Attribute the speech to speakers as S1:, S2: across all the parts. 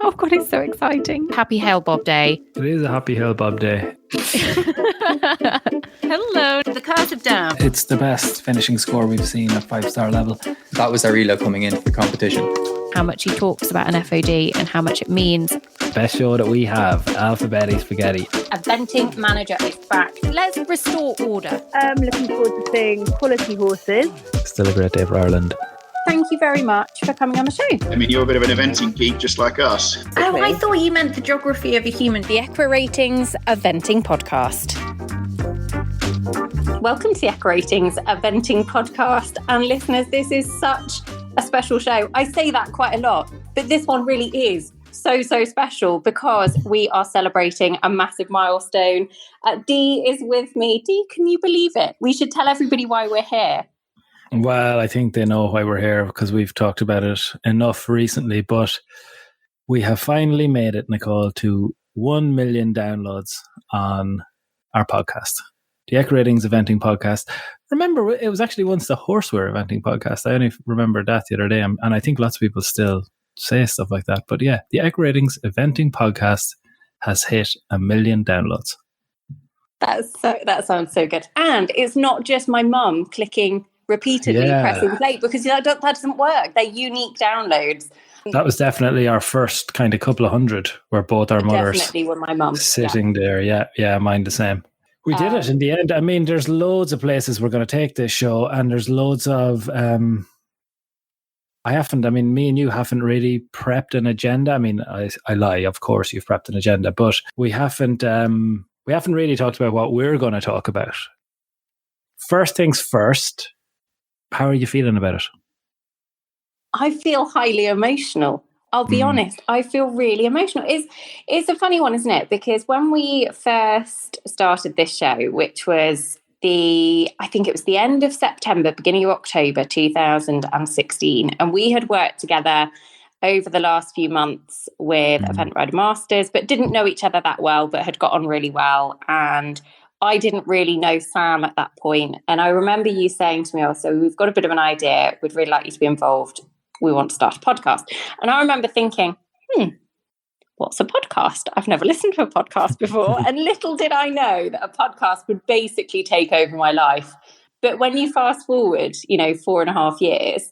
S1: Oh God, it's so exciting. Happy Hail Bob Day.
S2: It is a happy Hail Bob Day.
S1: Hello, the Curse of Dam.
S2: It's the best finishing score we've seen at 5-star level.
S3: That was our elo coming into the competition.
S1: How much he talks about an FOD and how much it means.
S2: Best show that we have, Alphabetti Spaghetti.
S1: Eventing manager is back. Let's restore order.
S4: Looking forward to seeing quality horses.
S2: Still a great day for Ireland.
S1: Thank you very much for coming on the show.
S5: I mean, you're a bit of an eventing geek just like us.
S1: Oh, I thought you meant the geography of a human. The EquiRatings Eventing Podcast. Welcome to the EquiRatings Eventing Podcast. And listeners, this is such a special show. I say that quite a lot, but this one really is so special because we are celebrating a massive milestone. Dee is with me. Dee, can you believe it? We should tell everybody why we're here.
S2: Well, I think they know why we're here because we've talked about it enough recently, but we have finally made it, Nicole, to 1 million downloads on our podcast. The EquiRatings Eventing Podcast. Remember, it was actually once the Horseware Eventing Podcast. I only remembered that the other day, and I think lots of people still say stuff like that. But yeah, the EquiRatings Eventing Podcast has hit 1 million downloads.
S1: That sounds so good. And it's not just my mum clicking repeatedly pressing play because that doesn't work. They're unique downloads.
S2: That was definitely our first kind of couple of hundred where both our mothers
S1: definitely were my mum
S2: sitting there. Yeah, mine the same. We did it in the end. I mean, there's loads of places we're going to take this show, and there's loads of me and you haven't really prepped an agenda. I mean, I lie, of course you've prepped an agenda, but we haven't really talked about what we're going to talk about. First things first, how are you feeling about it?
S1: I feel highly emotional. I'll be honest. I feel really emotional. It's a funny one, isn't it? Because when we first started this show, which was I think it was the end of September, beginning of October 2016, and we had worked together over the last few months with Event Rider Masters, but didn't know each other that well, but had got on really well. And I didn't really know Sam at that point. And I remember you saying to me, so we've got a bit of an idea. We'd really like you to be involved. We want to start a podcast. And I remember thinking, what's a podcast? I've never listened to a podcast before. And little did I know that a podcast would basically take over my life. But when you fast forward, 4.5 years,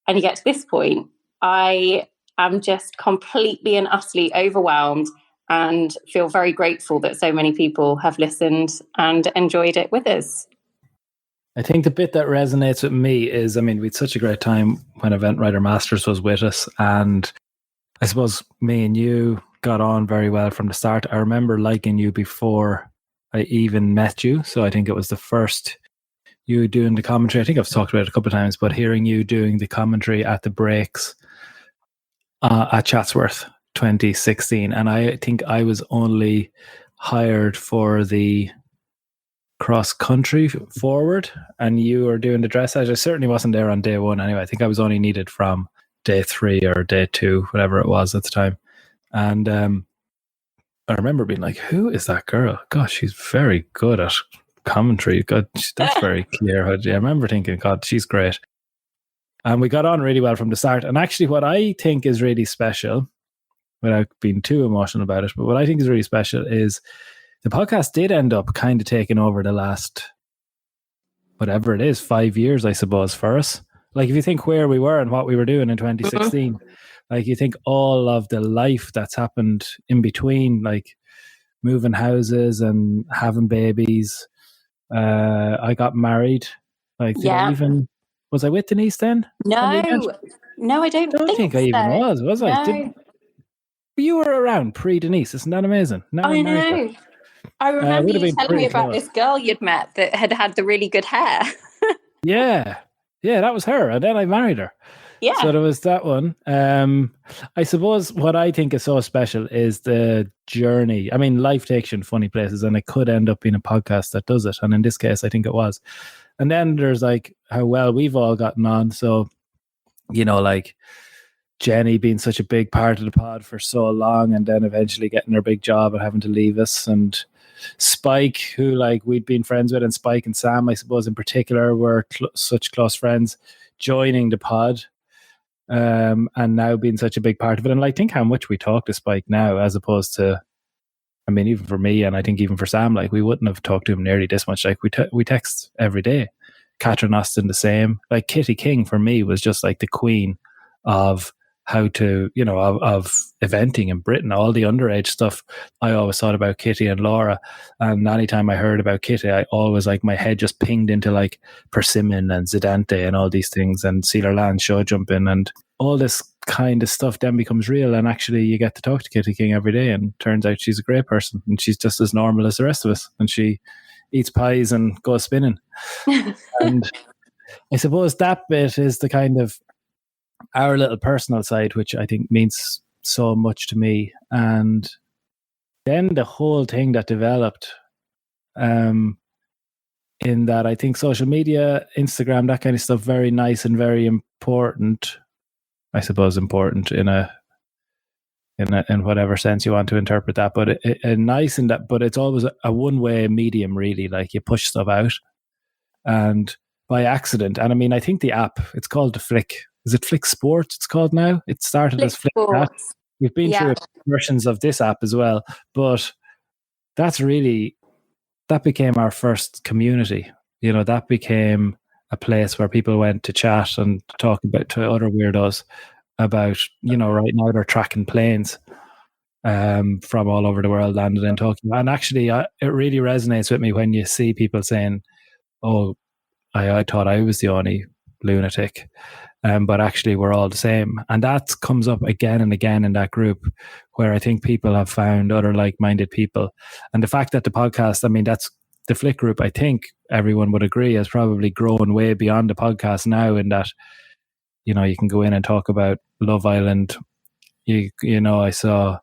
S1: and you get to this point, I am just completely and utterly overwhelmed and feel very grateful that so many people have listened and enjoyed it with us.
S2: I think the bit that resonates with me is, we had such a great time when Event Rider Masters was with us, and I suppose me and you got on very well from the start. I remember liking you before I even met you, so I think it was the first you doing the commentary. I think I've talked about it a couple of times, but hearing you doing the commentary at the breaks at Chatsworth 2016, and I think I was only hired for the cross country forward and you were doing the dressage. I certainly wasn't there on day one anyway. I think I was only needed from day 3 or day 2, whatever it was at the time. And I remember being like, who is that girl? Gosh, she's very good at commentary. God, that's very clear. I remember thinking, God, she's great. And we got on really well from the start. And actually what I think is really special, without being too emotional about it, but what I think is really special is the podcast did end up kind of taking over the last, whatever it is, 5 years, I suppose, for us. Like if you think where we were and what we were doing in 2016, like you think all of the life that's happened in between, like moving houses and having babies. I got married. Like was I with Denise then?
S1: No, I don't think
S2: I even was
S1: no.
S2: I? You were around pre-Denise. Isn't that amazing? Now
S1: I know. I remember you telling me about this girl you'd met that had the really good hair.
S2: Yeah, that was her. And then I married her.
S1: Yeah.
S2: So there was that one. I suppose what I think is so special is the journey. I mean, life takes you in funny places, and it could end up being a podcast that does it. And in this case, I think it was. And then there's like how well we've all gotten on. So, like Jenny being such a big part of the pod for so long, and then eventually getting her big job and having to leave us, and Spike, who like we'd been friends with, and Spike and Sam, I suppose in particular, were such close friends, joining the pod. and now being such a big part of it. And like, think how much we talk to Spike now, as opposed to, I mean, even for me, and I think even for Sam, like we wouldn't have talked to him nearly this much. Like we text every day. Catherine Austin the same. Like Kitty King for me was just like the queen of how to, of eventing in Britain. All the underage stuff, I always thought about Kitty and Laura. And anytime I heard about Kitty, I always, like, my head just pinged into like Persimmon and Zidante and all these things, and Cedar Land show jumping and all this kind of stuff then becomes real. And actually you get to talk to Kitty King every day, and turns out she's a great person, and she's just as normal as the rest of us, and she eats pies and goes spinning. And I suppose that bit is the kind of our little personal side, which I think means so much to me. And then the whole thing that developed, in that I think social media, Instagram, that kind of stuff, very nice and very important. I suppose important in whatever sense you want to interpret that, but nice in that. But it's always a one-way medium, really. Like, you push stuff out, and by accident. And I mean, I think the app, it's called the Flick. Is it Flick Sports? It's called now. It started as Flick Sports. We've been through versions of this app as well, but that became our first community. That became a place where people went to chat and talk to other weirdos about, right now they're tracking planes from all over the world, landed in Tokyo. And actually, it really resonates with me when you see people saying, "Oh, I thought I was the only lunatic." But actually we're all the same. And that comes up again and again in that group, where I think people have found other like-minded people. And the fact that the podcast, I mean, that's the Flick group, I think everyone would agree, has probably grown way beyond the podcast now, in that, you can go in and talk about Love Island. I saw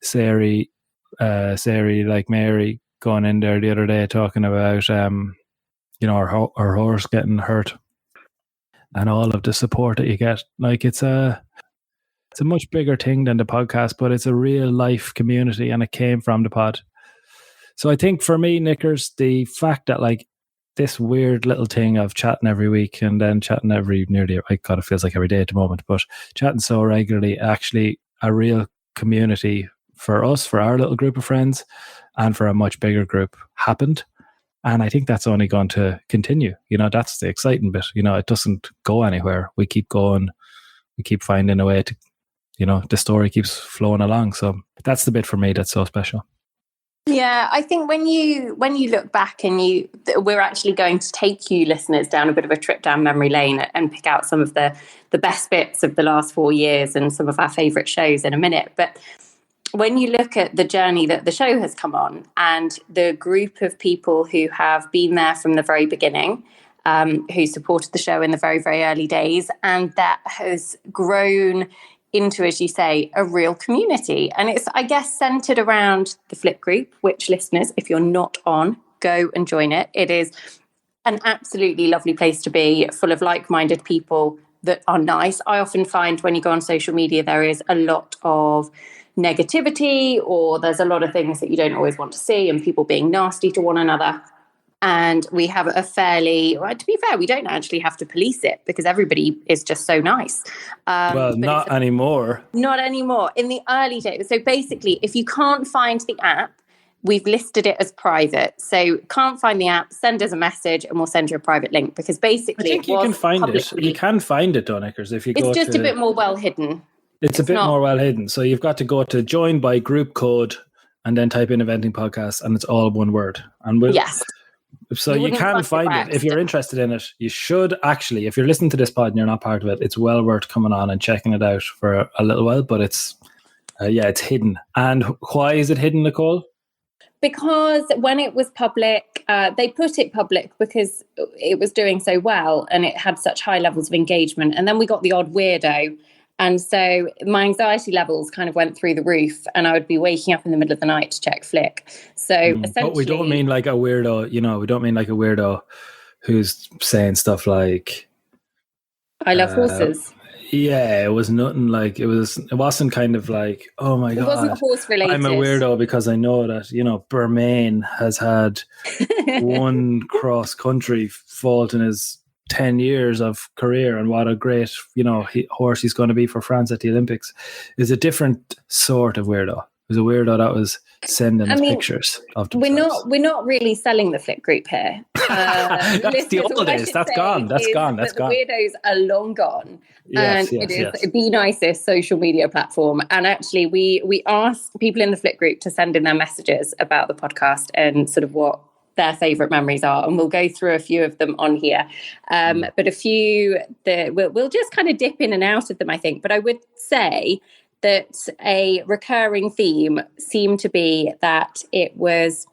S2: Sari like Mary going in there the other day talking about, her horse getting hurt, and all of the support that you get. Like, it's a much bigger thing than the podcast, but it's a real life community, and it came from the pod. So I think for me, Knickers, the fact that, like, this weird little thing of chatting every week and then chatting it feels like every day at the moment, but chatting so regularly, actually a real community for us, for our little group of friends, and for a much bigger group happened. And I think that's only going to continue. That's the exciting bit. It doesn't go anywhere. We keep going. We keep finding a way to, the story keeps flowing along. So that's the bit for me that's so special.
S1: Yeah, I think when you look back and we're actually going to take you listeners down a bit of a trip down memory lane and pick out some of the best bits of the last 4 years and some of our favourite shows in a minute. But when you look at the journey that the show has come on, and the group of people who have been there from the very beginning, who supported the show in the very, very early days, and that has grown into, as you say, a real community. And it's, I guess, centered around the Flick group, which, listeners, if you're not on, go and join it. It is an absolutely lovely place to be, full of like-minded people that are nice. I often find when you go on social media, there is a lot of negativity, or there's a lot of things that you don't always want to see, and people being nasty to one another. And we have to be fair, we don't actually have to police it, because everybody is just so nice.
S2: Not anymore.
S1: Not anymore. In the early days. So basically, if you can't find the app, we've listed it as private. So can't find the app, send us a message and we'll send you a private link, because basically
S2: I think you can find it. You can find it, Donickers, if you go to...
S1: It's just a bit more well hidden.
S2: It's a bit more well hidden. So you've got to go to join by group code and then type in Eventing Podcast, and it's all one word. And
S1: yes.
S2: So you can find it. If you're interested in it, you should actually, if you're listening to this pod and you're not part of it, it's well worth coming on and checking it out for a little while, but it's hidden. And why is it hidden, Nicole?
S1: Because when it was public, they put it public because it was doing so well and it had such high levels of engagement. And then we got the odd weirdo. And so my anxiety levels kind of went through the roof, and I would be waking up in the middle of the night to check Flick. So essentially...
S2: But we don't mean like a weirdo, we don't mean like a weirdo who's saying stuff like...
S1: I love horses.
S2: Yeah, it was nothing like, it wasn't kind of like, oh my God.
S1: It wasn't horse related.
S2: I'm a weirdo because I know that, Bermain has had one cross country fault in his 10 years of career and what a great, horse he's going to be for France at the Olympics, is a different sort of weirdo. It was a weirdo that was sending us pictures of themselves.
S1: We're not really selling the Flip group here.
S2: That's the old days. That's gone. That's gone.
S1: The weirdos are long gone.
S2: Yes,
S1: and it is the nicest social media platform. And actually, we asked people in the Flip group to send in their messages about the podcast and sort of what their favourite memories are, and we'll go through a few of them on here. But a few that we'll just kind of dip in and out of them, I think. But I would say that a recurring theme seemed to be that it was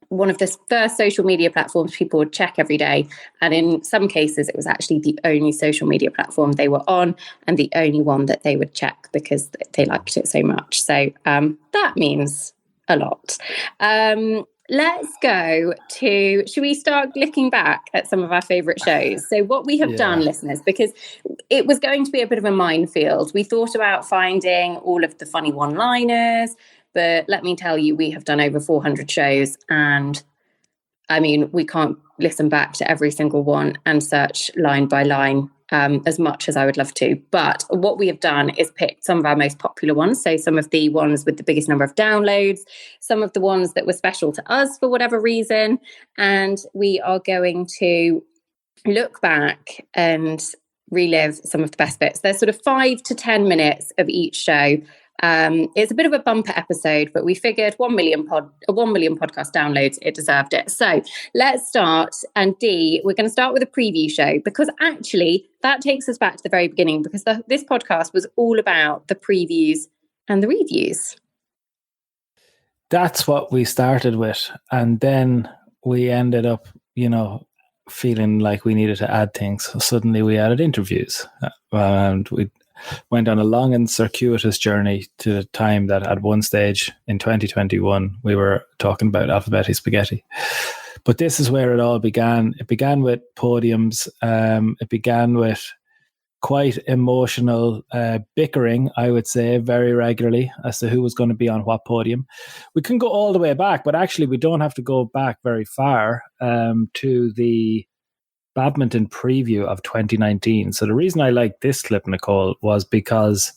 S1: one of the first social media platforms people would check every day. And in some cases, it was actually the only social media platform they were on and the only one that they would check because they liked it so much. So that means a lot. Let's go to, should we start looking back at some of our favourite shows? So what we have done, listeners, because it was going to be a bit of a minefield. We thought about finding all of the funny one-liners, but let me tell you, we have done over 400 shows. And I mean, we can't listen back to every single one and search line by line as much as I would love to. But what we have done is picked some of our most popular ones. So some of the ones with the biggest number of downloads, some of the ones that were special to us for whatever reason. And we are going to look back and relive some of the best bits. There's sort of 5 to 10 minutes of each show. It's a bit of a bumper episode, but we figured 1 million podcast downloads, it deserved it. So let's start. And Dee, we're going to start with a preview show, because actually that takes us back to the very beginning, because this podcast was all about the previews and the reviews.
S2: That's what we started with. And then we ended up, feeling like we needed to add things. So suddenly we added interviews, and we went on a long and circuitous journey to the time that at one stage in 2021, we were talking about Alphabetti Spaghetti. But this is where it all began. It began with podiums. It began with quite emotional bickering, I would say, very regularly as to who was going to be on what podium. We can go all the way back, but actually we don't have to go back very far to the badminton preview of 2019. So the reason I like this clip, Nicole, was because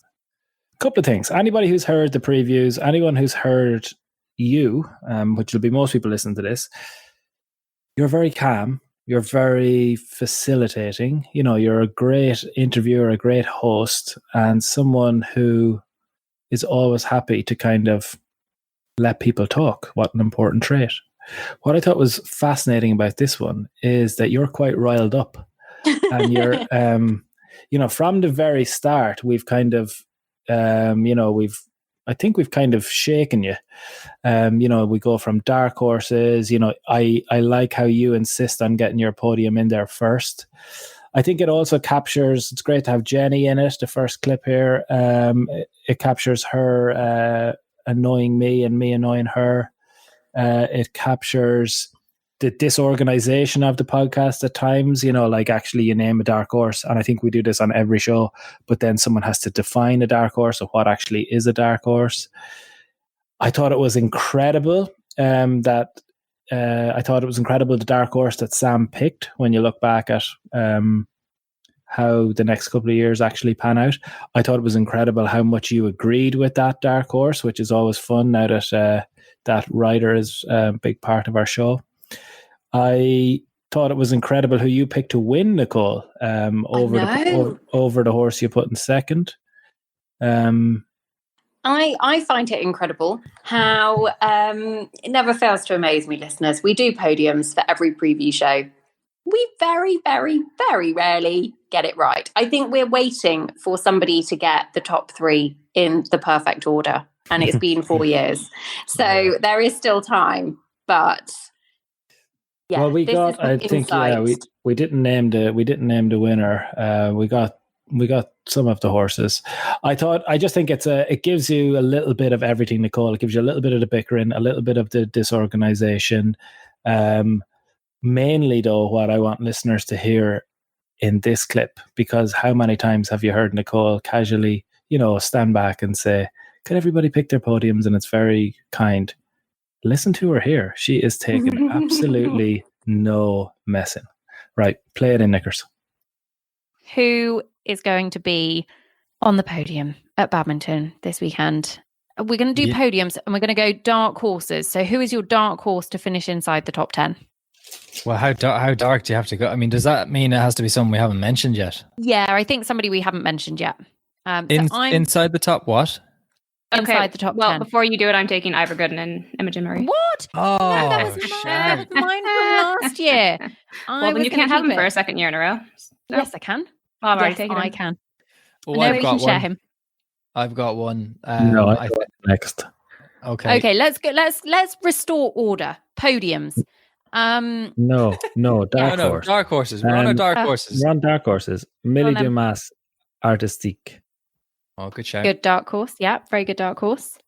S2: a couple of things. Anybody who's heard the previews, anyone who's heard you, which will be most people listening to this, you're very calm. You're very facilitating. You're a great interviewer, a great host, and someone who is always happy to kind of let people talk. What an important trait. What I thought was fascinating about this one is that you're quite riled up, and you're, from the very start, we've kind of, I think we've kind of shaken you. We go from dark horses. I like how you insist on getting your podium in there first. I think it also captures, it's great to have Jenny in it, the first clip here. It captures her annoying me and me annoying her. It captures the disorganization of the podcast at times, like actually you name a dark horse, and I think we do this on every show, but then someone has to define a dark horse or what actually is a dark horse. I thought it was incredible the dark horse that Sam picked when you look back at how the next couple of years actually pan out. I thought it was incredible how much you agreed with that dark horse, which is always fun now that that rider is a big part of our show. I thought it was incredible who you picked to win, Nicole, over the horse you put in second.
S1: I find it incredible how it never fails to amaze me, listeners. We do podiums for every preview show. We very, very, very rarely get it right. I think we're waiting for somebody to get the top 3 in the perfect order, and it's been 4 years. So there is still time, but yeah.
S2: Well, we didn't name the winner. We got some of the horses. I just think it gives you a little bit of everything, Nicole. It gives you a little bit of the bickering, a little bit of the disorganization. Mainly, though, what I want listeners to hear in this clip, because how many times have you heard Nicole casually, stand back and say, "Can everybody pick their podiums?" And it's very kind. Listen to her here. She is taking absolutely no messing. Right, play it in, Knickers.
S1: who is going to be on the podium at badminton this weekend? We're going to do podiums and we're going to go dark horses. So who is your dark horse to finish inside the top 10?
S3: Well, how dark do you have to go? I mean, does that mean it has to be someone we haven't mentioned yet?
S1: Yeah, I think somebody we haven't mentioned yet.
S3: Inside the top what?
S1: Inside the top 10.
S6: Well, before you do it, I'm taking Ivor Gooden and Imogen Murray.
S1: What?
S3: Oh,
S1: no, that was mine from last year.
S6: Well, then you can't have him for a second year in a row. No.
S1: Yes, I can.
S6: Well, I've already
S1: yes,
S6: taken him.
S1: I can.
S3: Oh,
S1: I've got one. Share him.
S3: I've got one.
S2: No, I got next.
S3: Okay.
S1: Okay, let's go. Let's restore order. Podiums.
S2: No, dark horse.
S3: Dark horses. We're on our dark horses.
S2: We're on dark horses. Millie Dumas, Artistique.
S3: Oh, good shout.
S1: Good dark horse. Yeah, very good dark horse.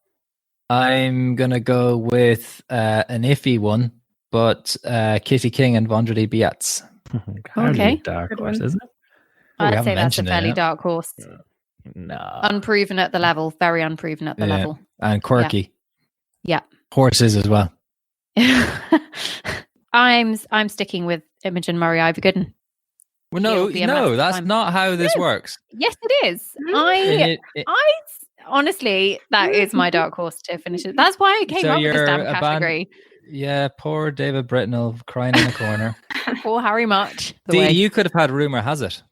S3: I'm gonna go with an iffy one, but Kitty King and Vendredi Biatz.
S2: Okay, dark horse, isn't it?
S1: I'd say that's a fairly dark horse.
S2: No,
S1: unproven at the level. Very unproven at the level.
S3: And quirky.
S1: Yeah.
S3: Horses as well.
S1: I'm sticking with Imogen Murray, Ivor Gooden.
S3: Well, no, that's not how this works.
S1: Yes, it is. I honestly, that is my dark horse to finish it. That's why I came up with this damn category.
S3: Yeah, poor David Britnell crying in the corner.
S1: Poor Harry Much.
S3: You could have had Rumour Has It.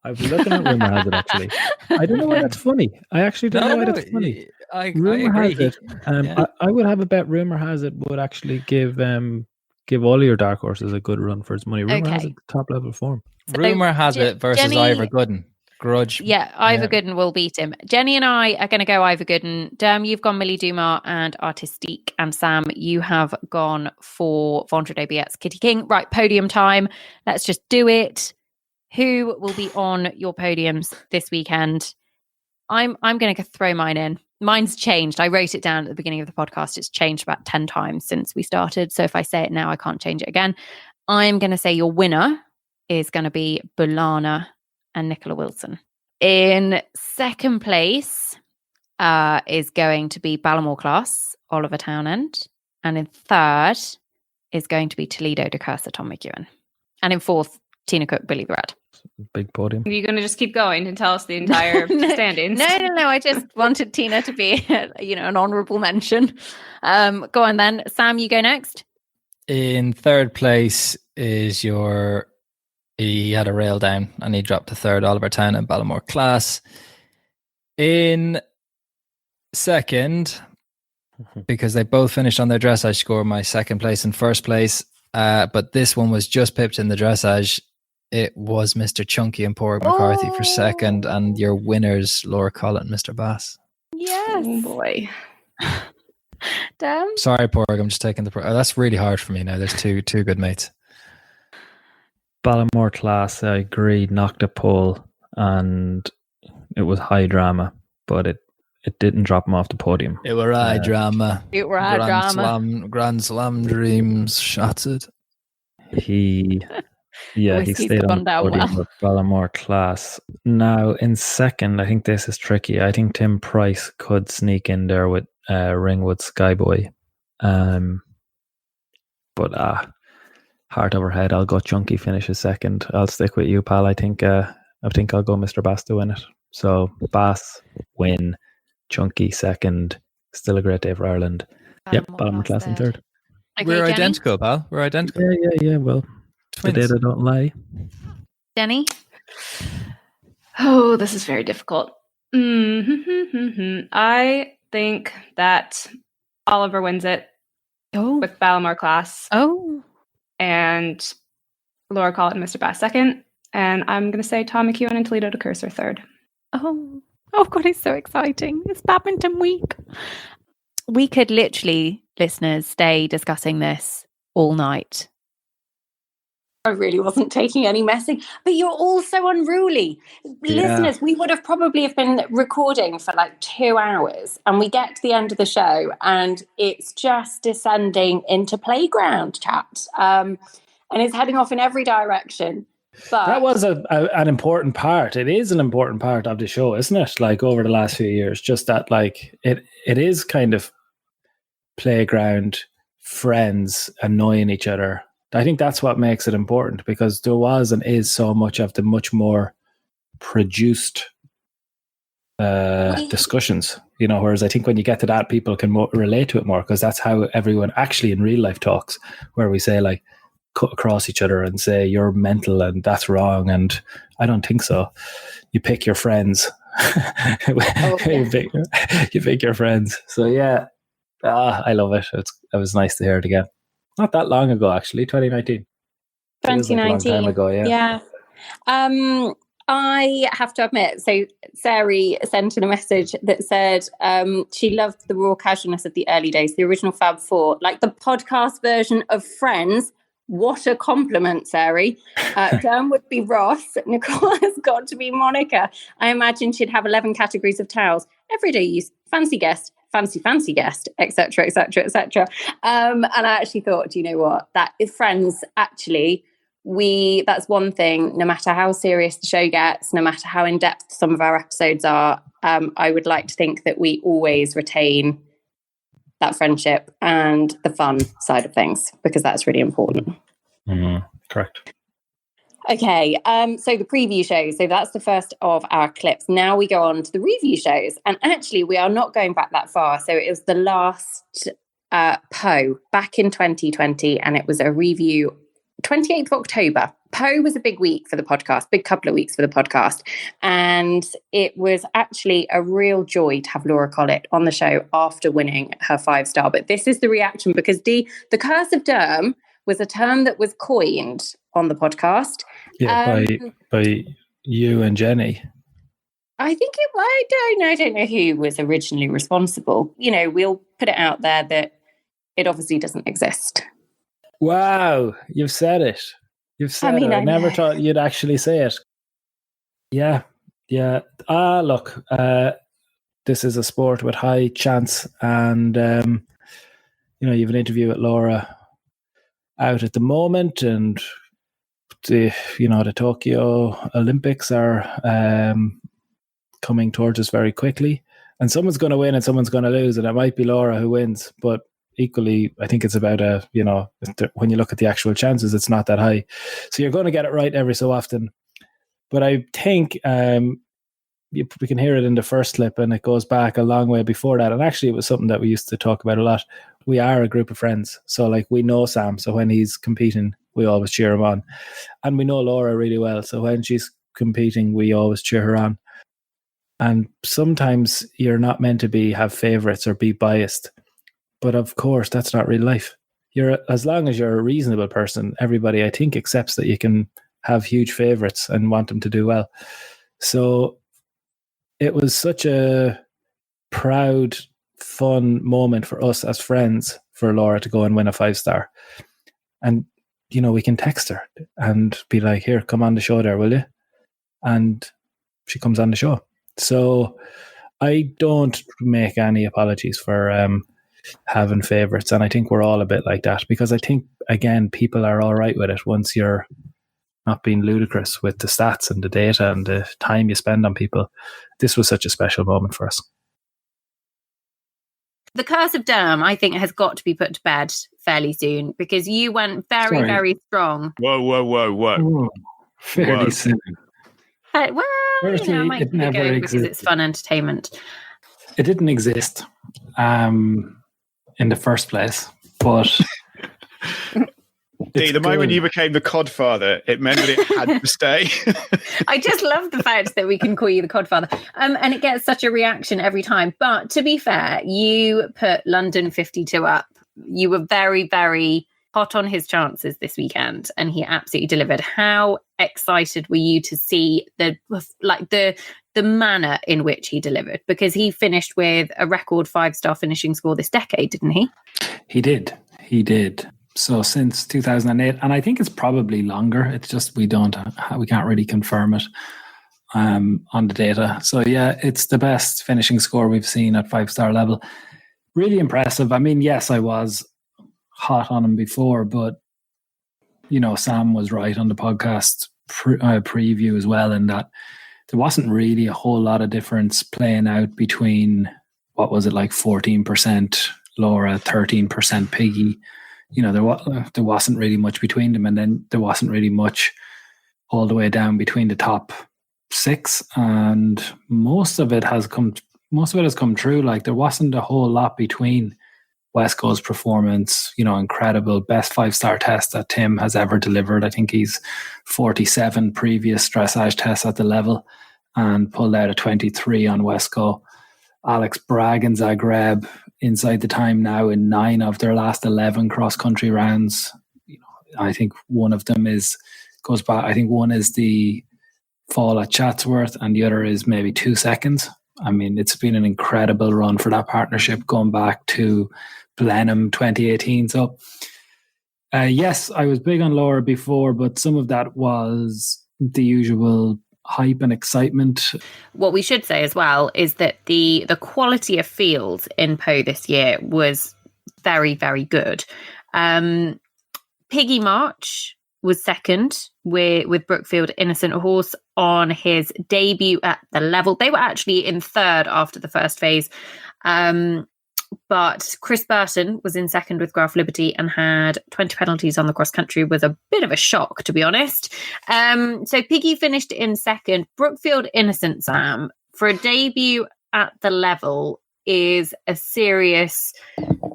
S2: I've been looking at Rumour Has It, actually. I don't know why that's funny. I actually don't know why that's funny. Rumour Has It. I would have a bet Rumour Has It would actually give all your dark horses a good run for its money. Rumour Has It, top level form.
S1: So
S3: Rumour Has It versus Ivor Gooden. Grudge.
S1: Yeah, Ivor Gooden will beat him. Jenny and I are going to go Ivor Gooden. Derm, you've gone Millie Dumas and Artistique. And Sam, you have gone for Vendredi Biatz, Kitty King. Right, podium time. Let's just do it. Who will be on your podiums this weekend? I'm going to throw mine in. Mine's changed. I wrote it down at the beginning of the podcast. It's changed about 10 times since we started. So if I say it now, I can't change it again. I'm going to say your winner is going to be Bulana and Nicola Wilson. In second place is going to be Ballamore Class, Oliver Townend. And in third is going to be Toledo de Cursa, Tom McEwen. And in fourth, Tina Cook, Billy Brad.
S2: Big podium.
S6: Are you going to just keep going and tell us the entire standings?
S1: No. I just wanted Tina to be, an honourable mention. Go on then. Sam, you go next.
S3: In third place is he had a rail down and he dropped to third, Oliver Town and Ballamore Class. In second, because they both finished on their dressage score, my second place and first place. But this one was just pipped in the dressage. It was Mr. Chunky and Porg McCarthy for second, and your winners, Laura Collett and Mr. Bass.
S1: Yes.
S6: Oh boy.
S1: Damn.
S3: Sorry, Porg, I'm just taking that's really hard for me now. There's two good mates.
S2: Ballamore Class, I agree, knocked a pole, and it was high drama, but it didn't drop him off the podium.
S3: It were high drama.
S1: It were high drama.
S3: Grand Slam dreams shattered.
S2: He stayed on the podium with Ballamore Class. Now, in second, I think this is tricky. I think Tim Price could sneak in there with Ringwood Skyboy. But heart over head, I'll go Chunky finishes second. I'll stick with you, pal. I think I'll go Mr. Bass to win it. So Bass win, Chunky second. Still a great day for Ireland. Ballamore Class in third.
S1: Okay,
S3: We're
S1: Jenny?
S3: identical, pal. We're identical.
S2: Yeah. Well,
S3: Twins.
S2: the data don't lie.
S1: Jenny?
S6: Oh, this is very difficult. I think that Oliver wins it with Ballamore Class.
S1: Oh.
S6: And Laura Collett and Mr. Bass second. And I'm going to say Tom McEwen and Toledo de Cursa third.
S1: Oh God, it's so exciting. It's badminton week. We could literally, listeners, stay discussing this all night. I really wasn't taking any messing, but you're all so unruly.
S2: Yeah.
S1: Listeners, we would have probably been recording for like 2 hours, and we get to the end of the show and it's just descending into playground chat. And it's heading off in every direction. But
S2: that was an important part. It is an important part of the show, isn't it? Like over the last few years, just that like it is kind of playground friends annoying each other. I think that's what makes it important, because there was and is so much of the much more produced discussions, you know, whereas I think when you get to that, people can relate to it more, because that's how everyone actually in real life talks, where we say like cut across each other and say you're mental and that's wrong and I don't think so. You pick your friends. You pick your friends. So yeah, I love it. It was nice to hear it again. Not that long ago, actually. 2019.
S1: 2019.
S2: Like a long time ago, yeah.
S1: I have to admit, so Sari sent in a message that said she loved the raw casualness of the early days, the original Fab Four, like the podcast version of Friends. What a compliment, Sari. Derm would be Ross. Nicole has got to be Monica. I imagine she'd have 11 categories of towels. Everyday use, fancy guest, fancy guest, etc., etc., etc. And I actually thought, do you know what? That is Friends, actually. That's one thing, no matter how serious the show gets, no matter how in-depth some of our episodes are, I would like to think that we always retain that friendship and the fun side of things, because that's really important.
S2: Correct.
S1: Okay, so the preview shows, so that's the first of our clips. Now we go on to the review shows, and actually we are not going back that far. So it was the last Poe back in 2020, and it was a review 28th of October. Poe was a big week for the podcast, big couple of weeks for the podcast. And it was actually a real joy to have Laura Collett on the show after winning her 5-star. But this is the reaction, because the curse of Derm was a term that was coined on the podcast.
S2: Yeah, by you and Jenny.
S1: I think I don't know who was originally responsible. You know, we'll put it out there that it obviously doesn't exist.
S2: Wow, you've said it. I never thought you'd actually say it. Yeah. Look, this is a sport with high chance, and you know, you have an interview with Laura out at the moment, and the Tokyo Olympics are coming towards us very quickly, and someone's going to win and someone's going to lose, and it might be Laura who wins, but equally, I think it's about when you look at the actual chances, it's not that high. So you're going to get it right every so often. But I think we can hear it in the first clip, and it goes back a long way before that. And actually, it was something that we used to talk about a lot. We are a group of friends. So like, we know Sam. So when he's competing, we always cheer him on. And we know Laura really well. So when she's competing, we always cheer her on. And sometimes you're not meant to have favorites or be biased. But of course, that's not real life. As long as you're a reasonable person, everybody, I think, accepts that you can have huge favorites and want them to do well. So it was such a proud, fun moment for us as friends for Laura to go and win a 5-star. And, you know, we can text her and be like, here, come on the show there, will you? And she comes on the show. So I don't make any apologies for having favorites, and I think we're all a bit like that, because I think, again, people are all right with it once you're not being ludicrous with the stats and the data and the time you spend on people. This was such a special moment for us.
S1: The curse of Derm, I think, has got to be put to bed fairly soon, because you went very strong.
S5: Whoa.
S2: Fairly soon.
S1: Well,
S2: Firstly, it never existed,
S1: because it's fun entertainment.
S2: It didn't exist in the first place, but
S5: the moment you became the Codfather, it meant that it had to stay.
S1: I just love the fact that we can call you the Codfather, and it gets such a reaction every time. But to be fair, you put London 52 up. You were very, very hot on his chances this weekend, and he absolutely delivered. How excited were you to see the manner in which he delivered? Because he finished with a record 5-star finishing score this decade, didn't he?
S2: He did. So since 2008, and I think it's probably longer. It's just we can't really confirm it on the data. So yeah, it's the best finishing score we've seen at 5-star level. Really impressive. I mean, yes, I was hot on him before, but you know, Sam was right on the podcast preview as well, in that there wasn't really a whole lot of difference playing out between, what was it, like 14% Laura, 13% Piggy. You know, there wasn't really much between them, and then there wasn't really much all the way down between the top 6, and most of it has come true. Like, there wasn't a whole lot between Wesco's performance, incredible, best 5-star test that Tim has ever delivered. I think he's 47 previous dressage tests at the level and pulled out a 23 on Wesco. Alex Bragg in Zagreb inside the time now in 9 of their last 11 cross-country rounds. I think one of them goes back. I think one is the fall at Chatsworth and the other is maybe 2 seconds. I mean, it's been an incredible run for that partnership going back to Blenheim 2018. So, yes, I was big on Laura before, but some of that was the usual hype and excitement.
S1: What we should say as well is that the quality of fields in Po this year was very, very good. Piggy March was second with Brookfield Innocent Horse on his debut at the level. They were actually in third after the first phase. But Chris Burton was in second with Graph Liberty and had 20 penalties on the cross country. Was a bit of a shock, to be honest. So Piggy finished in second. Brookfield Innocent, Sam, for a debut at the level, is a serious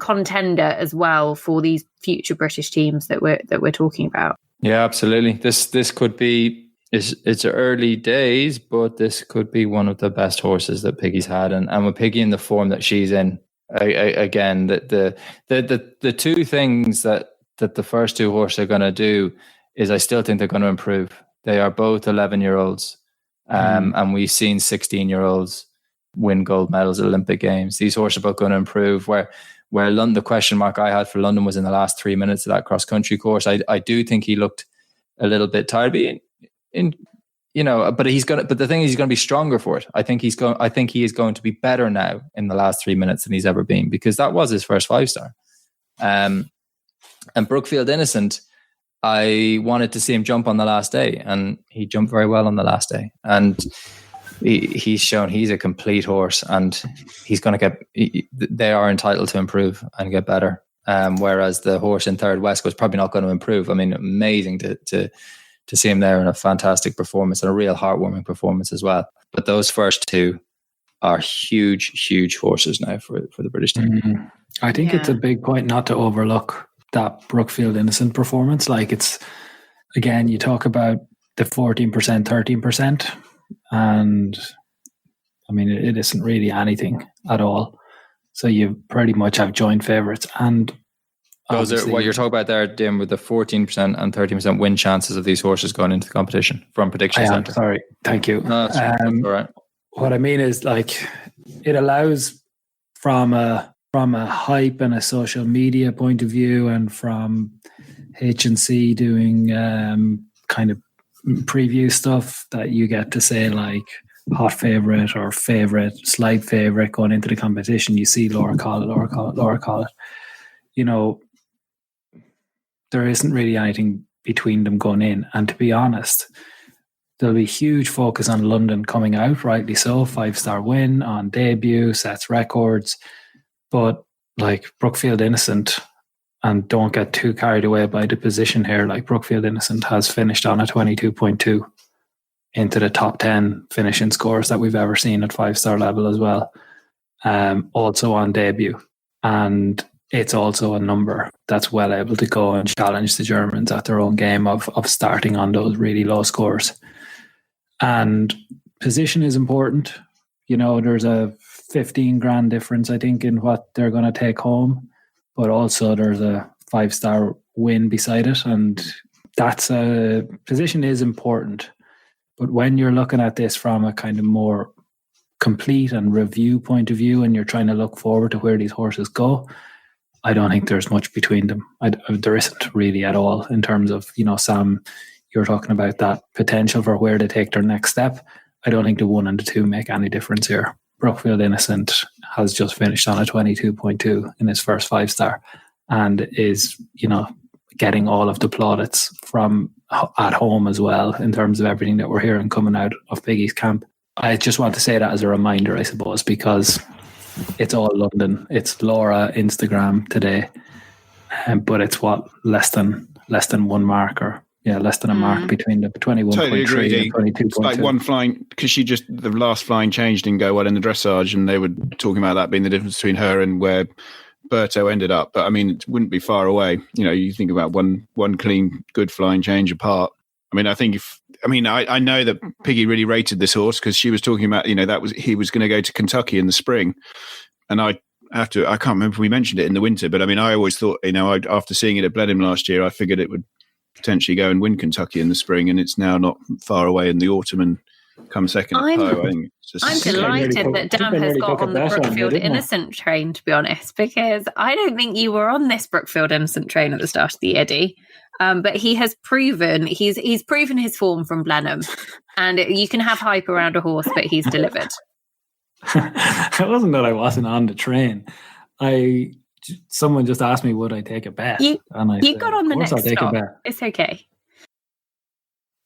S1: contender as well for these future British teams that we're talking about.
S3: Yeah, absolutely. This could be, it's early days, but this could be one of the best horses that Piggy's had, and with Piggy in the form that she's in, again, the two things that the first two horses are going to do is I still think they're going to improve. They are both 11-year-olds, and we've seen 16-year-olds win gold medals at Olympic Games. These horses are both going to improve. Where London, the question mark I had for London was in the last 3 minutes of that cross country course. I do think he looked a little bit tired, but but the thing is, he's going to be stronger for it. I think he is going to be better now in the last 3 minutes than he's ever been, because that was his first 5-star. And Brookfield Innocent, I wanted to see him jump on the last day, and he jumped very well on the last day. And he's shown he's a complete horse, and he's going to they are entitled to improve and get better. Whereas the horse in third, West, was probably not going to improve. I mean, amazing to see him there in a fantastic performance and a real heartwarming performance as well. But those first two are huge horses now for the British team.
S2: I think it's a big point not to overlook that Brookfield Innocent performance. Like, it's, again, you talk about the 14%, 13%, and I mean, it isn't really anything at all. So you pretty much have joint favourites. And
S3: those are what you're talking about there, Dim, with the 14% and 13% win chances of these horses going into the competition from Prediction Centre.
S2: Sorry, thank you.
S3: No, that's all right.
S2: What I mean is, like, it allows from a hype and a social media point of view, and from H&C doing kind of preview stuff, that you get to say, like, hot favourite or favourite, slight favourite going into the competition. You see Laura call it. There isn't really anything between them going in. And to be honest, there'll be huge focus on London coming out, rightly so. 5-star win on debut, sets records. But, like, Brookfield Innocent, and don't get too carried away by the position here, like, Brookfield Innocent has finished on a 22.2 into the top 10 finishing scores that we've ever seen at 5-star level as well. Also on debut. And it's also a number that's well able to go and challenge the Germans at their own game of starting on those really low scores. And position is important. There's a 15 grand difference, I think, in what they're going to take home, but also there's a 5-star win beside it. And that's a position is important. But when you're looking at this from a kind of more complete and review point of view, and you're trying to look forward to where these horses go, I don't think there's much between them. There isn't really at all, in terms of, Sam, you're talking about that potential for where they take their next step. I don't think the 1 and the 2 make any difference here. Brookfield Innocent has just finished on a 22.2 in his first 5-star and is, getting all of the plaudits from at home as well, in terms of everything that we're hearing coming out of Piggy's camp. I just want to say that as a reminder, I suppose, because it's all London. It's Laura Instagram today, but it's less than 1 mark, or less than a mark between the 21.3
S5: Totally agree.
S2: and 22.2.
S5: It's like one flying, because the last flying change didn't go well in the dressage, and they were talking about that being the difference between her and where Berto ended up. But I mean, it wouldn't be far away. You think about one clean, good flying change apart. I mean, I know that Piggy really rated this horse because she was talking about, he was going to go to Kentucky in the spring. And I can't remember if we mentioned it in the winter, but I mean, I always thought, after seeing it at Blenheim last year, I figured it would potentially go and win Kentucky in the spring, and it's now not far away in the autumn and come second at Poe.
S1: I'm delighted that Dan has got on the Brookfield Innocent train, to be honest, because I don't think you were on this Brookfield Innocent train at the start of the year, Dee. But he has proven he's proven his form from Blenheim, and you can have hype around a horse, but he's delivered.
S2: It wasn't that I wasn't on the train. Someone just asked me, would I take a bet?
S1: You got on the next stop. It's okay.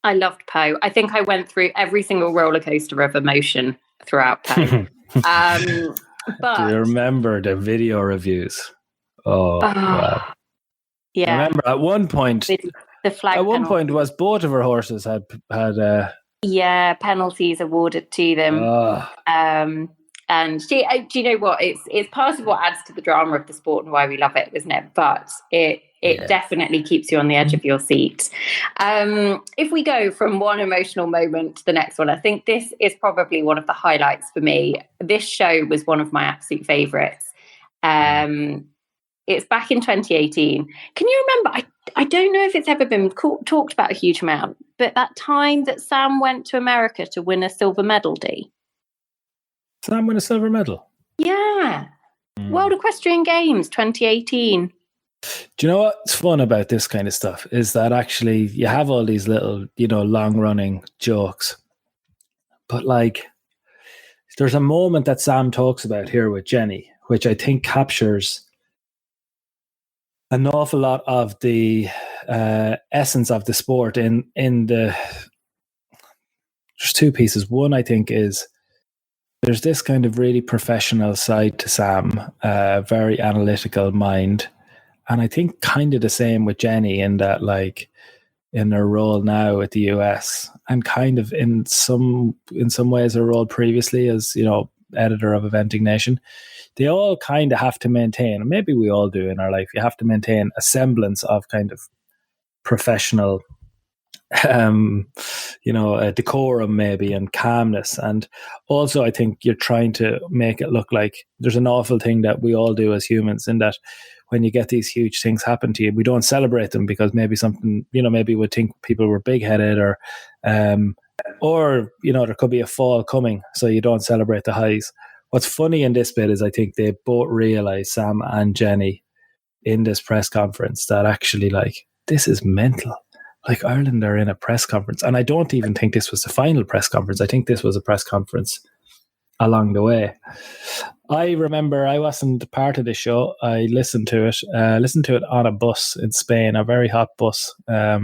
S1: I loved Poe. I think I went through every single roller coaster of emotion throughout Poe. But
S2: do you remember the video reviews? Wow.
S1: Yeah.
S2: I remember at one point,
S1: the flag.
S2: At one point, was both of her horses had
S1: penalties awarded to them. And do you know what? It's part of what adds to the drama of the sport and why we love it, isn't it? But it definitely keeps you on the edge of your seat. If we go from one emotional moment to the next one, I think this is probably one of the highlights for me. This show was one of my absolute favourites. It's back in 2018. Can you remember? I don't know if it's ever been talked about a huge amount, but that time that Sam went to America to win a silver medal, Dee.
S2: Sam won a silver medal?
S1: Yeah. World Equestrian Games 2018.
S2: Do you know what's fun about this kind of stuff is that actually you have all these little, long-running jokes. But there's a moment that Sam talks about here with Jenny, which I think captures an awful lot of the essence of the sport in the... There's two pieces. One, I think, is there's this kind of really professional side to Sam, very analytical mind. And I think kind of the same with Jenny in that, in her role now at the US, and kind of in some ways her role previously as, editor of Eventing Nation, they all kind of have to maintain, and maybe we all do in our life, you have to maintain a semblance of kind of professional, a decorum maybe, and calmness. And also I think you're trying to make it look like there's an awful thing that we all do as humans, in that when you get these huge things happen to you, we don't celebrate them because maybe something, maybe we think people were big-headed or there could be a fall coming, so you don't celebrate the highs. What's funny in this bit is I think they both realize, Sam and Jenny, in this press conference, that actually this is mental. Ireland are in a press conference, and I don't even think this was the final press conference. I think this was a press conference along the way. I remember I wasn't part of the show. I listened to it on a bus in Spain, a very hot bus. I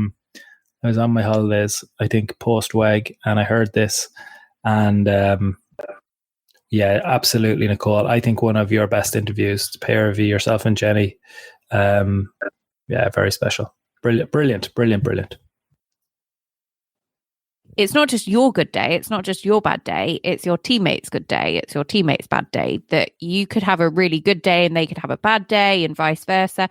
S2: was on my holidays, I think post-WEG, and I heard this. And absolutely, Nicole. I think one of your best interviews, the pair of you, yourself and Jenny. Very special. Brilliant.
S7: It's not just your good day. It's not just your bad day. It's your teammate's good day. It's your teammate's bad day. That you could have a really good day and they could have a bad day, and vice versa.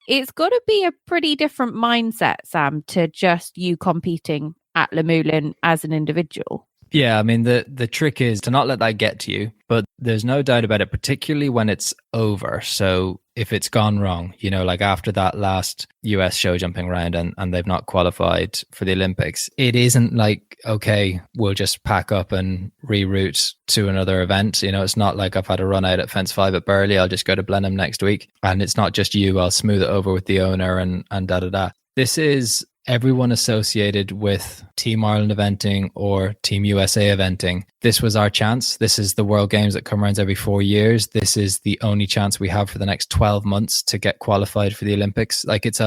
S7: It's got to be a pretty different mindset, Sam, to just you competing at Le Moulin as an individual.
S3: Yeah, I mean, the trick is to not let that get to you, but there's no doubt about it, particularly when it's over. So if it's gone wrong, after that last US show jumping around and they've not qualified for the Olympics, it isn't okay, we'll just pack up and reroute to another event. It's not like I've had a run out at Fence 5 at Burley, I'll just go to Blenheim next week. And it's not just you, I'll smooth it over with the owner and da-da-da. This is everyone associated with Team Ireland eventing or Team USA eventing. This was our chance. This is the World Games that come around every 4 years. This is the only chance we have for the next 12 months to get qualified for the Olympics. It's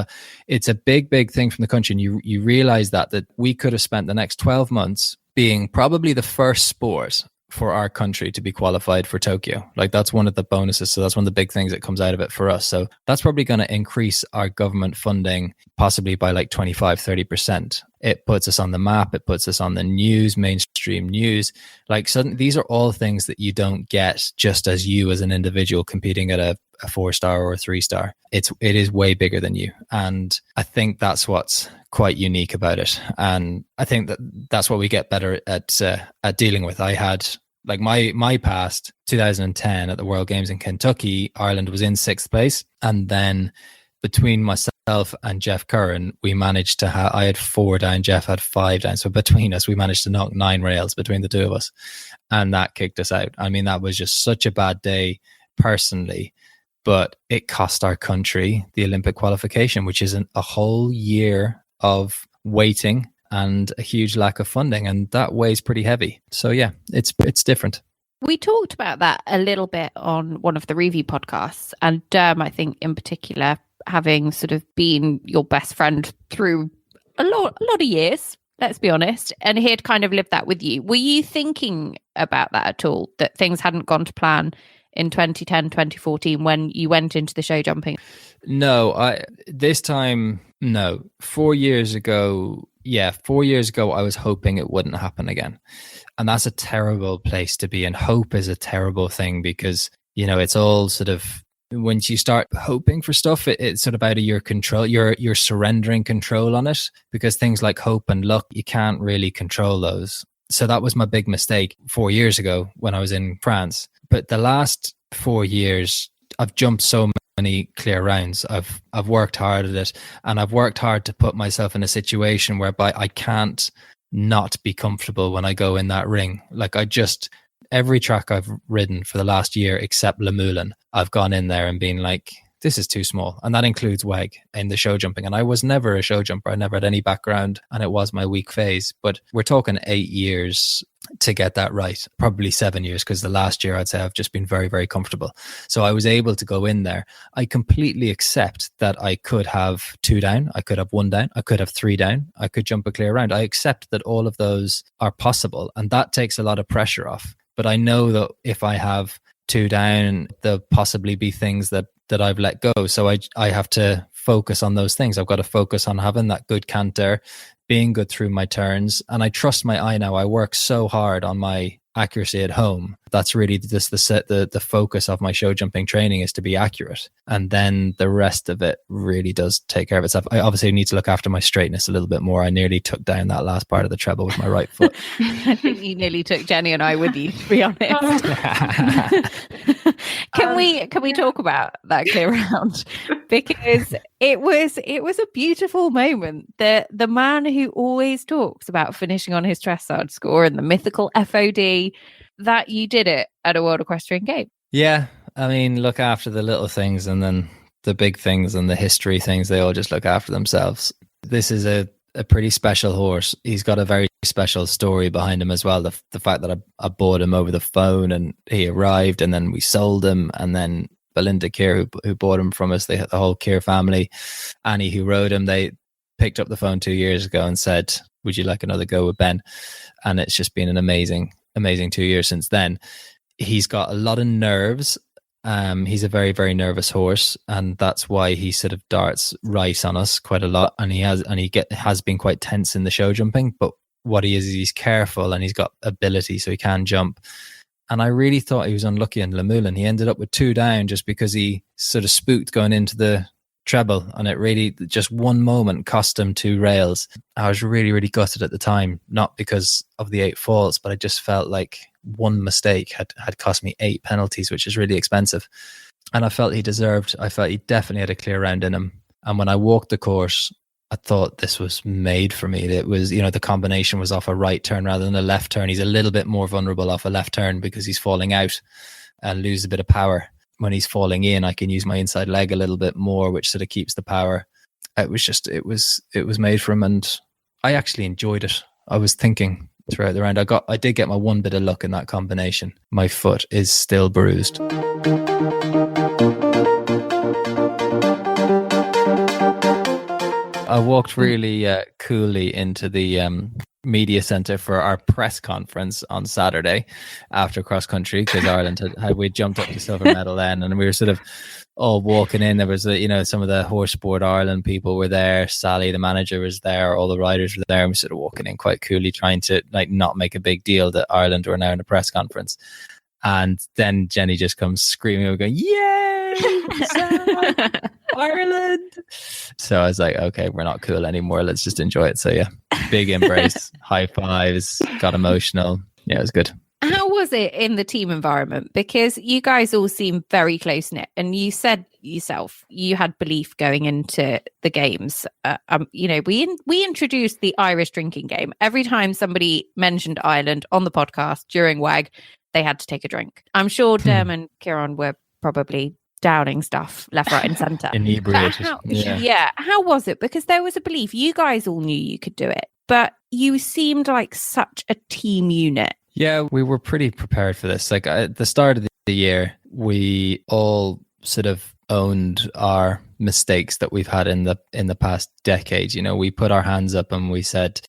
S3: a big thing from the country. And you realize that we could have spent the next 12 months being probably the first sport for our country to be qualified for Tokyo. Like that's one of the bonuses. So that's one of the big things that comes out of it for us. So that's probably going to increase our government funding possibly by like 25-30%. It puts us on the map. It puts us on the news, mainstream news. Like suddenly, these are all things that you don't get just as you as an individual competing at a 4-star or a 3-star. It is way bigger than you. And I think that's what's quite unique about it. And I think that's what we get better at dealing with. I had like my past 2010 at the World Games in Kentucky, Ireland was in 6th place. And then between myself and Jeff Curran, we managed to I had 4 down, Jeff had 5 down. So between us, we managed to knock 9 rails between the two of us. And that kicked us out. I mean, that was just such a bad day personally, but it cost our country the Olympic qualification, which is a whole year of waiting and a huge lack of funding, and that weighs pretty heavy. So yeah, it's different.
S7: We talked about that a little bit on one of the review podcasts, and I think in particular, having sort of been your best friend through a lot of years, let's be honest, and he had kind of lived that with you. Were you thinking about that at all, that things hadn't gone to plan in 2010, 2014 when you went into the show jumping?
S3: No, this time, no. 4 years ago, I was hoping it wouldn't happen again. And that's a terrible place to be. And hope is a terrible thing because, you know, it's all sort of, once you start hoping for stuff, it's sort of out of your control. You're surrendering control on it, because things like hope and luck, you can't really control those. So that was my big mistake 4 years ago when I was in France. But the last 4 years, I've jumped so many clear rounds. I've worked hard at it, and I've worked hard to put myself in a situation whereby I can't not be comfortable when I go in that ring. Like every track I've ridden for the last year except Le Moulin, I've gone in there and been like, this is too small. And that includes WEG in the show jumping. And I was never a show jumper. I never had any background, and it was my weak phase. But we're talking 8 years to get that right, probably 7 years, because the last year I'd say I've just been very, very comfortable. So I was able to go in there. I completely accept that I could have 2 down, I could have 1 down, I could have 3 down, I could jump a clear round. I accept that all of those are possible, and that takes a lot of pressure off. But I know that if I have 2 down, there'll possibly be things that I've let go. So I have to focus on those things. I've got to focus on having that good canter, being good through my turns. And I trust my eye now. I work so hard on my accuracy at home. That's really just the focus of my show jumping training, is to be accurate. And then the rest of it really does take care of itself. I obviously need to look after my straightness a little bit more. I nearly took down that last part of the treble with my right foot.
S7: I think you nearly took Jenny and I with you, to be honest. Can we talk about that clear round? Because it was a beautiful moment. The man who always talks about finishing on his dressage score and the mythical FOD, that you did it at a World Equestrian Game.
S3: Yeah, I mean, look after the little things, and then the big things and the history things, they all just look after themselves. This is a pretty special horse. He's got a very special story behind him as well. The fact that I bought him over the phone, and he arrived, and then we sold him, and then Belinda Keir, who bought him from us, the whole Keir family, Annie, who rode him, they picked up the phone 2 years ago and said, would you like another go with Ben? And it's just been an amazing 2 years since then. He's got a lot of nerves. He's a very, very nervous horse, and that's why he sort of darts right on us quite a lot. And he has been quite tense in the show jumping. But what he is he's careful, and he's got ability, so he can jump. And I really thought he was unlucky in Le Moulin. He ended up with 2 down just because he sort of spooked going into the treble, and it really just one moment cost him 2 rails. I was really, really gutted at the time, not because of the 8 faults, but I just felt like one mistake had cost me 8 penalties, which is really expensive. And I felt he definitely had a clear round in him. And when I walked the course, I thought this was made for me. It was, the combination was off a right turn rather than a left turn. He's a little bit more vulnerable off a left turn because he's falling out and loses a bit of power. When he's falling in, I can use my inside leg a little bit more, which sort of keeps the power. It was made for him, and I actually enjoyed it. I was thinking throughout the round, I did get my one bit of luck in that combination. My foot is still bruised. I walked really coolly into the media centre for our press conference on Saturday after cross country, because Ireland we jumped up to silver medal then, and we were sort of all walking in. There was some of the Horse Sport Ireland people were there. Sally, the manager, was there. All the riders were there. And we sort of walking in quite coolly, trying to like not make a big deal that Ireland were now in a press conference. And then Jenny just comes screaming over, going, "Yay, Ireland!" So I was like, okay, we're not cool anymore. Let's just enjoy it. So yeah, big embrace, high fives, got emotional. Yeah, it was good.
S7: How was it in the team environment? Because you guys all seem very close knit, and you said yourself you had belief going into the games. We introduced the Irish drinking game. Every time somebody mentioned Ireland on the podcast during WAG, they had to take a drink. I'm sure Derm and Kieran were probably downing stuff left, right, and centre.
S3: Inebriated.
S7: How was it? Because there was a belief. You guys all knew you could do it, but you seemed like such a team unit.
S3: Yeah, we were pretty prepared for this. Like at the start of the year, we all sort of owned our mistakes that we've had in the past decade. You know, we put our hands up and we said,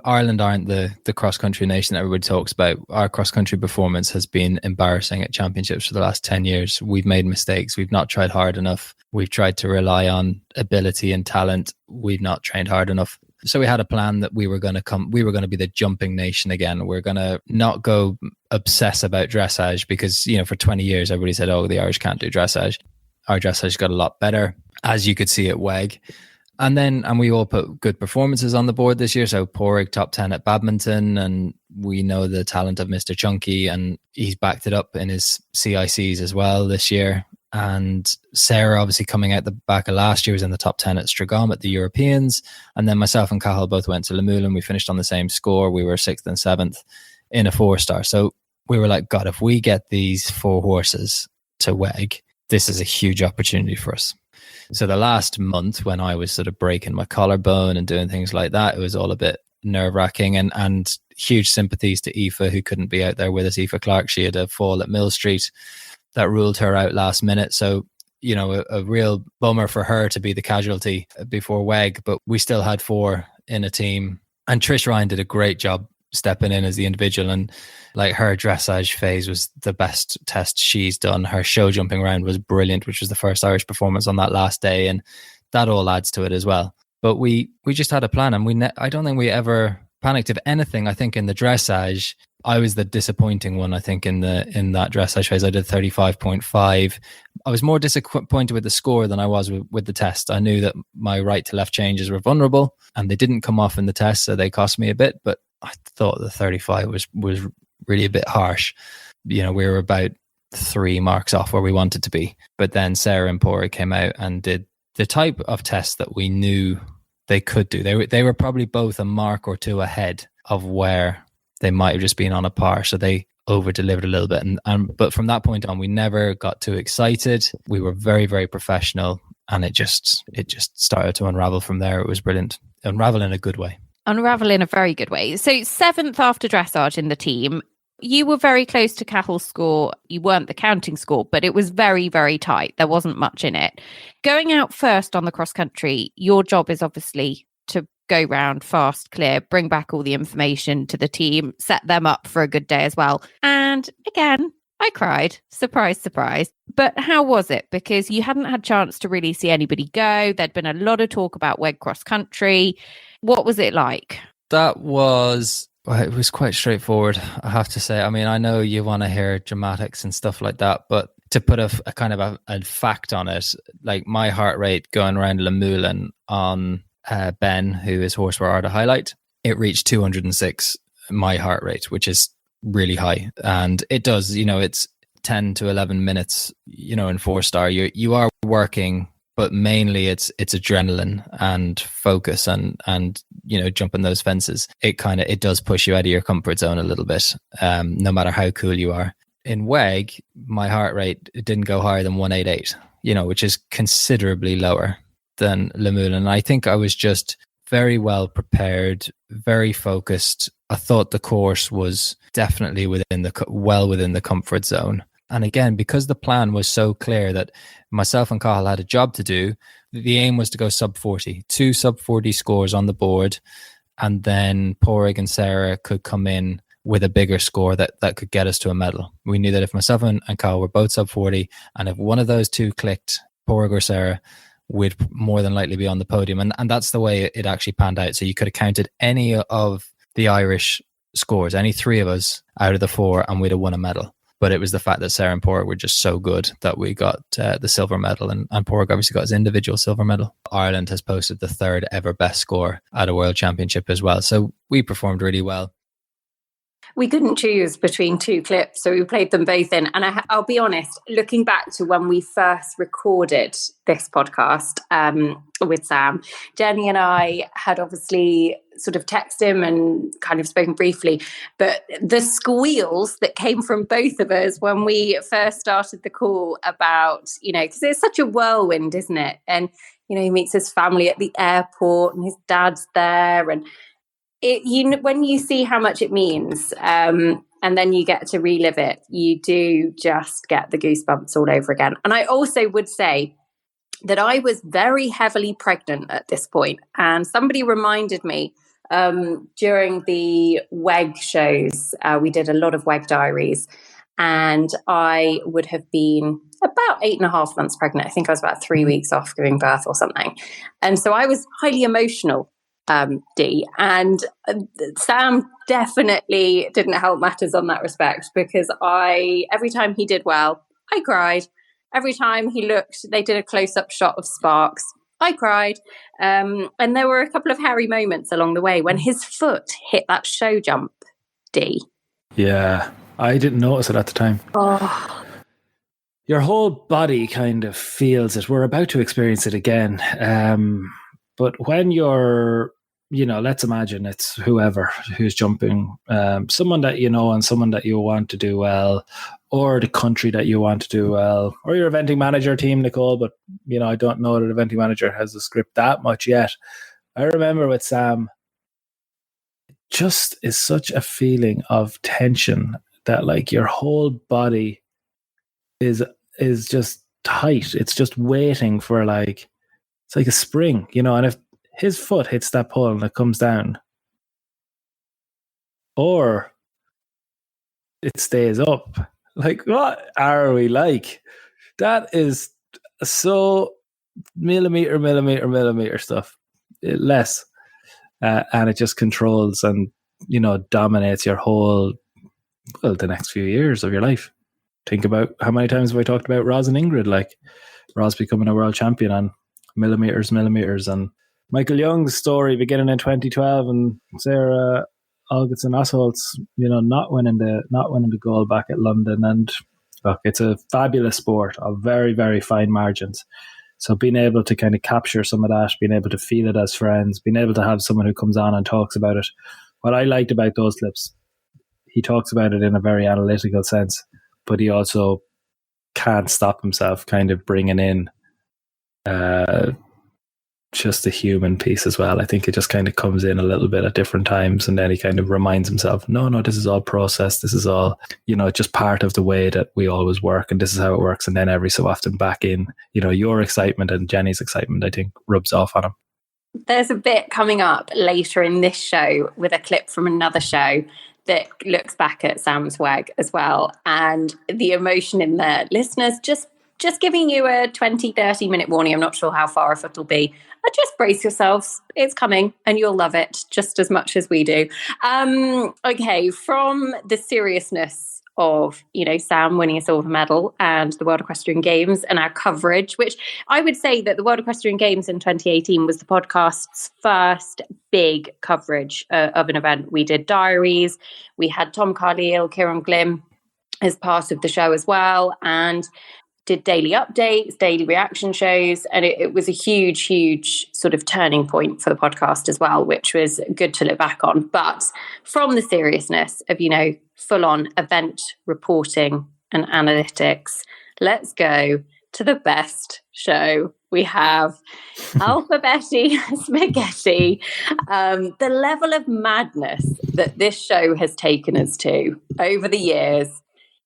S3: Ireland aren't the cross-country nation that everybody talks about. Our cross-country performance has been embarrassing at championships for the last 10 years. We've made mistakes. We've not tried hard enough. We've tried to rely on ability and talent. We've not trained hard enough. So we had a plan that we were going to be the jumping nation again. We're going to not go obsess about dressage because, you know, for 20 years, everybody said, oh, the Irish can't do dressage. Our dressage got a lot better, as you could see at WEG. And we all put good performances on the board this year. So Porrig, top 10 at badminton, and we know the talent of Mr. Chunky, and he's backed it up in his CICs as well this year. And Sarah, obviously coming out the back of last year, was in the top 10 at Stragom at the Europeans. And then myself and Cathal both went to Lemulan. We finished on the same score. We were 6th and 7th in a 4-star. So we were like, God, if we get these 4 horses to WEG, this is a huge opportunity for us. So the last month, when I was sort of breaking my collarbone and doing things like that, it was all a bit nerve-wracking, and huge sympathies to Aoife, who couldn't be out there with us. Aoife Clark, she had a fall at Mill Street that ruled her out last minute. So, you know, a real bummer for her to be the casualty before WEG, but we still had 4 in a team. And Trish Ryan did a great job stepping in as the individual, and like her dressage phase was the best test she's done. Her show jumping round was brilliant, which was the first Irish performance on that last day, and that all adds to it as well. But we just had a plan, and I don't think we ever panicked. If anything, I think in the dressage, I was the disappointing one. I think in that dressage phase, I did 35.5. I was more disappointed with the score than I was with the test. I knew that my right to left changes were vulnerable, and they didn't come off in the test, so they cost me a bit. But I thought the 35 was really a bit harsh. You know, we were about 3 marks off where we wanted to be. But then Sarah and Porrig came out and did the type of test that we knew they could do. They were probably both a mark or 2 ahead of where they might have just been on a par. So they over-delivered a little bit. But from that point on, we never got too excited. We were very, very professional, and it just started to unravel from there. It was brilliant. Unravel in a good way.
S7: Unravel in a very good way. So 7th after dressage in the team. You were very close to Cathal's score. You weren't the counting score, but it was very, very tight. There wasn't much in it. Going out first on the cross country, your job is obviously to go round fast, clear, bring back all the information to the team, set them up for a good day as well. And again, I cried. Surprise, surprise. But how was it? Because you hadn't had a chance to really see anybody go. There'd been a lot of talk about WEG cross country. What was it like?
S3: It was quite straightforward, I have to say. I mean, I know you want to hear dramatics and stuff like that, but to put a kind of a fact on it, like my heart rate going around Lemulan on Ben, who is Horseware Arda Highlight, it reached 206, my heart rate, which is really high. And it does, you know, it's 10 to 11 minutes, you know, in 4-star. You are working, but mainly it's adrenaline and focus and you know, jumping those fences. It does push you out of your comfort zone a little bit, no matter how cool you are. In WEG, my heart rate didn't go higher than 188, you know, which is considerably lower than Lemulan. And I think I was just very well prepared, very focused. I thought the course was definitely within the comfort zone. And again, because the plan was so clear that myself and Cathal had a job to do, the aim was to go sub 40, 2 sub 40 scores on the board. and then Porrig and Sarah could come in with a bigger score that could get us to a medal. We knew that if myself and Kyle were both sub 40, and if one of those two clicked, Porrig or Sarah, we'd more than likely be on the podium. And that's the way it actually panned out. So you could have counted any of the Irish scores, any three of us out of the four, and we'd have won a medal. But it was the fact that Sarah and Porrig were just so good that we got the silver medal, and Porrig obviously got his individual silver medal. Ireland has posted the third ever best score at a World Championship as well. So we performed really well.
S1: We couldn't choose between two clips, so we played them both in. And I'll be honest, looking back to when we first recorded this podcast with Sam, Jenny and I had obviously sort of texted him and kind of spoken briefly, but the squeals that came from both of us when we first started the call about, because it's such a whirlwind, isn't it? And, he meets his family at the airport and his dad's there, and when you see how much it means, and then you get to relive it, you do just get the goosebumps all over again. And I also would say that I was very heavily pregnant at this point, and somebody reminded me during the WEG shows, we did a lot of WEG diaries, and I would have been about 8.5 months pregnant. I think I was about 3 weeks off giving birth or something. And so I was highly emotional. D, and Sam definitely didn't help matters on that respect, because every time he did well, I cried. Every time he looked, they did a close-up shot of Sparks, I cried. And there were a couple of hairy moments along the way when his foot hit that show jump, D.
S2: Yeah, I didn't notice it at the time.
S1: Oh.
S2: Your whole body kind of feels it. We're about to experience it again. But when you're, let's imagine it's whoever who's jumping, someone that you know and someone that you want to do well, or the country that you want to do well, or your eventing manager team, Nicole, but, I don't know that the eventing manager has the script that much yet. I remember with Sam, it just is such a feeling of tension that like your whole body is just tight. It's just waiting for it's like a spring, and if his foot hits that pole and it comes down, or it stays up, like, what are we like? That is so millimeter stuff, less. And it just controls and, dominates your whole, the next few years of your life. Think about how many times have I talked about Roz and Ingrid, like Roz becoming a world champion on millimeters, and Michael Young's story beginning in 2012, and Sarah Algerson Osholtz, not winning the gold back at London. And look, it's a fabulous sport of very, very fine margins. So being able to kind of capture some of that, being able to feel it as friends, being able to have someone who comes on and talks about it. What I liked about those clips, he talks about it in a very analytical sense, but he also can't stop himself kind of bringing in just the human piece as well. I think it just kind of comes in a little bit at different times, and then he kind of reminds himself, no, this is all process. This is all, just part of the way that we always work, and this is how it works. And then every so often back in, your excitement and Jenny's excitement, I think, rubs off on him.
S1: There's a bit coming up later in this show with a clip from another show that looks back at Sam's WEG as well, and the emotion in there. Listeners, just giving you a 20-30 minute warning. I'm not sure how far off it'll be. Just brace yourselves. It's coming and you'll love it just as much as we do. Okay, from the seriousness of, Sam winning a silver medal and the World Equestrian Games and our coverage, which I would say that the World Equestrian Games in 2018 was the podcast's first big coverage of an event. We did diaries. We had Tom Carlile, Kieran Glim as part of the show as well, and did daily updates, daily reaction shows, and it was a huge sort of turning point for the podcast as well, which was good to look back on. But from the seriousness of, full-on event reporting and analytics, let's go to the best show we have, Alphabetti Spaghetti. The level of madness that this show has taken us to over the years,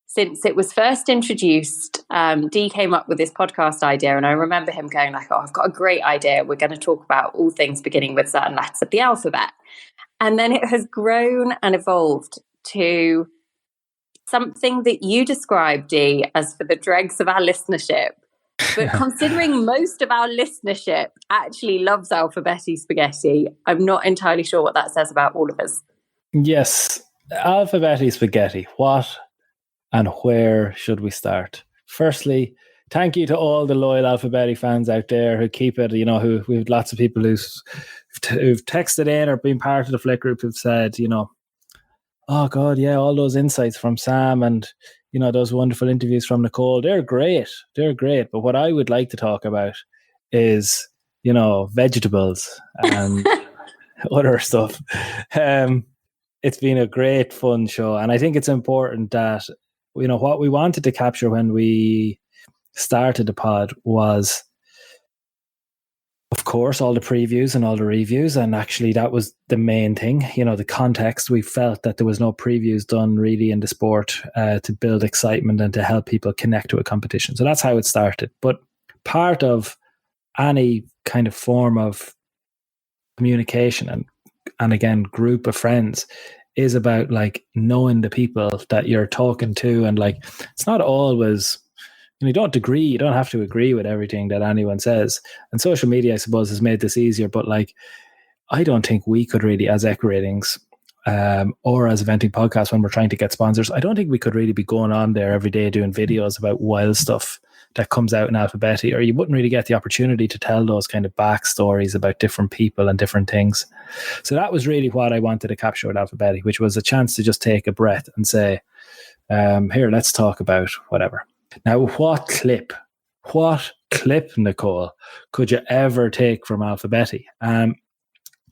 S1: since it was first introduced, Dee came up with this podcast idea, and I remember him going like, I've got a great idea. We're going to talk about all things beginning with certain letters of the alphabet. And then it has grown and evolved to something that you described, Dee, as for the dregs of our listenership. But considering most of our listenership actually loves Alphabetti Spaghetti, I'm not entirely sure what that says about all of us.
S2: Yes, Alphabetti Spaghetti. What and where should we start? Firstly, thank you to all the loyal Alphabetti fans out there who keep it, who we have lots of people who've texted in or been part of the Flick group who've said, oh God, yeah, all those insights from Sam and, those wonderful interviews from Nicole, they're great. They're great. But what I would like to talk about is, vegetables and other stuff. It's been a great, fun show. And I think it's important that, what we wanted to capture when we started the pod was, of course, all the previews and all the reviews. And actually, that was the main thing. The context. We felt that there was no previews done really in the sport to build excitement and to help people connect to a competition. So that's how it started. But part of any kind of form of communication and again, group of friends is about knowing the people that you're talking to. And it's not always, you don't agree. You don't have to agree with everything that anyone says. And social media, I suppose, has made this easier. But I don't think we could really, as EquiRatings or as Eventing Podcast, when we're trying to get sponsors, I don't think we could really be going on there every day doing videos about wild stuff that comes out in Alphabetti, or you wouldn't really get the opportunity to tell those kind of backstories about different people and different things. So that was really what I wanted to capture with Alphabetti, which was a chance to just take a breath and say, here, let's talk about whatever. Now, what clip, Nicole, could you ever take from Alphabetti? I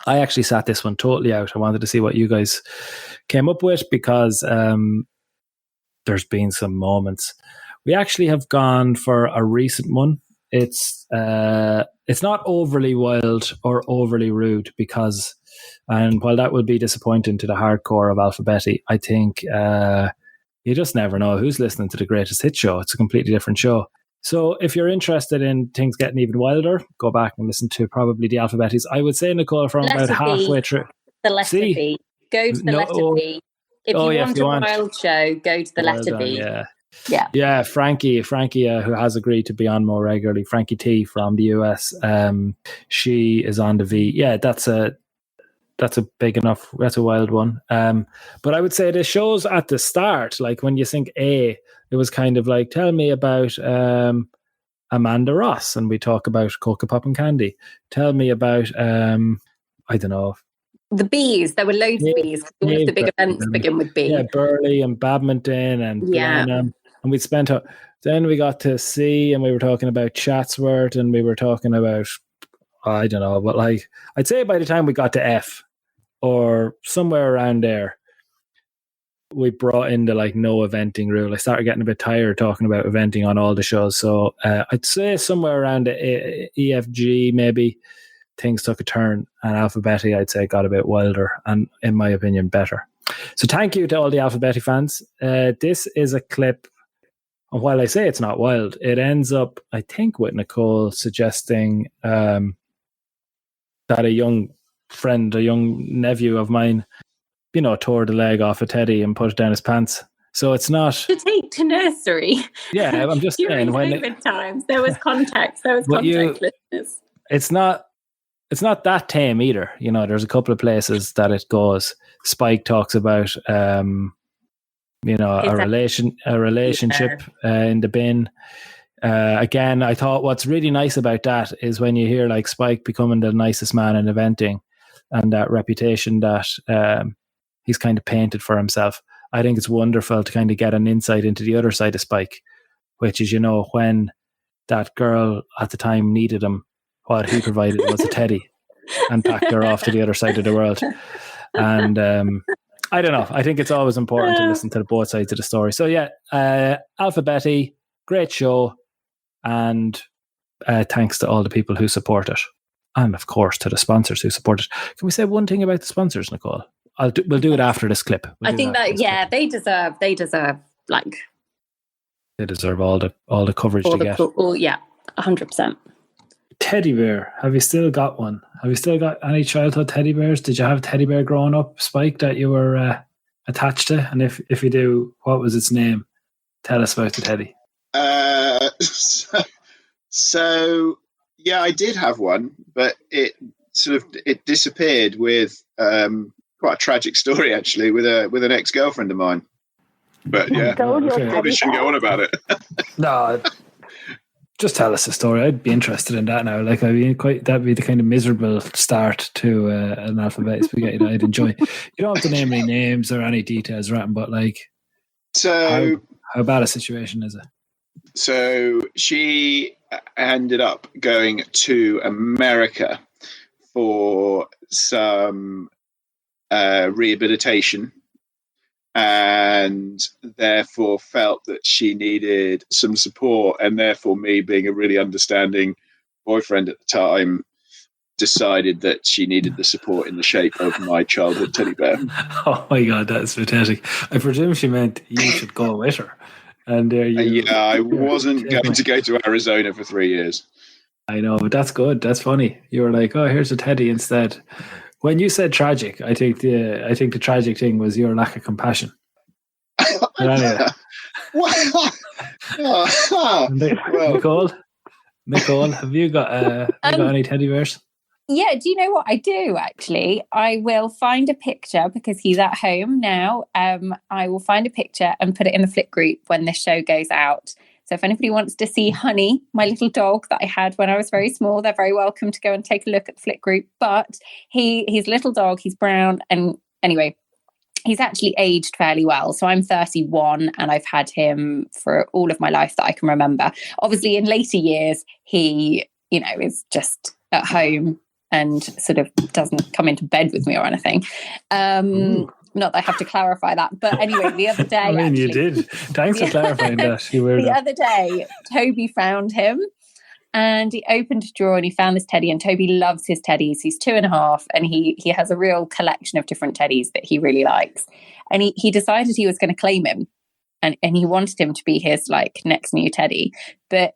S2: actually sat this one totally out. I wanted to see what you guys came up with because there's been some moments. We actually have gone for a recent one. It's not overly wild or overly rude because, and while that would be disappointing to the hardcore of Alphabetti, I think you just never know who's listening to the Greatest Hit show. It's a completely different show. So if you're interested in things getting even wilder, go back and listen to probably the Alphabettis. I would say, Nicole, from about halfway through.
S1: The letter B. Go to the letter B. If you want a wild show, go to the letter B. Yeah. Frankie, who has agreed to be on more regularly, Frankie T from the US, she is on the V. Yeah, that's a big enough, that's a wild one. But I would say the shows at the start, when you think A, it was kind of tell me about Amanda Ross, and we talk about Coca Pop and Candy. Tell me about I don't know. The Bs, there were loads of Bs. All of the big events begin with B. Yeah, Burley and badminton and Blenheim. And we spent, then we got to C, and we were talking about Chatsworth, and we were talking about, I don't know, but I'd say by the time we got to F or somewhere around there, we brought in the no eventing rule. I started getting a bit tired talking about eventing on all the shows. So I'd say somewhere around the EFG, maybe things took a turn, and Alphabetti, I'd say, got a bit wilder and, in my opinion, better. So thank you to all the Alphabetti fans. This is a clip. And while I say it's not wild, it ends up, I think, with Nicole suggesting that a young friend, a young nephew of mine, tore the leg off a teddy and put it down his pants. So it's not to take to nursery. Yeah, I'm just saying. When COVID times, there was context. There was context, listeners. It's not that tame either. There's a couple of places that it goes. Spike talks about a relationship in the bin. Again, I thought what's really nice about that is when you hear Spike becoming the nicest man in eventing and that reputation that he's kind of painted for himself. I think it's wonderful to kind of get an insight into the other side of Spike, which is, when that girl at the time needed him, what he provided was a teddy and packed her off to the other side of the world. And I don't know. I think it's always important to listen to both sides of the story. So yeah, Alphabetti, great show. And thanks to all the people who support it. And of course to the sponsors who support it. Can we say one thing about the sponsors, Nicole? We'll do it after this clip. I think that, yeah, they deserve they deserve all the coverage to get. Yeah, 100%.
S2: teddy bear. Have you still got one? Have you still got any childhood teddy bears? Did you have a teddy bear growing up, Spike, that you were attached to? And if you do, what was its name? Tell us about the teddy.
S5: So yeah, I did have one, but it disappeared with quite a tragic story, actually, with an ex-girlfriend of mine. But yeah, probably shouldn't go on about it.
S2: No, just tell us the story. I'd be interested in that now. Like, that'd be the kind of miserable start to an Alphabetti Spaghetti that I'd enjoy. You don't have to name any names or any details, right? But like,
S5: so
S2: how bad a situation is it?
S5: So she ended up going to America for some rehabilitation, and therefore felt that she needed some support, and therefore me, being a really understanding boyfriend at the time, decided that she needed the support in the shape of my childhood teddy bear.
S2: Oh my God, that's pathetic. I presume she meant you should go with her. And there you
S5: I wasn't going to go to Arizona for 3 years.
S2: I know, but that's good. That's funny. You were like, oh, here's a teddy instead. When you said tragic, I think the tragic thing was your lack of compassion. Anyway. Nicole, have you got any teddy bears?
S1: Yeah, do you know what I do, actually? I will find a picture, because he's at home now. I will find a picture and put it in the Flick group when this show goes out. So if anybody wants to see Honey, my little dog that I had when I was very small, they're very welcome to go and take a look at the Flick group. But he's a little dog, he's brown, and anyway, he's actually aged fairly well. So I'm 31 and I've had him for all of my life that I can remember. Obviously, in later years, he, is just at home and sort of doesn't come into bed with me or anything. Not that I have to clarify that. But anyway, the other day...
S2: you did. Thanks for clarifying that.
S1: The other day, Toby found him and he opened a drawer and he found this teddy, and Toby loves his teddies. He's 2.5 and he has a real collection of different teddies that he really likes. And he decided he was going to claim him and he wanted him to be his next new teddy. But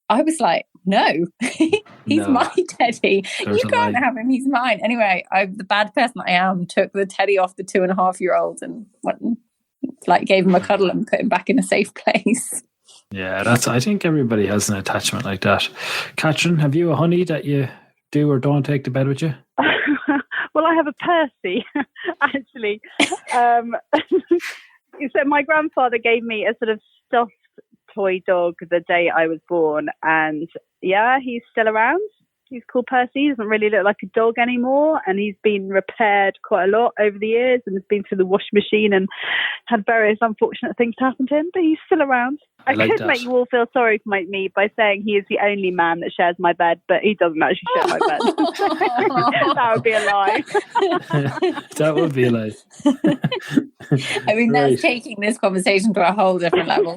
S1: I was like, no, he's my teddy. You can't have him. He's mine. Anyway, the bad person that I am took the teddy off the 2.5-year-old and went and gave him a cuddle and put him back in a safe place.
S2: Yeah, I think everybody has an attachment like that. Catherine, have you a Honey that you do or don't take to bed with you?
S4: Well, I have a Percy, actually. So my grandfather gave me a sort of stuffed toy dog the day I was born, and yeah, he's still around. He's called Percy. He doesn't really look like a dog anymore, and he's been repaired quite a lot over the years and has been through the washing machine and had various unfortunate things happen to him, but he's still around. I could make you all feel sorry for me by saying he is the only man that shares my bed, but he doesn't actually share my bed. That would be a lie.
S2: That would be a lie.
S1: I mean, that's taking this conversation to a whole different level.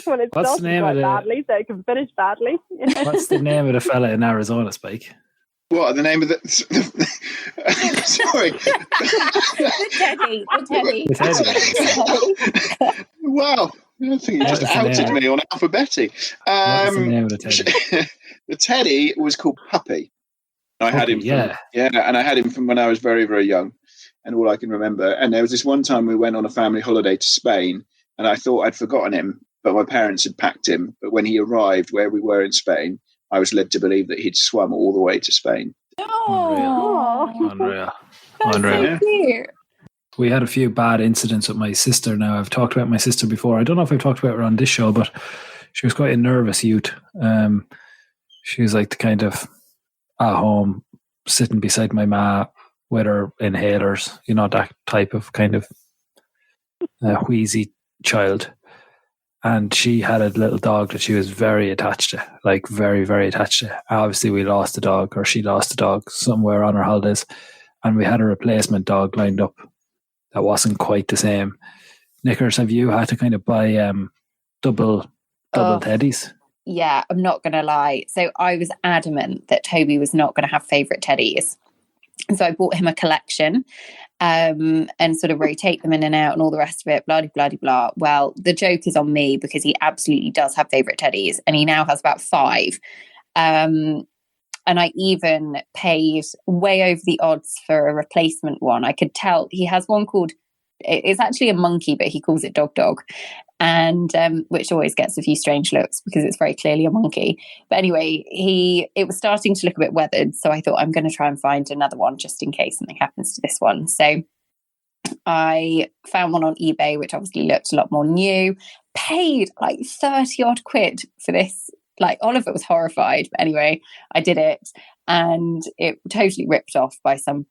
S4: Well, it's
S2: What's the name
S4: quite
S2: of
S4: badly, so it can finish badly.
S2: What's the name of the fella in Arizona, Spike?
S5: What, the name of the... Sorry.
S1: The teddy.
S5: Wow. I think you just outed me on Alphabetti.
S2: What's the name of the teddy?
S5: The teddy was called Puppy. I had him and I had him from when I was very, very young, and all I can remember. And there was this one time we went on a family holiday to Spain, and I thought I'd forgotten him, but my parents had packed him. But when he arrived where we were in Spain, I was led to believe that he'd swum all the way to Spain.
S2: Unreal.
S1: So cute.
S2: We had a few bad incidents with my sister now. I've talked about my sister before. I don't know if I've talked about her on this show, but she was quite a nervous youth. She was like the kind of at home, sitting beside my ma with her inhalers, that type of kind of wheezy child. And she had a little dog that she was very attached to, like very, very attached to. Obviously, we lost the dog, or she lost the dog somewhere on her holidays. And we had a replacement dog lined up that wasn't quite the same. Nickers, have you had to kind of buy double teddies?
S1: Yeah, I'm not going to lie. So I was adamant that Toby was not going to have favourite teddies. And so I bought him a collection and sort of rotate them in and out and all the rest of it, blah, blah, blah, blah. Well, the joke is on me because he absolutely does have favourite teddies, and he now has about 5. And I even paid way over the odds for a replacement one. I could tell he has one called, it's actually a monkey, but he calls it Dog Dog. And which always gets a few strange looks because it's very clearly a monkey. But anyway, it was starting to look a bit weathered. So I thought I'm going to try and find another one just in case something happens to this one. So I found one on eBay, which obviously looked a lot more new, paid like 30 odd quid for this. Like Oliver was horrified. But anyway, I did it and it totally ripped off by some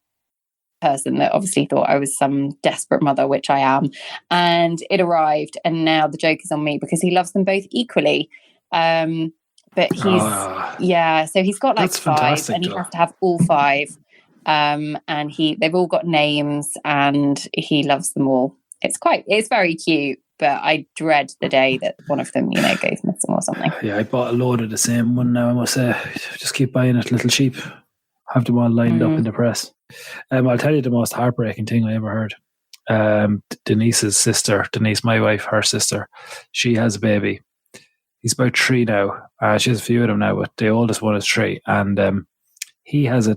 S1: person that obviously thought I was some desperate mother, which I am. And it arrived and now the joke is on me because he loves them both equally. But he's, so he's got like 5 and he has to have all 5. And they've all got names and he loves them all. It's very cute, but I dread the day that one of them, goes missing or something.
S2: Yeah, I bought a load of the same one now. I must say, just keep buying it, little sheep. Have them all lined up in the press. I'll tell you the most heartbreaking thing I ever heard. Denise's sister, Denise, my wife, her sister, she has a baby. He's about 3 now. She has a few of them now, but the oldest one is 3. And he has a,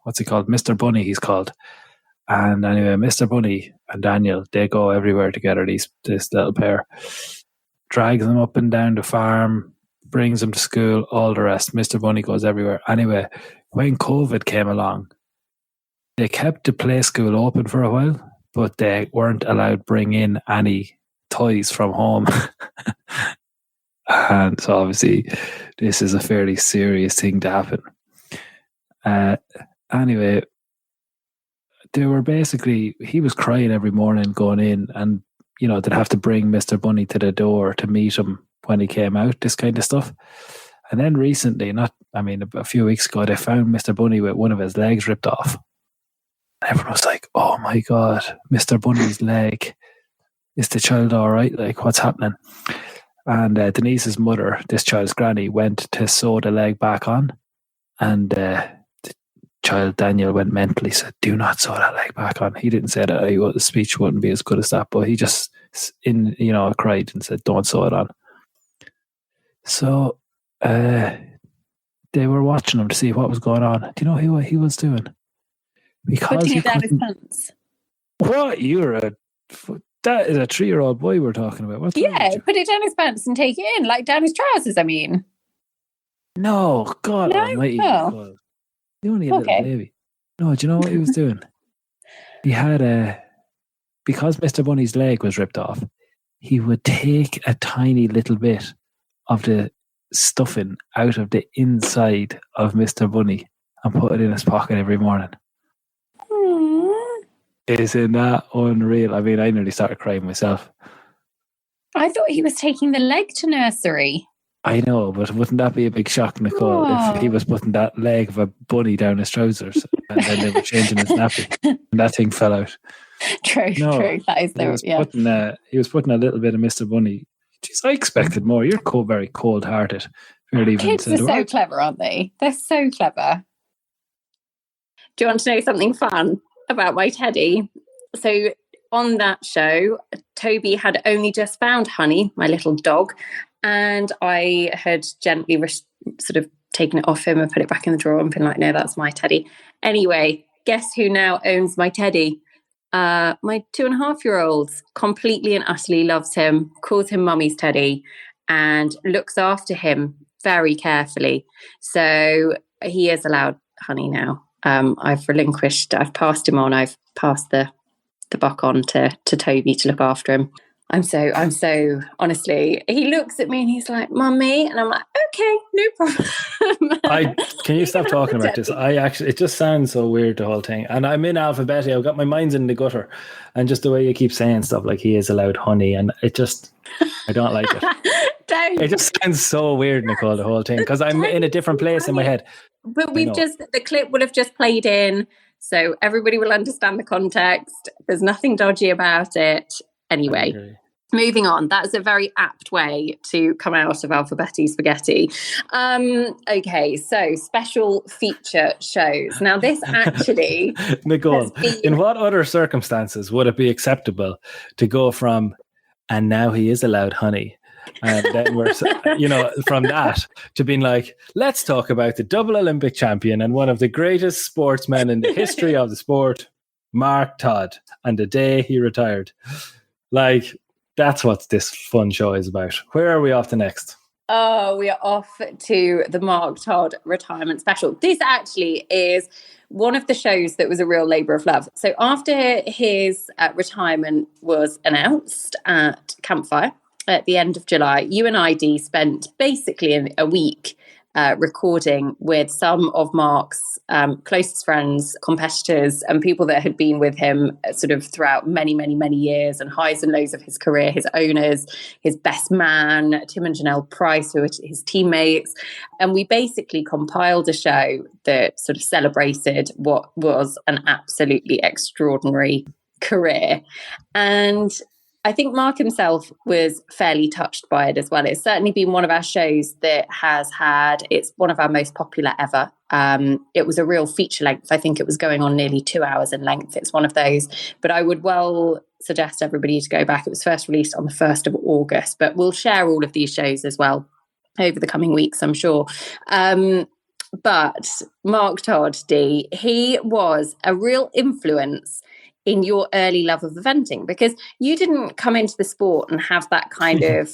S2: what's he called? Mr. Bunny, he's called. And anyway, Mr. Bunny and Daniel, they go everywhere together, this little pair. Drags them up and down the farm, brings them to school, all the rest. Mr. Bunny goes everywhere. Anyway, when COVID came along, they kept the play school open for a while, but they weren't allowed to bring in any toys from home. And so obviously this is a fairly serious thing to happen. Anyway, they were basically, he was crying every morning going in and, they'd have to bring Mr. Bunny to the door to meet him when he came out, this kind of stuff. And then recently, a few weeks ago, they found Mr. Bunny with one of his legs ripped off. Everyone was like, oh my God, Mr. Bunny's leg. Is the child all right? Like, what's happening? And Denise's mother, this child's granny, went to sew the leg back on. And the child, Daniel, went mentally, said, do not sew that leg back on. He didn't say that. The speech wouldn't be as good as that, but he just, cried and said, don't sew it on. So they were watching him to see what was going on. Do you know what he was doing? Because
S1: putting it down his pants.
S2: What? That is a 3-year-old boy we're talking about. What's
S1: put it down his pants and take it in, like down his trousers, I mean.
S2: No, God almighty.
S1: No.
S2: You only a little baby. No, do you know what he was doing? He had because Mr. Bunny's leg was ripped off, he would take a tiny little bit of the stuffing out of the inside of Mr. Bunny and put it in his pocket every morning. Isn't that unreal? I mean, I nearly started crying myself.
S1: I thought he was taking the leg to nursery.
S2: I know, but wouldn't that be a big shock, Nicole, if he was putting that leg of a bunny down his trousers and then they were changing his nappy and that thing fell out?
S1: True. That is
S2: he was putting a little bit of Mr. Bunny. Jeez, I expected more. You're very cold-hearted.
S1: Kids are so clever, aren't they? They're so clever. Do you want to know something fun about my teddy? So on that show, Toby had only just found Honey, my little dog, and I had gently sort of taken it off him and put it back in the drawer and been like, no, that's my teddy. Anyway, guess who now owns my teddy? My 2.5-year-old completely and utterly loves him, calls him Mummy's teddy, and looks after him very carefully. So he is allowed Honey now. I've passed him on. I've passed the buck on to Toby to look after him. I'm so honestly, he looks at me and he's like, Mummy, and I'm like, okay, no problem.
S2: Can you stop talking about this? It just sounds so weird, the whole thing. And I'm in Alphabetti, I've got my mind's in the gutter. And just the way you keep saying stuff like he is allowed Honey, and I don't like it. It just sounds so weird, Nicole, the whole thing, because I'm in a different place in my head.
S1: But the clip will have just played in, so everybody will understand the context. There's nothing dodgy about it. Anyway, moving on. That's a very apt way to come out of Alphabetti Spaghetti. Okay, so special feature shows. Now this actually...
S2: Nicole, in what other circumstances would it be acceptable to go from, and now he is allowed Honey, And then we're, from that to being like, let's talk about the double Olympic champion and one of the greatest sportsmen in the history of the sport, Mark Todd, and the day he retired. Like, that's what this fun show is about. Where are we off to next?
S1: Oh, we are off to the Mark Todd retirement special. This actually is one of the shows that was a real labour of love. So after his retirement was announced at Campfire at the end of July, you and I, Dee, spent basically a week recording with some of Mark's closest friends, competitors, and people that had been with him sort of throughout many, many, many years, and highs and lows of his career, his owners, his best man, Tim and Janelle Price, who were his teammates. And we basically compiled a show that sort of celebrated what was an absolutely extraordinary career. And I think Mark himself was fairly touched by it as well. It's certainly been one of our shows that it's one of our most popular ever. It was a real feature length. I think it was going on nearly 2 hours in length. It's one of those, but I would well suggest everybody to go back. It was first released on the 1st of August, but we'll share all of these shows as well over the coming weeks, I'm sure. But Mark Todd, Dee, he was a real influence in your early love of eventing, because you didn't come into the sport and have that kind of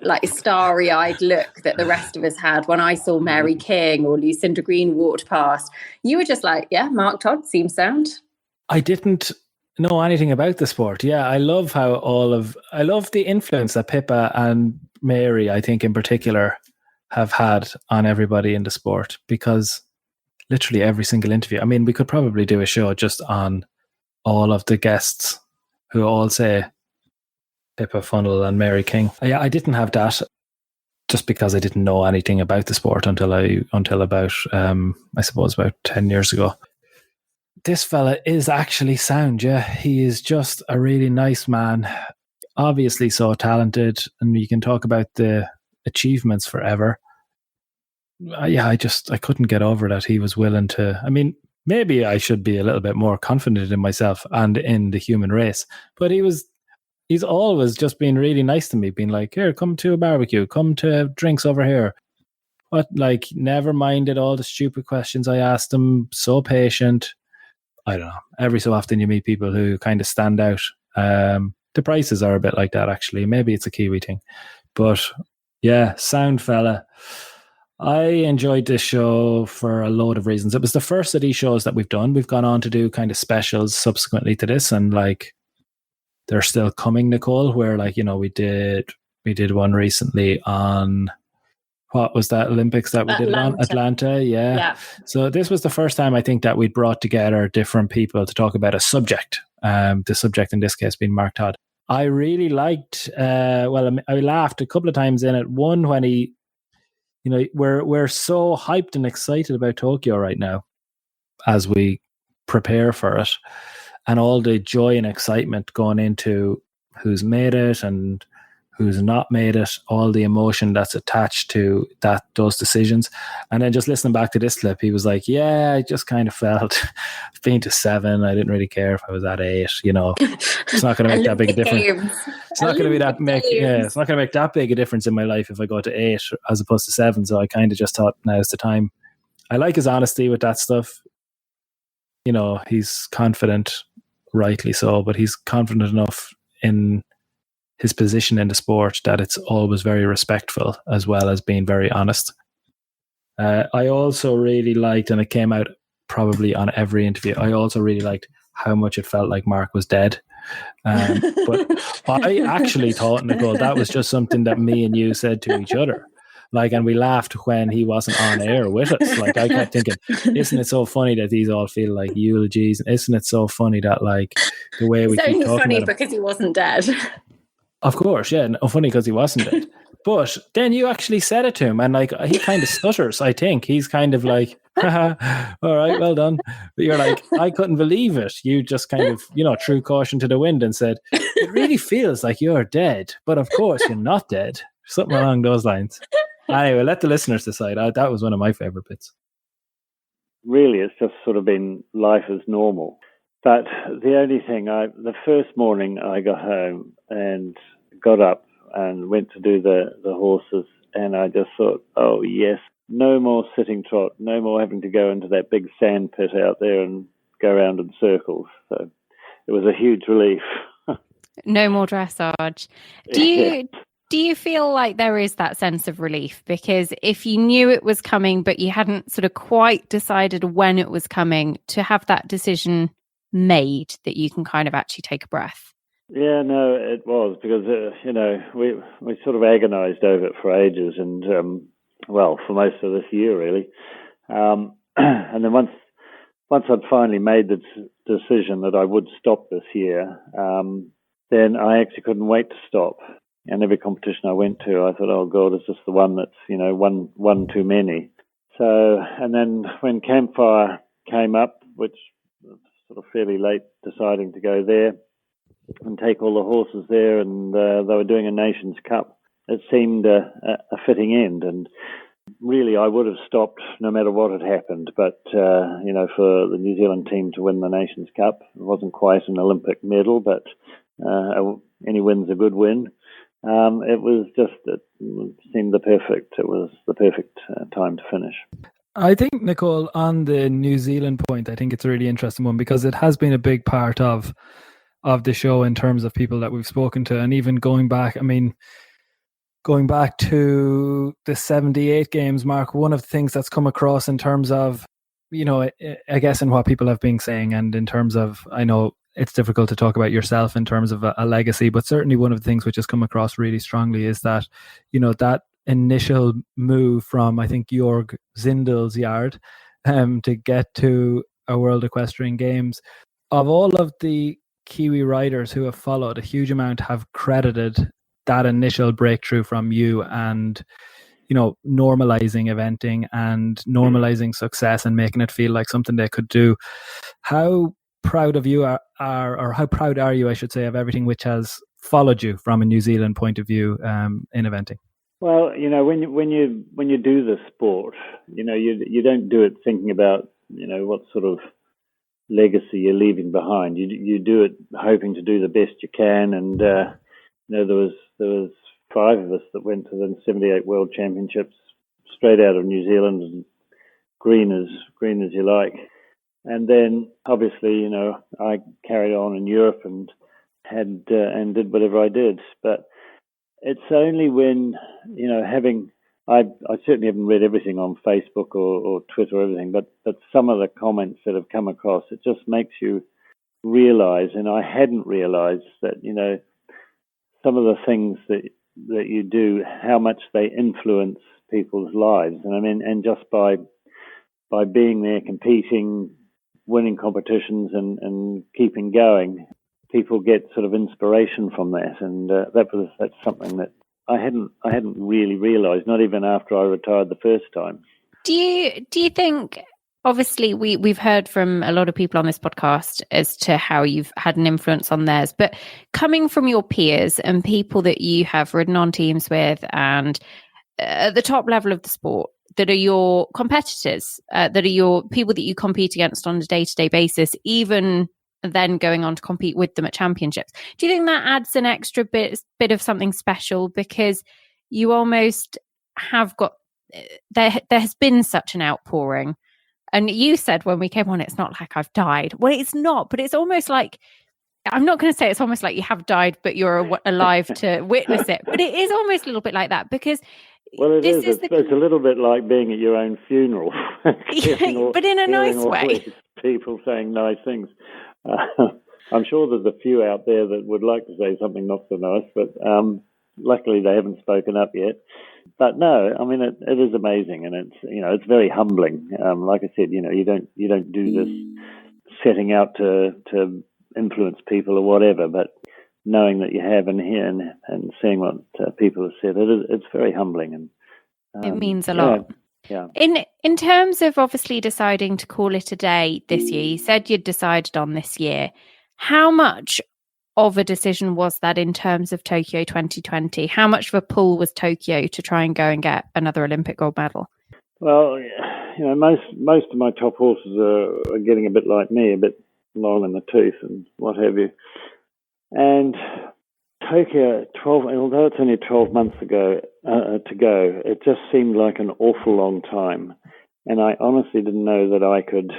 S1: like starry-eyed look that the rest of us had when I saw Mary King or Lucinda Green walked past. You were just like, yeah, Mark Todd seems sound.
S2: I didn't know anything about the sport. Yeah, I love the influence that Pippa and Mary, I think in particular, have had on everybody in the sport, because literally every single interview, I mean, we could probably do a show just on all of the guests who all say Pippa Funnell and Mary King. Yeah, I didn't have that just because I didn't know anything about the sport until about I suppose about 10 years ago. This fella is actually sound, yeah. He is just a really nice man, obviously so talented, and you can talk about the achievements forever. I couldn't get over that he was willing to, I mean, maybe I should be a little bit more confident in myself and in the human race. But he's always just been really nice to me, being like, here, come to a barbecue, come to drinks over here. But like, never minded all the stupid questions I asked him, so patient. I don't know. Every so often you meet people who kind of stand out. The prices are a bit like that, actually. Maybe it's a Kiwi thing. But yeah, sound fella. I enjoyed this show for a load of reasons. It was the first of these shows that we've done. We've gone on to do kind of specials subsequently to this, and like they're still coming, Nicole, where like, we did one recently on, what was that, Olympics that we did on Atlanta? Yeah. So this was the first time I think that we brought together different people to talk about a subject. The subject in this case being Mark Todd. I really liked, I laughed a couple of times in it. One, when he, we're so hyped and excited about Tokyo right now as we prepare for it, and all the joy and excitement going into who's made it and who's not made it, all the emotion that's attached to those decisions. And then just listening back to this clip, he was like, yeah, I just kind of felt being to 7, I didn't really care if I was at 8, it's not going to make that big a difference. It's not going to it's not going to make that big a difference in my life if I go to 8 as opposed to 7. So I kind of just thought, now's the time. I like his honesty with that stuff. He's confident, rightly so, but he's confident enough in his position in the sport that it's always very respectful, as well as being very honest. I also really liked, and it came out probably on every interview, I also really liked how much it felt like Mark was dead. But I actually thought, Nicole, that was just something that me and you said to each other. Like, and we laughed when he wasn't on air with us. Like, I kept thinking, isn't it so funny that these all feel like eulogies? Isn't it so funny that, like, the way we keep talking about him? It's only funny
S1: because he wasn't dead.
S2: Of course, yeah. No, funny because he wasn't dead. But then you actually said it to him, and like, he kind of stutters, I think. He's kind of like, all right, well done. But you're like, I couldn't believe it. You just kind of, threw caution to the wind and said, it really feels like you're dead, but of course you're not dead. Something along those lines. Anyway, let the listeners decide. That was one of my favorite bits.
S8: Really, it's just sort of been life as normal. But the only thing, the first morning I got home and got up, and went to do the horses, and I just thought, oh yes, no more sitting trot, no more having to go into that big sand pit out there and go around in circles. So it was a huge relief.
S7: No more dressage. Do you feel like there is that sense of relief? Because if you knew it was coming, but you hadn't sort of quite decided when it was coming, to have that decision made that you can kind of actually take a breath.
S8: Yeah, no, it was, because, we sort of agonized over it for ages, and, for most of this year, really. And then once I'd finally made the decision that I would stop this year, then I actually couldn't wait to stop. And every competition I went to, I thought, oh God, is this the one that's, one too many? So, and then when Campfire came up, which was sort of fairly late, deciding to go there and take all the horses there, and they were doing a Nations Cup, it seemed a fitting end. And really, I would have stopped no matter what had happened. But, for the New Zealand team to win the Nations Cup, it wasn't quite an Olympic medal, but any win's a good win. It seemed it was the perfect time to finish.
S2: I think, Nicole, on the New Zealand point, I think it's a really interesting one, because it has been a big part of the show in terms of people that we've spoken to, and even going back to the 78 games, Mark, one of the things that's come across in terms of, I guess in what people have been saying, and in terms of, I know it's difficult to talk about yourself in terms of a legacy, but certainly one of the things which has come across really strongly is that, that initial move from, I think, Jörg Zindel's yard to get to a World Equestrian Games. Of all of the Kiwi riders who have followed, a huge amount have credited that initial breakthrough from you, and normalizing eventing and normalizing success and making it feel like something they could do. How proud of you or how proud are you, I should say, of everything which has followed you from a New Zealand point of view in eventing?
S8: Well, when you do the sport, you don't do it thinking about what sort of legacy you're leaving behind. You do it hoping to do the best you can, and there was 5 of us that went to the 78 World Championships straight out of New Zealand, and green as you like. And then obviously, I carried on in Europe and did whatever I did. But it's only when, I certainly haven't read everything on Facebook or Twitter or everything, but some of the comments that have come across, it just makes you realize, and I hadn't realized that, some of the things that you do, how much they influence people's lives. And I mean, and just by being there, competing, winning competitions and keeping going, people get sort of inspiration from that. And that's something that I hadn't really realized, not even after I retired the first time.
S7: Do you think, obviously we've heard from a lot of people on this podcast as to how you've had an influence on theirs, but coming from your peers and people that you have ridden on teams with and at the top level of the sport, that are your competitors, that are your people that you compete against on a day-to-day basis, even then going on to compete with them at championships, do you think that adds an extra bit of something special? Because you almost have got, there has been such an outpouring. And you said when we came on, it's not like I've died. Well, it's not, but it's almost like, I'm not going to say it's almost like you have died, but you're alive to witness it. But it is almost a little bit like that, because
S8: well, it's a little bit like being at your own funeral.
S7: But in a nice way.
S8: People saying nice things. I'm sure there's a few out there that would like to say something not so nice, but luckily they haven't spoken up yet. But no, I mean it is amazing, and it's very humbling. Like I said, you don't do this setting out to influence people or whatever, but knowing that you have and hearing and seeing what people have said, it's very humbling, and
S7: it means a lot.
S8: Yeah.
S7: In terms of obviously deciding to call it a day this year, you said you'd decided on this year. How much of a decision was that in terms of Tokyo 2020? How much of a pull was Tokyo to try and go and get another Olympic gold medal?
S8: Well, most of my top horses are getting a bit like me, a bit long in the tooth and what have you. And Tokyo, although it's only 12 months ago to go, it just seemed like an awful long time. And I honestly didn't know that I could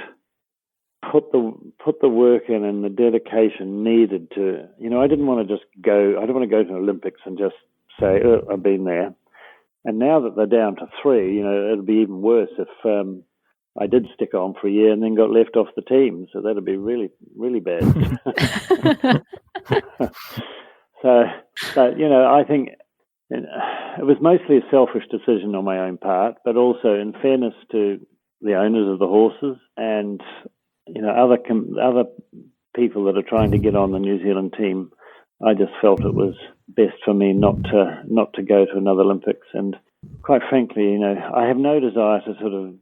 S8: put the work in and the dedication needed to, I didn't want to just go, I don't want to go to the Olympics and just say, oh, I've been there. And now that they're down to 3, it'd be even worse if I did stick on for a year and then got left off the team. So that'd be really, really bad. So, but, I think it was mostly a selfish decision on my own part, but also in fairness to the owners of the horses and, other people that are trying to get on the New Zealand team, I just felt it was best for me not to go to another Olympics. And quite frankly, I have no desire to sort of,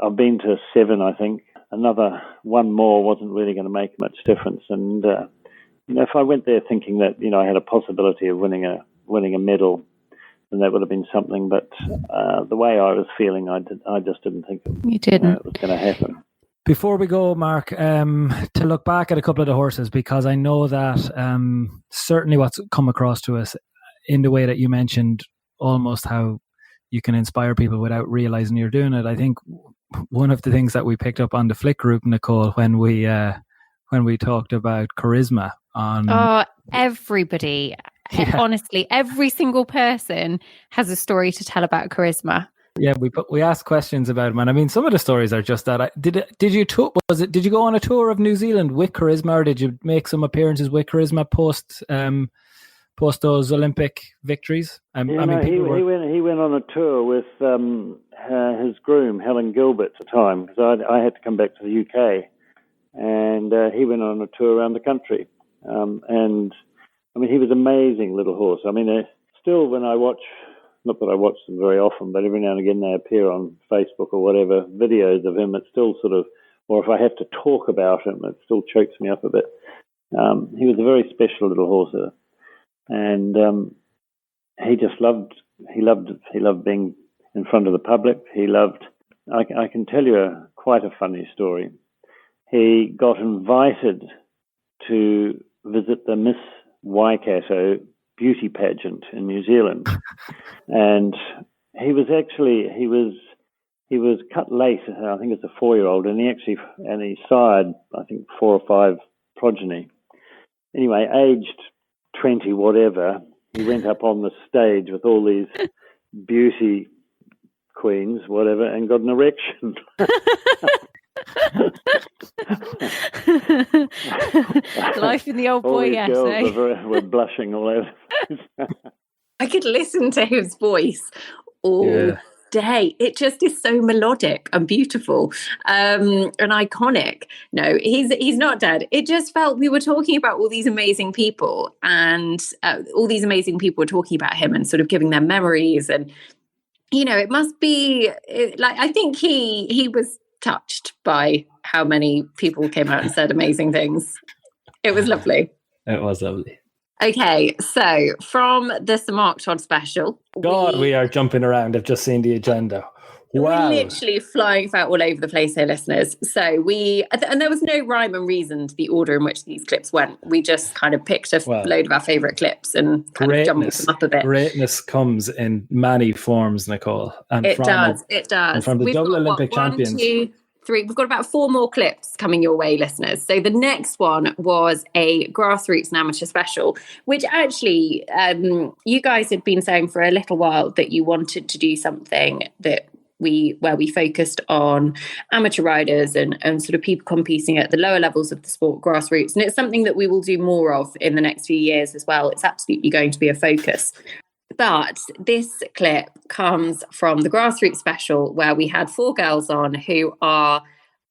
S8: I've been to 7, I think. Another one more wasn't really going to make much difference. And, if I went there thinking that, I had a possibility of winning a medal, then that would have been something. But the way I was feeling, I just didn't think it was going to happen.
S2: Before we go, Mark, to look back at a couple of the horses, because I know that certainly what's come across to us in the way that you mentioned almost how you can inspire people without realizing you're doing it. I think one of the things that we picked up on the Flick group, Nicole, when we talked about charisma on...
S7: everybody.
S2: Yeah.
S7: Honestly, every single person has a story to tell about charisma.
S2: Yeah, we asked questions about him, and I mean, some of the stories are just that. Did you go on a tour of New Zealand with charisma, or did you make some appearances with charisma post those Olympic victories?
S8: He went on a tour with his groom Helen Gilbert at the time, because I had to come back to the UK, and he went on a tour around the country, and I mean, he was an amazing little horse. I mean, still when I watch. Not that I watch them very often, but every now and again they appear on Facebook or whatever, videos of him. It still sort of, or if I have to talk about him, it still chokes me up a bit. He was a very special little horse, and he loved being in front of the public. He loved. I can tell you quite a funny story. He got invited to visit the Miss Waikato beauty pageant in New Zealand, and he was cut late. I think it's a 4-year-old, and he sired I think 4 or 5 progeny. Anyway, aged 20 whatever, he went up on the stage with all these beauty queens, whatever, and got an erection.
S7: Life in the old boy, yes.
S8: All girls were blushing all over.
S1: I could listen to his voice all day. It just is so melodic and beautiful and iconic. No, he's not dead. It just felt we were talking about all these amazing people, and all these amazing people were talking about him and sort of giving them memories. And it must be like, I think he was touched by how many people came out and said amazing things. It was lovely.
S2: It was lovely.
S1: Okay, so from the Sir Mark Todd Special.
S2: We are jumping around. I've just seen the agenda. Wow.
S1: We're literally flying about all over the place here, listeners. So and there was no rhyme and reason to the order in which these clips went. We just kind of picked a load of our favourite clips and kind of jumbled them up a bit.
S2: Greatness comes in many forms, Nicole. And
S1: it does. And from
S2: the double Olympic champions.
S1: 1, 2, 3. We've got about 4 more clips coming your way, listeners. So the next one was a grassroots and amateur special, which actually you guys had been saying for a little while that you wanted to do something where we focused on amateur riders and sort of people competing at the lower levels of the sport, grassroots. And it's something that we will do more of in the next few years as well. It's absolutely going to be a focus. But this clip comes from the grassroots special, where we had 4 girls on who are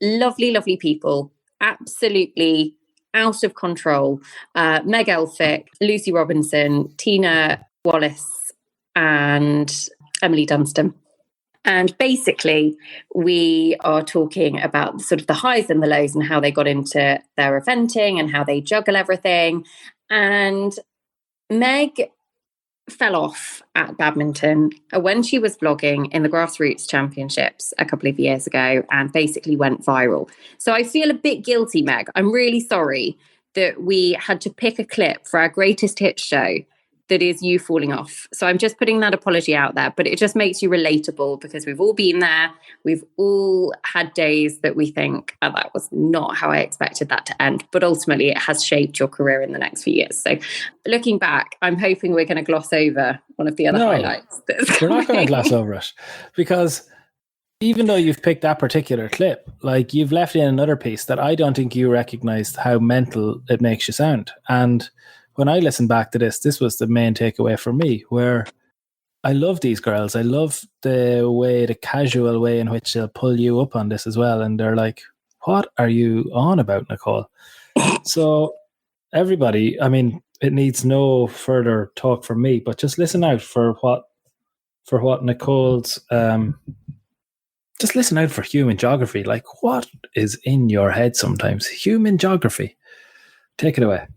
S1: lovely, lovely people, absolutely out of control. Meg Elphick, Lucy Robinson, Tina Wallace, and Emily Dunstan. And basically, we are talking about sort of the highs and the lows and how they got into their eventing and how they juggle everything. And Meg fell off at badminton when she was vlogging in the grassroots championships a couple of years ago and basically went viral. So I feel a bit guilty, Meg. I'm really sorry that we had to pick a clip for our greatest hits show that is you falling off. So I'm just putting that apology out there, but it just makes you relatable because we've all been there. We've all had days that we think, oh, that was not how I expected that to end. But ultimately, it has shaped your career in the next few years. So looking back, I'm hoping we're going to gloss over one of the other highlights.
S2: We're not going to gloss over it, because even though you've picked that particular clip, like, you've left in another piece that I don't think you recognized how mental it makes you sound. And when I listened back to this was the main takeaway for me, where I love these girls. I love the casual way in which they'll pull you up on this as well. And they're like, what are you on about, Nicole? So everybody, I mean, it needs no further talk from me, but just listen out for what Nicole's, just listen out for human geography. Like, what is in your head sometimes? Human geography. Take it away.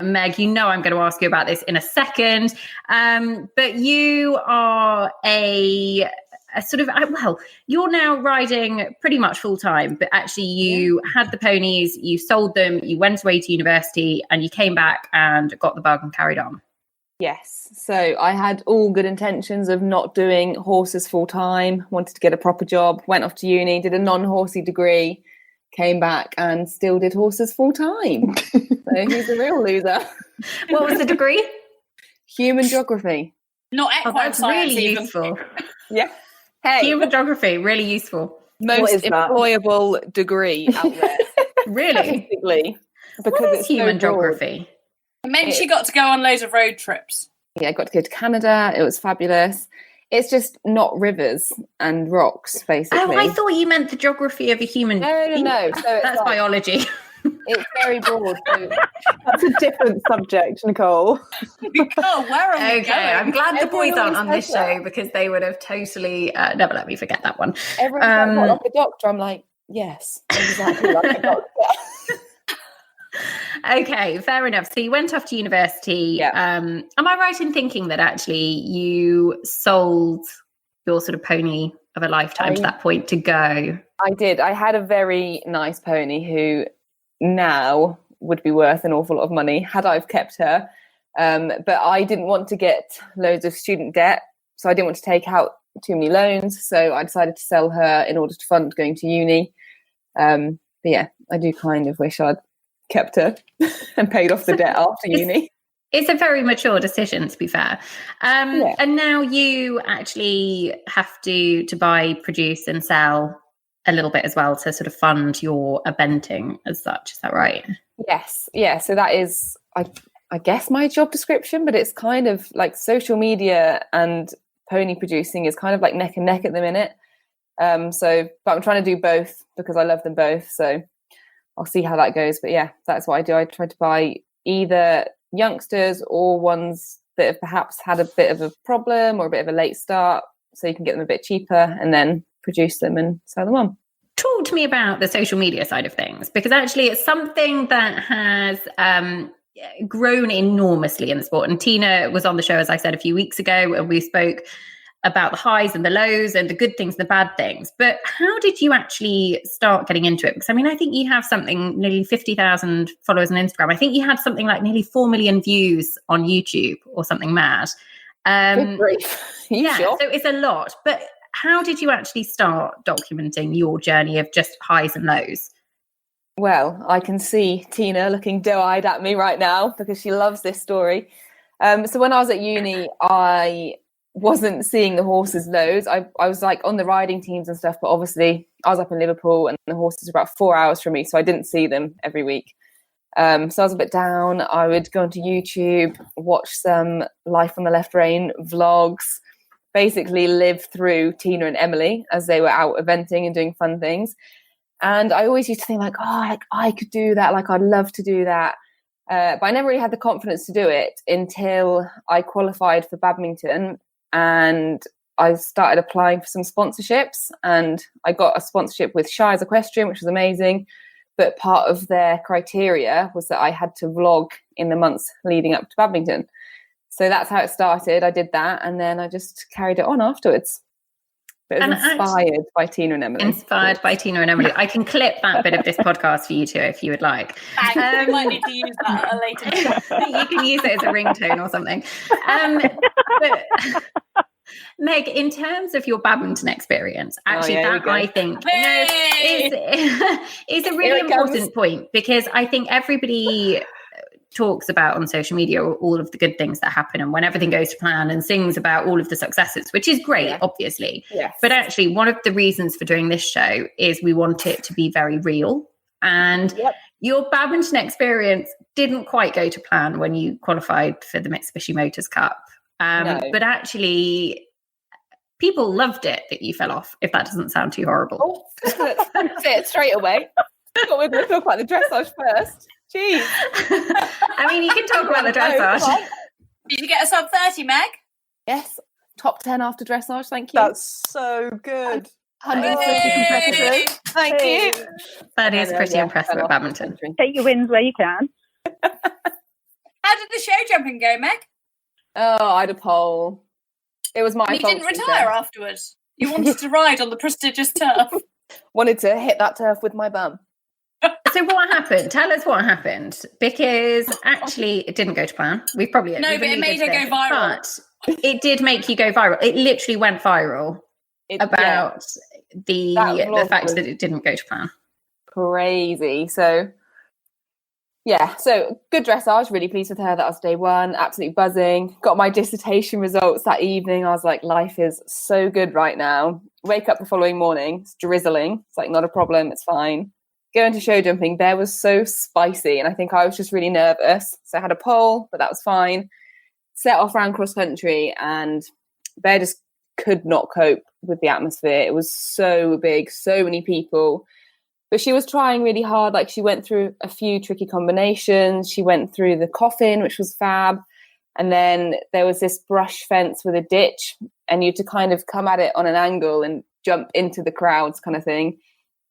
S1: Meg, you know I'm going to ask you about this in a second, but you are a sort of, well, you're now riding pretty much full time, but actually you had the ponies, you sold them, you went away to university, and you came back and got the bug and carried on.
S9: Yes. So I had all good intentions of not doing horses full time, wanted to get a proper job, went off to uni, did a non-horsey degree, came back and still did horses full time. So he's a real loser.
S1: What was the degree?
S9: Human geography.
S10: Not
S1: that's
S10: science
S1: really
S10: even.
S1: useful.
S9: Yeah. Hey,
S1: Human geography, really useful.
S9: most employable degree out there.
S1: Really?
S9: Basically, because
S1: What is
S9: it's
S1: human
S9: so broad.
S1: geography?
S10: It meant she got to go on loads of road trips.
S9: Yeah, I got to go to Canada. It was fabulous. It's just not rivers and rocks, basically.
S1: Oh, I thought you meant the geography of a human.
S9: No. So it's
S1: That's
S9: like,
S1: biology.
S9: it's very broad. So that's a different subject, Nicole.
S10: Nicole, where are we
S1: Okay,
S10: going?
S1: I'm glad the boys
S9: Everyone
S1: aren't on
S9: always
S1: this
S9: says
S1: show because they would have totally never let me forget that one.
S9: Everyone's like, what, like a doctor? I'm like, yes, exactly like a doctor.
S1: Okay, fair enough. So you went off to university.
S9: Yeah.
S1: Am I right in thinking that actually you sold your sort of pony of a lifetime to that point to go?
S9: I did. I had a very nice pony who now would be worth an awful lot of money had I've kept her. But I didn't want to get loads of student debt, so I didn't want to take out too many loans. So I decided to sell her in order to fund going to uni. But yeah, I do kind of wish I'd kept her and paid off the debt after uni.
S1: It's a very mature decision, to be fair. And now you actually have to buy, produce and sell a little bit as well to sort of fund your eventing as such. Is that right?
S9: Yes. Yeah. So that is, I guess, my job description, but it's kind of like social media and pony producing is kind of like neck and neck at the minute. But I'm trying to do both because I love them both. So I'll see how that goes. But yeah, that's what I do. I try to buy either youngsters or ones that have perhaps had a bit of a problem or a bit of a late start, so you can get them a bit cheaper and then produce them and sell them on.
S1: Talk to me about the social media side of things, because actually it's something that has grown enormously in the sport. And Tina was on the show, as I said, a few weeks ago, and we spoke about the highs and the lows and the good things and the bad things. But how did you actually start getting into it? Because I mean, I think you have something nearly 50,000 followers on Instagram. I think you had something like nearly 4 million views on YouTube or something mad.
S9: Good grief.
S1: Yeah,
S9: Sure?
S1: so it's a lot. But how did you actually start documenting your journey of just highs and lows?
S9: Well, I can see Tina looking doe-eyed at me right now because she loves this story. So when I was at uni, I wasn't seeing the horses loads. I was like on the riding teams and stuff, but obviously I was up in Liverpool and the horses were about 4 hours from me, so I didn't see them every week. So I was a bit down. I would go onto YouTube, watch some Life on the Left Rein vlogs, basically live through Tina and Emily as they were out eventing and doing fun things. And I always used to think like, oh, like I could do that. Like I'd love to do that. But I never really had the confidence to do it until I qualified for badminton. And I started applying for some sponsorships, and I got a sponsorship with Shires Equestrian, which was amazing. But part of their criteria was that I had to vlog in the months leading up to badminton. So that's how it started. I did that, and then I just carried it on afterwards. But it was inspired by Tina and Emily.
S1: Inspired by Tina and Emily. I can clip that bit of this podcast for you two if you would like.
S10: We might need to use that at a later time.
S1: You can use it as a ringtone or something. But Meg, in terms of your badminton experience, actually that I think is a really important point, because I think everybody talks about on social media all of the good things that happen and when everything goes to plan, and sings about all of the successes, which is great, obviously. Yes. But actually, one of the reasons for doing this show is we want it to be very real. And your badminton experience didn't quite go to plan when you qualified for the Mitsubishi Motors Cup. No. But actually, people loved it that you fell off, if that doesn't sound too horrible.
S9: Let's say it straight away. But we're going to talk about the dressage first. Jeez.
S1: I mean, you can talk about the dressage.
S10: Did you get a sub 30, Meg?
S9: Yes. Top 10 after dressage, thank you.
S11: That's so good.
S9: 150 competitors. Thank you.
S1: That is pretty impressive at badminton.
S4: Take your wins where you can.
S10: How did the show jumping go, Meg?
S9: Oh, I had a pole. It was my fault.
S10: You didn't retire afterwards. You wanted to ride on the prestigious turf.
S9: Wanted to hit that turf with my bum.
S1: So what happened? Tell us what happened, because actually it didn't go to plan. But it made her go viral. But it did make you go viral. It literally went viral about the fact that it didn't go to plan.
S9: Crazy. So good dressage. Really pleased with her. That was day one. Absolutely buzzing. Got my dissertation results that evening. I was like, life is so good right now. Wake up the following morning. It's drizzling. It's like, not a problem. It's fine. Go into show jumping. Bear was so spicy, and I think I was just really nervous. So I had a pole, but that was fine. Set off around cross country, and Bear just could not cope with the atmosphere. It was so big, so many people. But she was trying really hard. Like, she went through a few tricky combinations. She went through the coffin, which was fab. And then there was this brush fence with a ditch, and you had to kind of come at it on an angle and jump into the crowds kind of thing.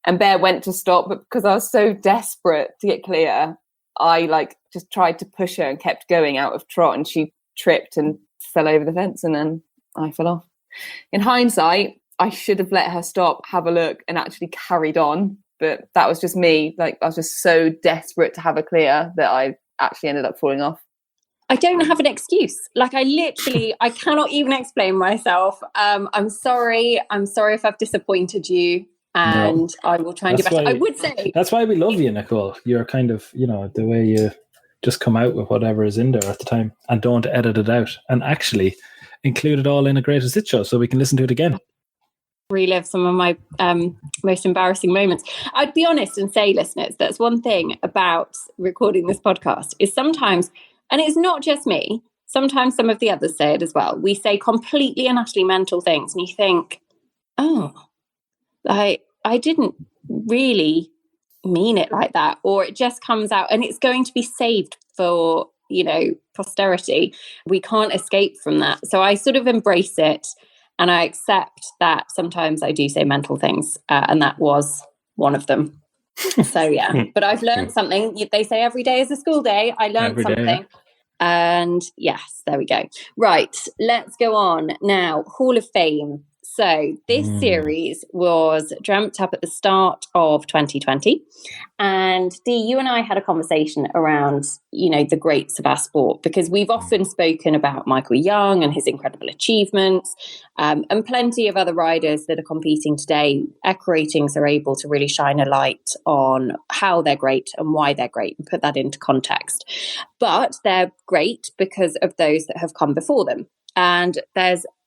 S9: And Bear went to stop, but because I was so desperate to get clear, I just tried to push her and kept going out of trot, and she tripped and fell over the fence, and then I fell off. In hindsight, I should have let her stop, have a look, and actually carried on. But that was just me. I was just so desperate to have a clear that I actually ended up falling off.
S1: I don't have an excuse. I cannot even explain myself. I'm sorry. I'm sorry if I've disappointed you. And I will try and do better. I would say
S2: that's why we love you, Nicole. You're kind of, the way you just come out with whatever is in there at the time and don't edit it out, and actually include it all in a greatest hit show so we can listen to it again.
S1: Relive some of my most embarrassing moments. I'd be honest and say, listeners, that's one thing about recording this podcast is sometimes, and it's not just me, sometimes some of the others say it as well, we say completely and utterly mental things, and you think, I didn't really mean it like that, or it just comes out and it's going to be saved for, posterity. We can't escape from that. So I sort of embrace it, and I accept that sometimes I do say mental things, and that was one of them. So yeah, but I've learned something. They say every day is a school day. I learned something. And yes, there we go. Right, let's go on now. Hall of Fame. So this series was dreamt up at the start of 2020. And Dee, you and I had a conversation around, the greats of our sport, because we've often spoken about Michael Young and his incredible achievements, and plenty of other riders that are competing today. EquiRatings are able to really shine a light on how they're great and why they're great and put that into context. But they're great because of those that have come before them. And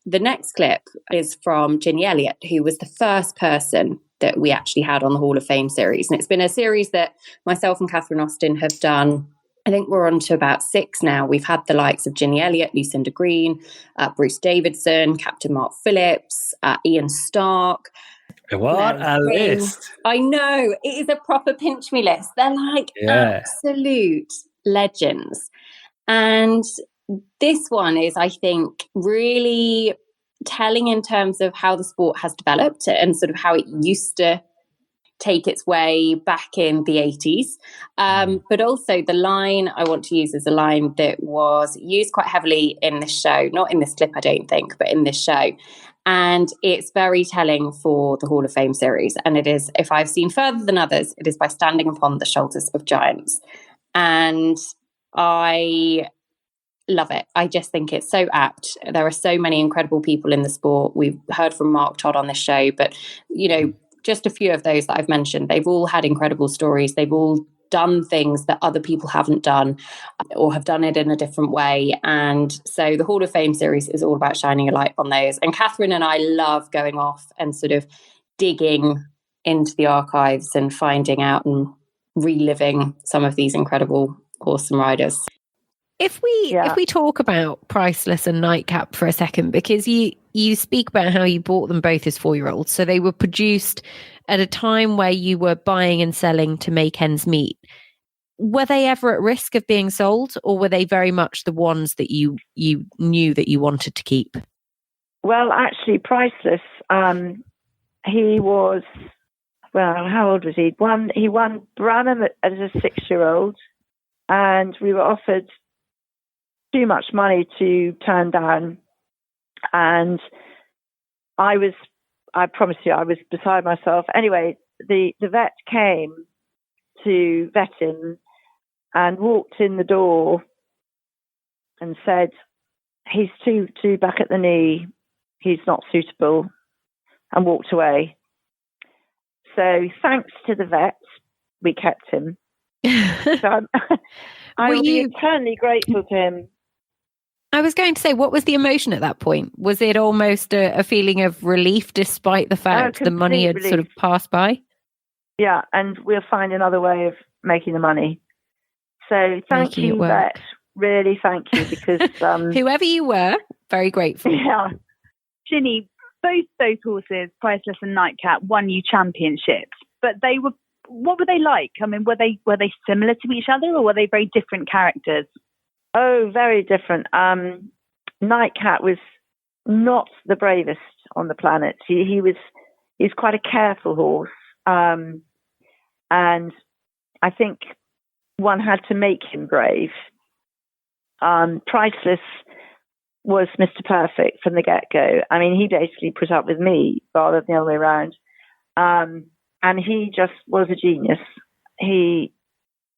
S1: the next clip is from Ginny Elliott, who was the first person that we actually had on the Hall of Fame series. And it's been a series that myself and Catherine Austin have done. I think we're on to about 6 now. We've had the likes of Ginny Elliott, Lucinda Green, Bruce Davidson, Captain Mark Phillips, Ian Stark.
S2: What a list.
S1: I know. It is a proper pinch me list. They're absolute legends. And this one is, I think, really telling in terms of how the sport has developed and sort of how it used to take its way back in the 80s. But also the line I want to use is a line that was used quite heavily in this show, not in this clip, I don't think, but in this show. And it's very telling for the Hall of Fame series. And it is, if I've seen further than others, it is by standing upon the shoulders of giants. And I love it. I just think it's so apt. There are so many incredible people in the sport. We've heard from Mark Todd on this show, but, you know, just a few of those that I've mentioned, they've all had incredible stories. They've all done things that other people haven't done or have done it in a different way. And so the Hall of Fame series is all about shining a light on those. And Catherine and I love going off and sort of digging into the archives and finding out and reliving some of these incredible, awesome riders.
S7: If we talk about Priceless and Nightcap for a second, because you speak about how you bought them both as 4-year-olds, so they were produced at a time where you were buying and selling to make ends meet. Were they ever at risk of being sold, or were they very much the ones that you knew that you wanted to keep?
S12: Well, actually, Priceless, he was, well, how old was he? He won Branham as a 6-year-old, and we were offered too much money to turn down. And I promise you, I was beside myself. Anyway, the vet came to vet him and walked in the door and said, he's too back at the knee, he's not suitable, and walked away. So thanks to the vet, we kept him. So I will be eternally grateful to him.
S7: I was going to say, what was the emotion at that point? Was it almost a feeling of relief despite the fact the money had sort of passed by?
S12: Yeah, and we'll find another way of making the money. So thank you, Vet. Really thank you, because...
S7: whoever you were, very grateful.
S12: Yeah.
S4: Ginny, both those horses, Priceless and Nightcap, won you championships, but what were they like? I mean, were they similar to each other, or were they very different characters?
S12: Oh, very different. Nightcat was not the bravest on the planet. He's quite a careful horse. And I think one had to make him brave. Priceless was Mr. Perfect from the get-go. I mean, he basically put up with me rather than the other way around. And he just was a genius. He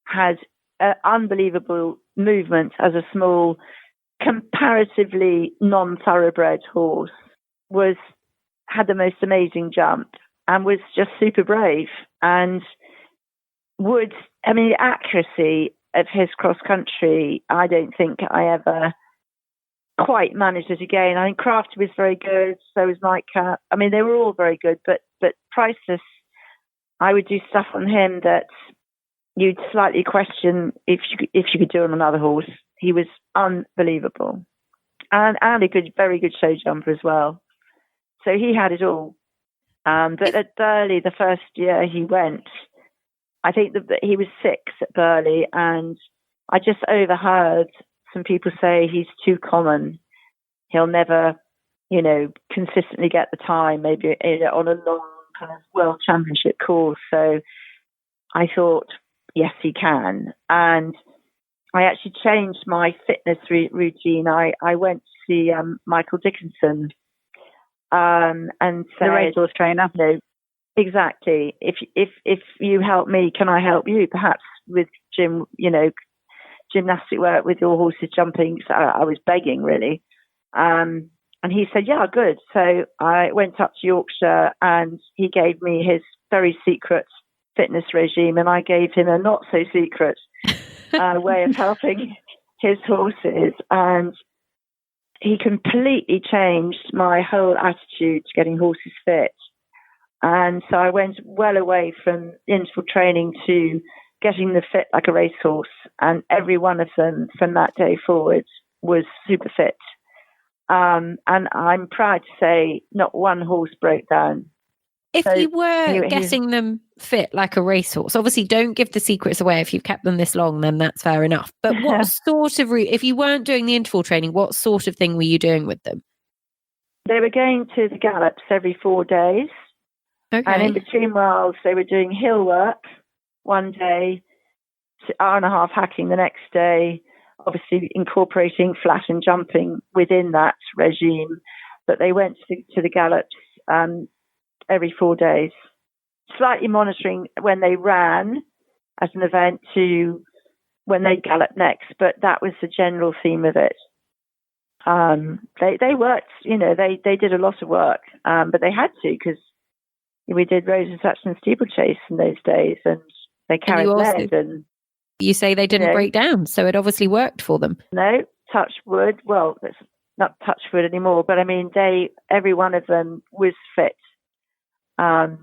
S12: had unbelievable movement as a small, comparatively non-thoroughbred horse, had the most amazing jump and was just super brave. And the accuracy of his cross country, I don't think I ever quite managed it again. I think Crafty was very good, so was Nightcap. I mean, they were all very good, but Priceless, I would do stuff on him that you'd slightly question if you could do on another horse. He was unbelievable, and a very good show jumper as well. So he had it all. But at Burghley, the first year he went, I think that he was 6 at Burghley, and I just overheard some people say he's too common. He'll never, consistently get the time, maybe on a long kind of world championship course. So I thought, yes, he can. And I actually changed my fitness routine. I went to see Michael Dickinson and said,
S4: the racehorse trainer.
S12: No, exactly. If you help me, can I help you? Perhaps with gymnastic work with your horses jumping. So I was begging, really. And he said, yeah, good. So I went up to Yorkshire and he gave me his very secret fitness regime, and I gave him a not so secret way of helping his horses. And he completely changed my whole attitude to getting horses fit. And so I went well away from interval training to getting them fit like a racehorse. And every one of them from that day forward was super fit. And I'm proud to say not one horse broke down.
S7: If you were getting them fit like a racehorse, obviously don't give the secrets away. If you've kept them this long, then that's fair enough. But what sort of if you weren't doing the interval training, what sort of thing were you doing with them?
S12: They were going to the gallops every 4 days.
S7: Okay.
S12: And in between whiles, they were doing hill work one day, hour and a half hacking the next day, obviously incorporating flat and jumping within that regime. But they went to the gallops every 4 days, slightly monitoring when they ran as an event to when they galloped next. But that was the general theme of it. They worked, they did a lot of work, but they had to because we did Rose and Saxon steeplechase in those days, and they carried lead. And
S7: you say they didn't break down, so it obviously worked for them.
S12: No, touch wood. Well, it's not touch wood anymore, but I mean, every one of them was fit, and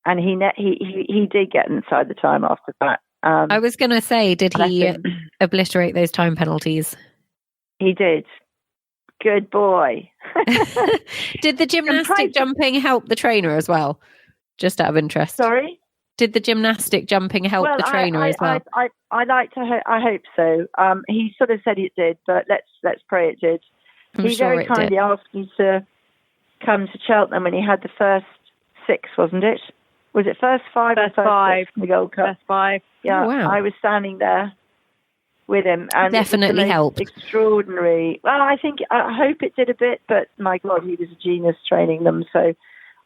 S12: he did get inside the time after that.
S7: I was going to say, did he obliterate those time penalties?
S12: He did. Good boy.
S7: Did the gymnastic jumping help the trainer as well? Just out of interest.
S12: Sorry?
S7: Did the gymnastic jumping help the trainer as well?
S12: I hope so. He sort of said it did, but let's pray it did. He very kindly asked me to come to Cheltenham when he had the first 6, wasn't it? Was it first 5 or first
S4: 5
S12: in the Gold Cup?
S4: First 5.
S12: Yeah,
S7: oh, wow.
S12: I was standing there with him, and
S7: definitely helped.
S12: Extraordinary. Well, I hope it did a bit, but my God, he was a genius training them. So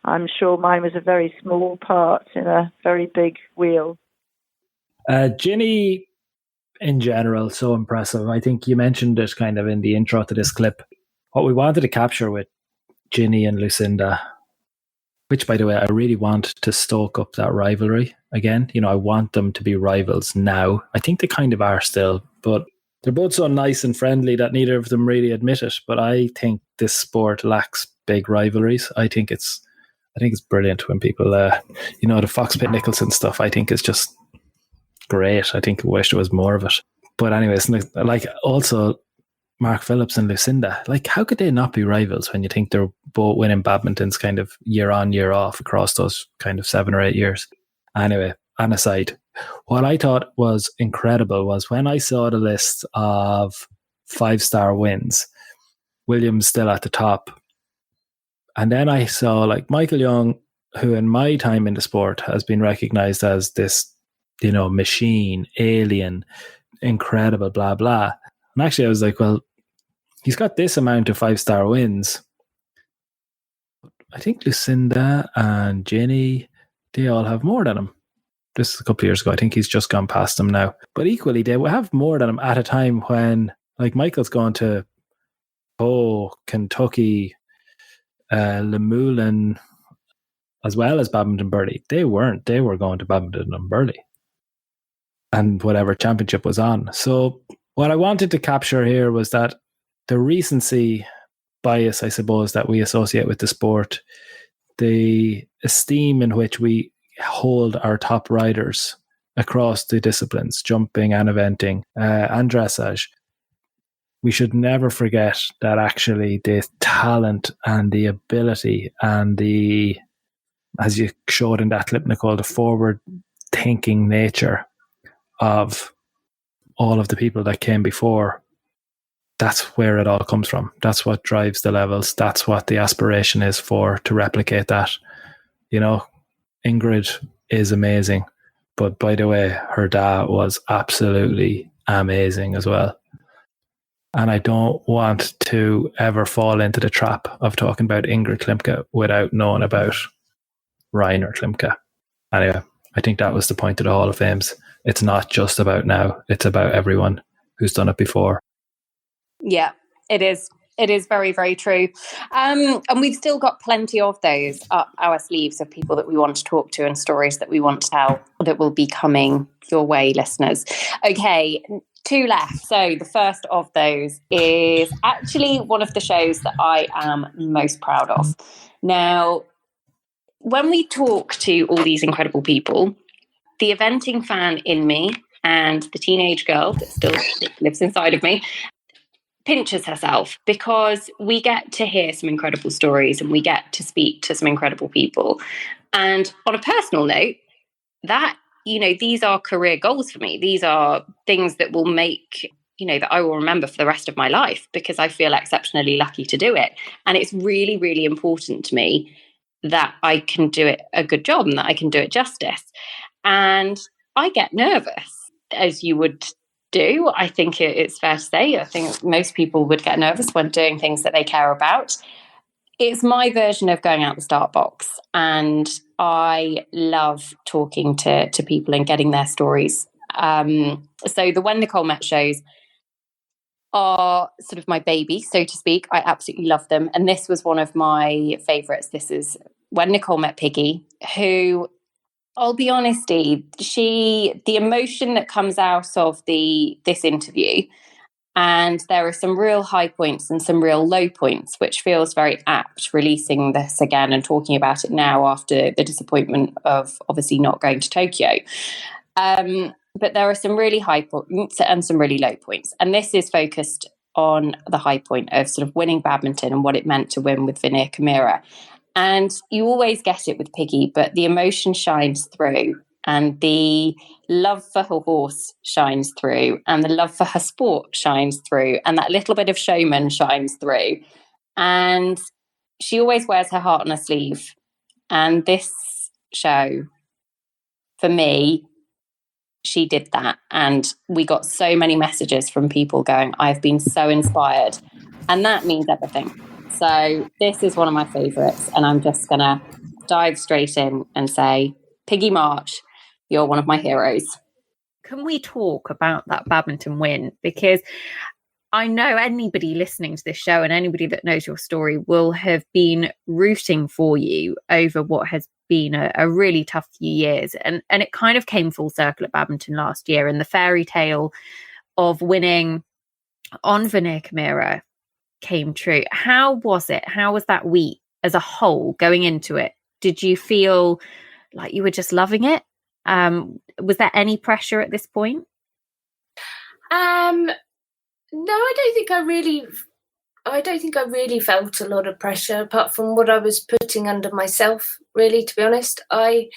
S12: I'm sure mine was a very small part in a very big wheel.
S2: Ginny, in general, so impressive. I think you mentioned it kind of in the intro to this clip. What we wanted to capture with Ginny and Lucinda, which, by the way, I really want to stoke up that rivalry again. I want them to be rivals now. I think they kind of are still, but they're both so nice and friendly that neither of them really admit it. But I think this sport lacks big rivalries. I think it's brilliant when people, the Foxpit Nicholson stuff, I think is just great. I think I wish there was more of it. But anyways, like also Mark Phillips and Lucinda, like how could they not be rivals when you think they're both winning badmintons kind of year on, year off across those kind of 7 or 8 years? Anyway, an aside, what I thought was incredible was when I saw the list of 5-star wins, Williams still at the top. And then I saw like Michael Young, who in my time in the sport has been recognized as this, machine, alien, incredible, blah, blah. And actually I was like, well, he's got this amount of 5-star wins. I think Lucinda and Jenny, they all have more than him. This is a couple of years ago. I think he's just gone past them now. But equally, they will have more than him at a time when, like, Michael's gone to Kentucky, Lemoulin, as well as Badminton Burley. They weren't. They were going to Badminton and Burley and whatever championship was on. So what I wanted to capture here was that the recency bias, I suppose, that we associate with the sport, the esteem in which we hold our top riders across the disciplines, jumping and eventing and dressage. We should never forget that actually the talent and the ability and the, as you showed in that clip, Nicole, the forward-thinking nature of all of the people that came before, that's where it all comes from. That's what drives the levels. That's what the aspiration is to replicate that. Ingrid is amazing, but by the way, her dad was absolutely amazing as well. And I don't want to ever fall into the trap of talking about Ingrid Klimke without knowing about Rainer Klimke. Anyway, I think that was the point of the Hall of Fames. It's not just about now, it's about everyone who's done it before.
S1: Yeah, it is. It is very, very true. And we've still got plenty of those up our sleeves of people that we want to talk to and stories that we want to tell that will be coming your way, listeners. Okay, 2 left. So the first of those is actually one of the shows that I am most proud of. Now, when we talk to all these incredible people, the eventing fan in me and the teenage girl that still lives inside of me pinches herself, because we get to hear some incredible stories and we get to speak to some incredible people. And on a personal note, that, these are career goals for me. These are things that will make, that I will remember for the rest of my life, because I feel exceptionally lucky to do it. And it's really, really important to me that I can do it a good job and that I can do it justice. And I get nervous, as you would do. I think it's fair to say. I think most people would get nervous when doing things that they care about. It's my version of going out the start box, and I love talking to people and getting their stories. So the When Nicole Met shows are sort of my baby, so to speak. I absolutely love them. And this was one of my favourites. This is When Nicole Met Piggy, who, I'll be honest, the emotion that comes out of this interview, and there are some real high points and some real low points, which feels very apt, releasing this again and talking about it now after the disappointment of obviously not going to Tokyo. But there are some really high points and some really low points. And this is focused on the high point of sort of winning badminton and what it meant to win with Vinaya Kamira. And you always get it with Piggy, but the emotion shines through, and the love for her horse shines through, and the love for her sport shines through, and that little bit of showman shines through. And she always wears her heart on her sleeve. And this show, for me, she did that. And we got so many messages from people going, I've been so inspired. And that means everything. So this is one of my favourites, and I'm just going to dive straight in and say, Piggy March, you're one of my heroes.
S7: Can we talk about that badminton win? Because I know anybody listening to this show and anybody that knows your story will have been rooting for you over what has been a really tough few years. And it kind of came full circle at badminton last year, and the fairy tale of winning on Vinaya Kamira came true. How was it? How was that week as a whole going into it? Did you feel like you were just loving it? Was there any pressure at this point?
S13: No, I don't think I really felt a lot of pressure, apart from what I was putting under myself, really, to be honest. I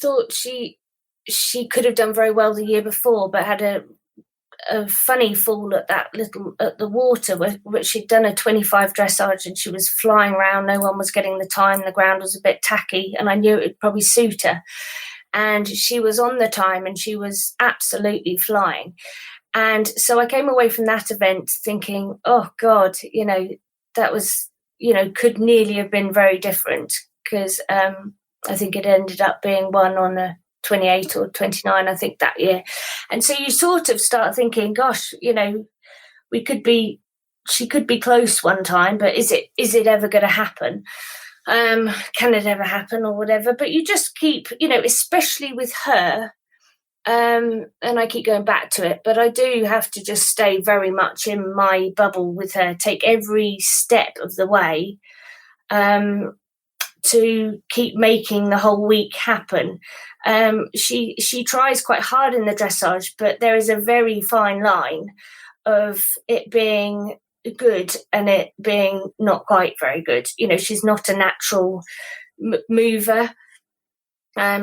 S13: thought she could have done very well the year before, but had a funny fall at the water, where she'd done a 25 dressage and she was flying around. No one was getting the time. The ground was a bit tacky, and I knew it would probably suit her. And she was on the time, and she was absolutely flying. And so I came away from that event thinking, oh God, that was, could nearly have been very different, because I think it ended up being one on a 28 or 29, I think, that year. And so you sort of start thinking, gosh, she could be close one time, but is it ever going to happen? Can it ever happen, or whatever? But you just keep, especially with her, and I keep going back to it, but I do have to just stay very much in my bubble with her, take every step of the way, to keep making the whole week happen. She tries quite hard in the dressage, but there is a very fine line of it being good and it being not quite very good. She's not a natural mover.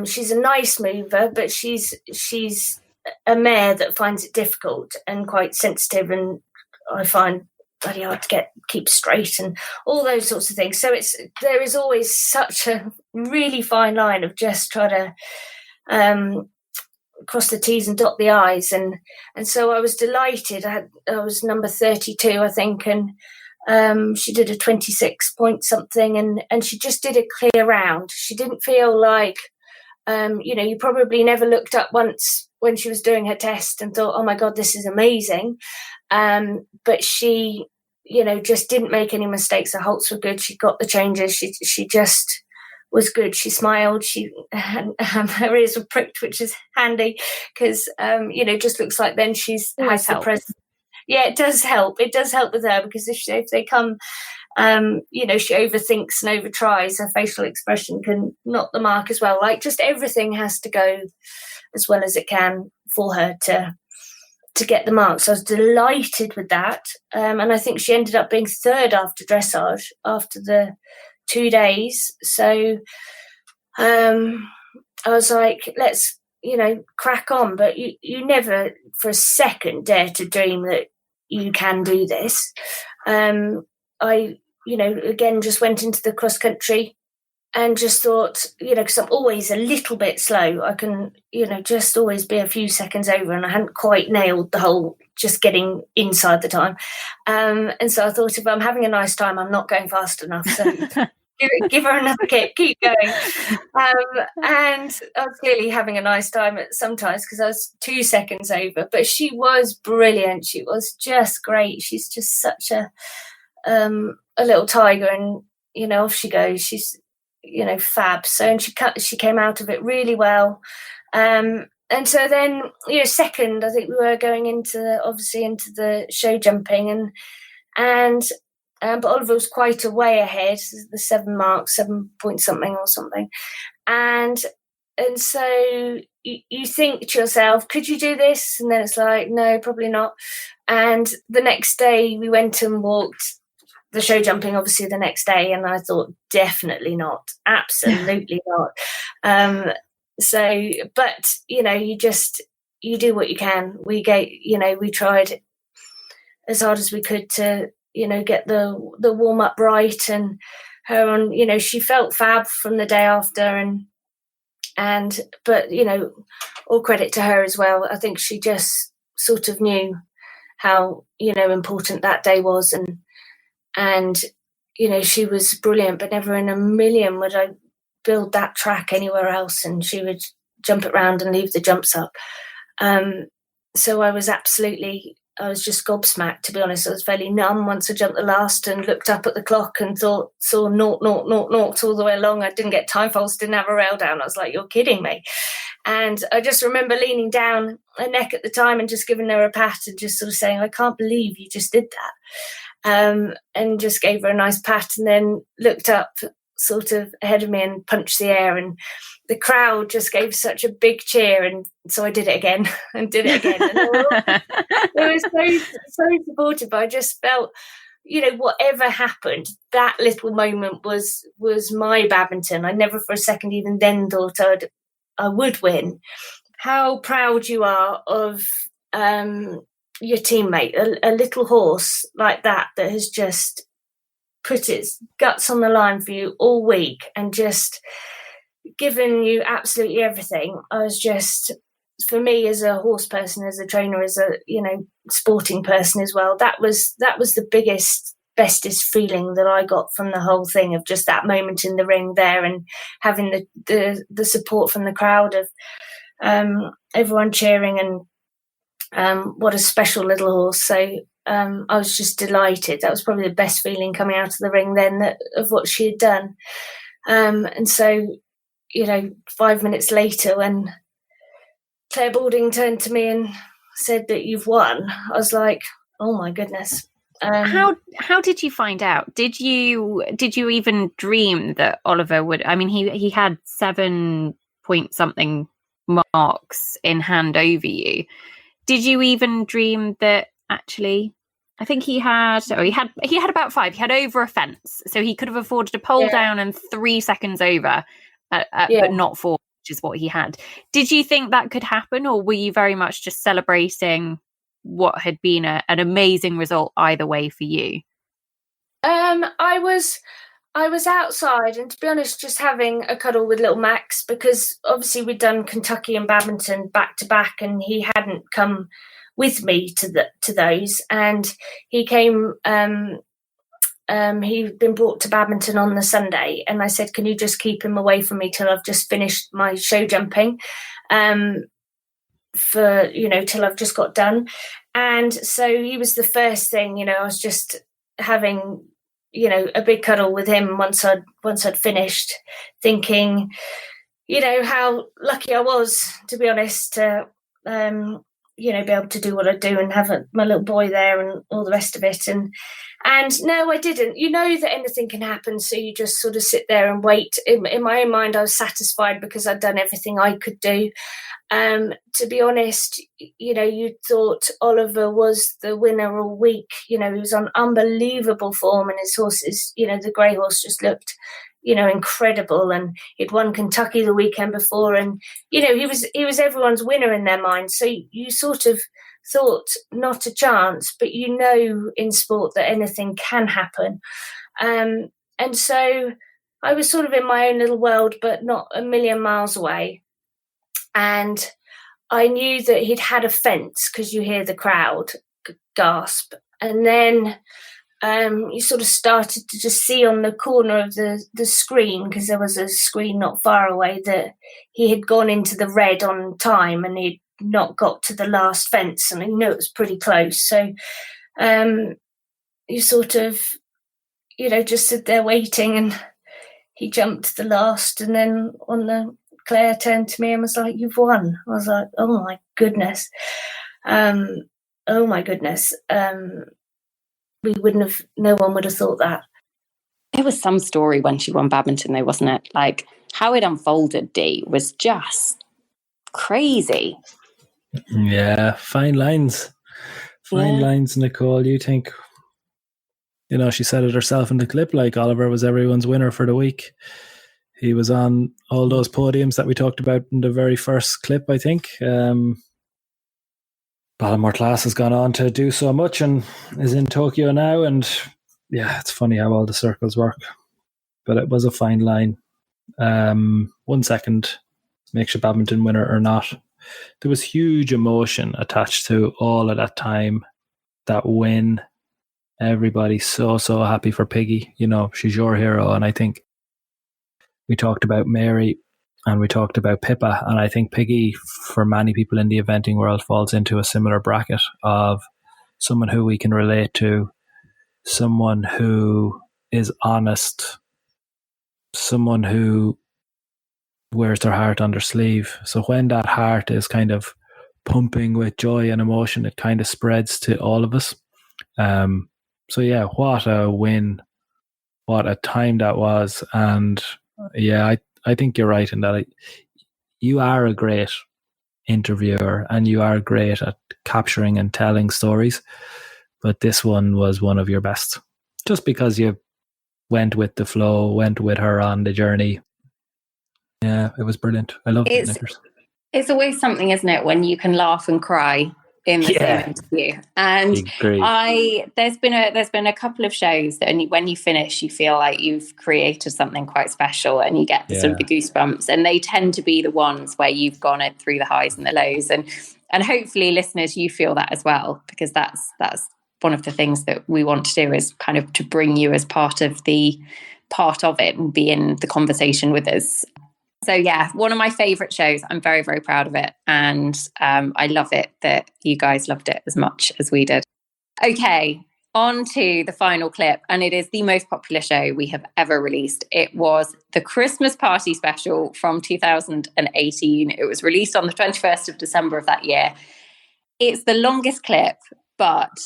S13: She's a nice mover, but she's a mare that finds it difficult and quite sensitive, and I find bloody hard to keep straight and all those sorts of things. So there is always such a really fine line of just trying to cross the T's and dot the I's, and so I was delighted. I was number 32, I think, and she did a 26 point something, and she just did a clear round. She didn't feel like you probably never looked up once when she was doing her test and thought, oh my God, this is amazing. But she, just didn't make any mistakes. Her halts were good. She got the changes. She just was good. She smiled. Her ears were pricked, which is handy because, just looks like then has the presence. Yeah, it does help. It does help with her, because if they come, she overthinks and overtries, her facial expression can knock the mark as well. Like, just everything has to go as well as it can for her to get the mark. So I was delighted with that. And I think she ended up being third after dressage after the 2 days. So I was like, let's, crack on. But you never for a second dare to dream that you can do this. I again, just went into the cross country and just thought, because I'm always a little bit slow. I can, just always be a few seconds over, and I hadn't quite nailed the whole just getting inside the time. And so I thought, if I'm having a nice time, I'm not going fast enough. So give her another kick, keep going. And I was clearly having a nice time sometimes because I was 2 seconds over. But she was brilliant. She was just great. She's just such a little tiger, and off she goes. She's fab. So, and she came out of it really well. And so then, second, I think we were going into the show jumping, but Oliver was quite a way ahead, the 7 point something or something. And so you think to yourself, could you do this? And then it's like, no, probably not. And the next day we went and walked the show jumping, obviously the next day. And I thought, definitely not, absolutely not. So, but, you do what you can. We tried as hard as we could to, get the warm up right, and her on, she felt fab from the day after, but, all credit to her as well. I think she just sort of knew how, important that day was, and, she was brilliant, but never in a million would I build that track anywhere else, and she would jump it round and leave the jumps up. So I was just gobsmacked, to be honest. I was fairly numb once I jumped the last and looked up at the clock and saw 0, 0, 0, 0 all the way along. I didn't get time false, didn't have a rail down. I was like, you're kidding me. And I just remember leaning down her neck at the time and just giving her a pat and just sort of saying, I can't believe you just did that. And just gave her a nice pat, and then looked up sort of ahead of me and punched the air, and the crowd just gave such a big cheer, and so I did it again and did it again. And it was so supportive. I just felt, whatever happened, that little moment was my badminton. I never for a second even then thought I would win. How proud you are of your teammate, a little horse like that has just put its guts on the line for you all week and just given you absolutely everything. I was just, for me as a horse person, as a trainer, as a sporting person as well, that was the biggest, bestest feeling that I got from the whole thing, of just that moment in the ring there and having the support from the crowd of everyone cheering, and what a special little horse. So I was just delighted. That was probably the best feeling coming out of the ring then of what she had done. And so, 5 minutes later, when Claire Balding turned to me and said that you've won, I was like, oh my goodness.
S7: How did you find out? Did you even dream that Oliver would? I mean, he had 7 point something marks in hand over you. Did you even dream that actually? I think he had about 5. He had over a fence, so he could have afforded a pole down and 3 seconds over, but not 4, which is what he had. Did you think that could happen, or were you very much just celebrating what had been an amazing result either way for you?
S13: I was outside, and to be honest, just having a cuddle with little Max, because obviously we'd done Kentucky and badminton back to back, and he hadn't come with me to those, and he came. He'd been brought to badminton on the Sunday, and I said, "Can you just keep him away from me till I've just finished my show jumping, till I've just got done." And so he was the first thing. I was just having a big cuddle with him once I'd finished, thinking, how lucky I was, to be honest, to be able to do what I do and have my little boy there and all the rest of it. And no, I didn't. That anything can happen, so you just sort of sit there and wait. In my own mind, I was satisfied because I'd done everything I could do. To be honest, you thought Oliver was the winner all week. He was on unbelievable form, and his horses, the grey horse just looked, incredible. And he'd won Kentucky the weekend before, and he was everyone's winner in their mind. So you sort of thought not a chance, but in sport that anything can happen. And so I was sort of in my own little world, but not a million miles away. And I knew that he'd had a fence because you hear the crowd gasp. And then you sort of started to just see on the corner of the screen, because there was a screen not far away, that he had gone into the red on time and he'd not got to the last fence, and I knew it was pretty close. So you sort of, just sit there waiting, and he jumped to the last, and then Claire turned to me and was like, "You've won." I was like, "Oh my goodness. Oh my goodness." No one would have thought that.
S1: It was some story when she won badminton though, wasn't it? Like how it unfolded, Dee, was just crazy.
S2: Yeah, fine lines. Fine lines, Nicole. You think, she said it herself in the clip, like Oliver was everyone's winner for the week. He was on all those podiums that we talked about in the very first clip, I think. Ballamore Class has gone on to do so much and is in Tokyo now. And yeah, it's funny how all the circles work. But it was a fine line. 1 second makes you badminton winner or not. There was huge emotion attached to all of that time, that win. Everybody's so happy for Piggy. She's your hero. And I think we talked about Mary and we talked about Pippa, and I think Piggy, for many people in the eventing world, falls into a similar bracket of someone who we can relate to, someone who is honest, someone who wears their heart on their sleeve. So when that heart is kind of pumping with joy and emotion, it kind of spreads to all of us. So yeah, what a win. What a time that was. And yeah, I think you're right in that you are a great interviewer and you are great at capturing and telling stories. But this one was one of your best. Just because you went with the flow, went with her on the journey. Yeah, it was brilliant. I loved it, Nickers.
S1: It's always something, isn't it, when you can laugh and cry in the same interview. And there's been a couple of shows that when you finish, you feel like you've created something quite special and you get sort of the goosebumps, and they tend to be the ones where you've gone it through the highs and the lows, and hopefully listeners, you feel that as well, because that's one of the things that we want to do, is kind of to bring you as part of it and be in the conversation with us. So yeah, one of my favourite shows. I'm very, very proud of it. And I love it that you guys loved it as much as we did. Okay, on to the final clip. And it is the most popular show we have ever released. It was the Christmas Party Special from 2018. It was released on the 21st of December of that year. It's the longest clip, but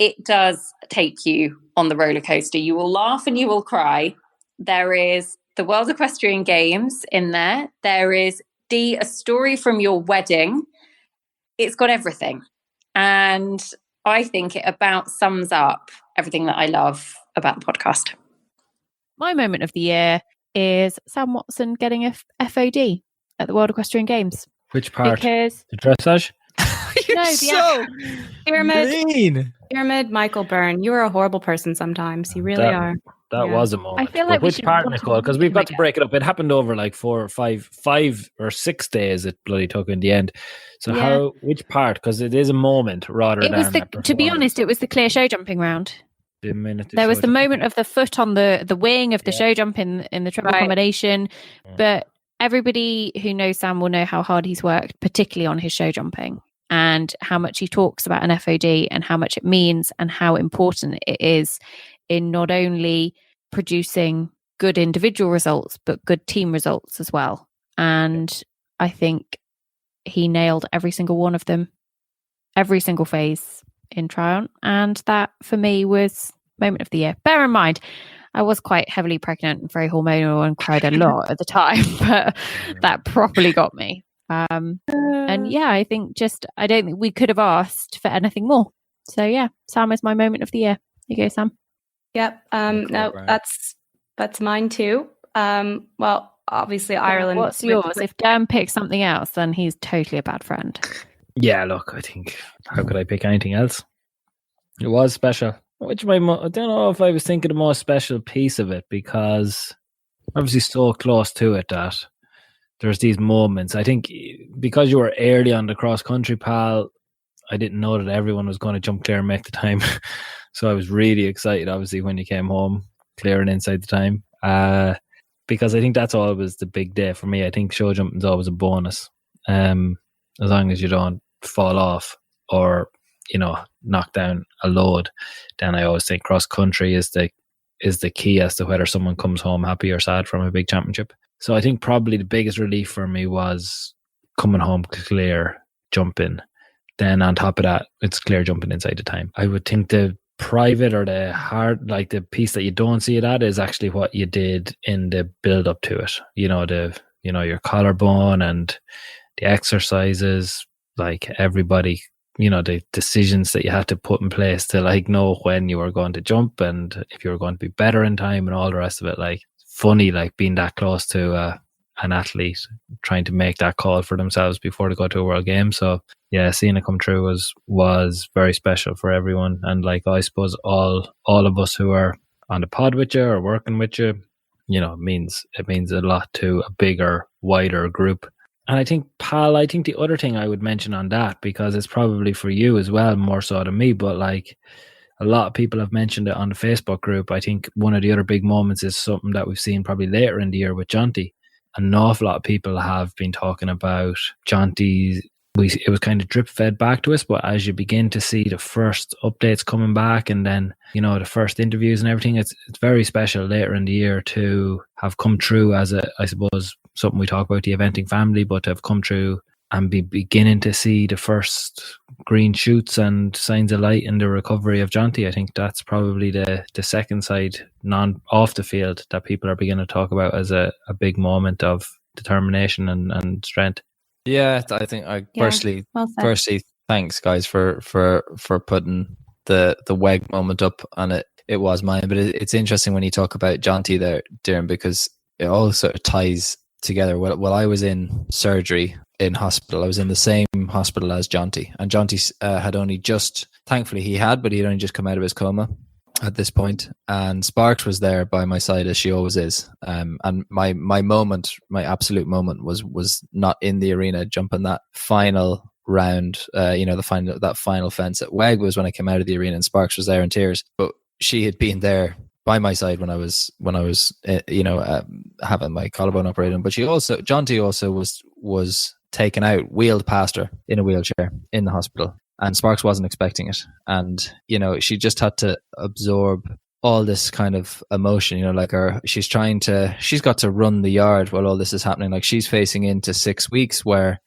S1: it does take you on the roller coaster. You will laugh and you will cry. There is the World Equestrian Games in there. There is a story from your wedding. It's got everything. And I think it about sums up everything that I love about the podcast.
S7: My moment of the year is Sam Watson getting a FOD at the World Equestrian Games.
S2: Which part?
S7: Because
S2: the dressage?
S6: Pyramid, Michael Byrne. You are a horrible person sometimes. You really are.
S2: That was a moment.
S7: I feel like
S2: which part, Nicole? Because we've got to break it up. It happened over like 4 or 5 or 6 days. It bloody took in the end. So which part? Because it is a moment rather than.
S7: To be honest, it was the clear show jumping round. There was the moment of the foot on the wing of the show jump in the triple combination, but everybody who knows Sam will know how hard he's worked, particularly on his show jumping, and how much he talks about an FOD and how much it means and how important it is in not only producing good individual results, but good team results as well. And I think he nailed every single one of them, every single phase in Tryon. And that for me was moment of the year. Bear in mind, I was quite heavily pregnant and very hormonal and cried a lot at the time, but that properly got me. And yeah, I don't think we could have asked for anything more. So yeah, Sam is my moment of the year. You go, Sam.
S6: Yep. No, that's mine too. Well, obviously Ireland.
S7: What's yours? If Dan picks something else, then he's totally a bad friend.
S2: Yeah, look, I think how could I pick anything else? It was special. I don't know if I was thinking the most special piece of it, because obviously so close to it that there's these moments. I think because you were early on the cross country, pal, I didn't know that everyone was going to jump clear and make the time. So I was really excited, obviously, when you came home, clearing inside the time. Because I think that's always the big day for me. I think show jumping's always a bonus. As long as you don't fall off or, knock down a load, then I always think cross country is the key as to whether someone comes home happy or sad from a big championship. So I think probably the biggest relief for me was coming home clear jumping. Then on top of that, it's clear jumping inside the time. I would think the private or the hard, like the piece that you don't see it at, is actually what you did in the build up to it. Your collarbone and the exercises, like everybody, the decisions that you had to put in place to like know when you were going to jump and if you were going to be better in time and all the rest of it. Like funny, like being that close to an athlete trying to make that call for themselves before they go to a world game. So yeah, seeing it come true was very special for everyone. And like, I suppose all of us who are on the pod with you or working with you, it means a lot to a bigger, wider group. And I think, pal, the other thing I would mention on that, because it's probably for you as well, more so than me, but like a lot of people have mentioned it on the Facebook group. I think one of the other big moments is something that we've seen probably later in the year with Jonty. An awful lot of people have been talking about Jonty. It was kind of drip fed back to us, but as you begin to see the first updates coming back and then, the first interviews and everything, it's very special later in the year to have come true as I suppose, something we talk about, the eventing family, but to have come true and be beginning to see the first green shoots and signs of light in the recovery of Jonty. I think that's probably the second side, off the field, that people are beginning to talk about as a big moment of determination and strength.
S3: Yeah, I think firstly, thanks guys for putting the WEG moment up, and it was mine. But it's interesting when you talk about Jonty there, Darren, because it all sort of ties together. While I was in surgery in hospital, I was in the same hospital as Jonty, and Jonty had only just, thankfully he had only just come out of his coma at this point, and Sparks was there by my side, as she always is. And my absolute moment was not in the arena jumping that final round, that final fence at WEG was when I came out of the arena, and Sparks was there in tears. But she had been there by my side when I was having my collarbone operated. But Jonty also was taken out, wheeled past her in a wheelchair in the hospital. And Sparks wasn't expecting it. And, she just had to absorb all this kind of emotion, she's got to run the yard while all this is happening. Like, she's facing into 6 weeks where,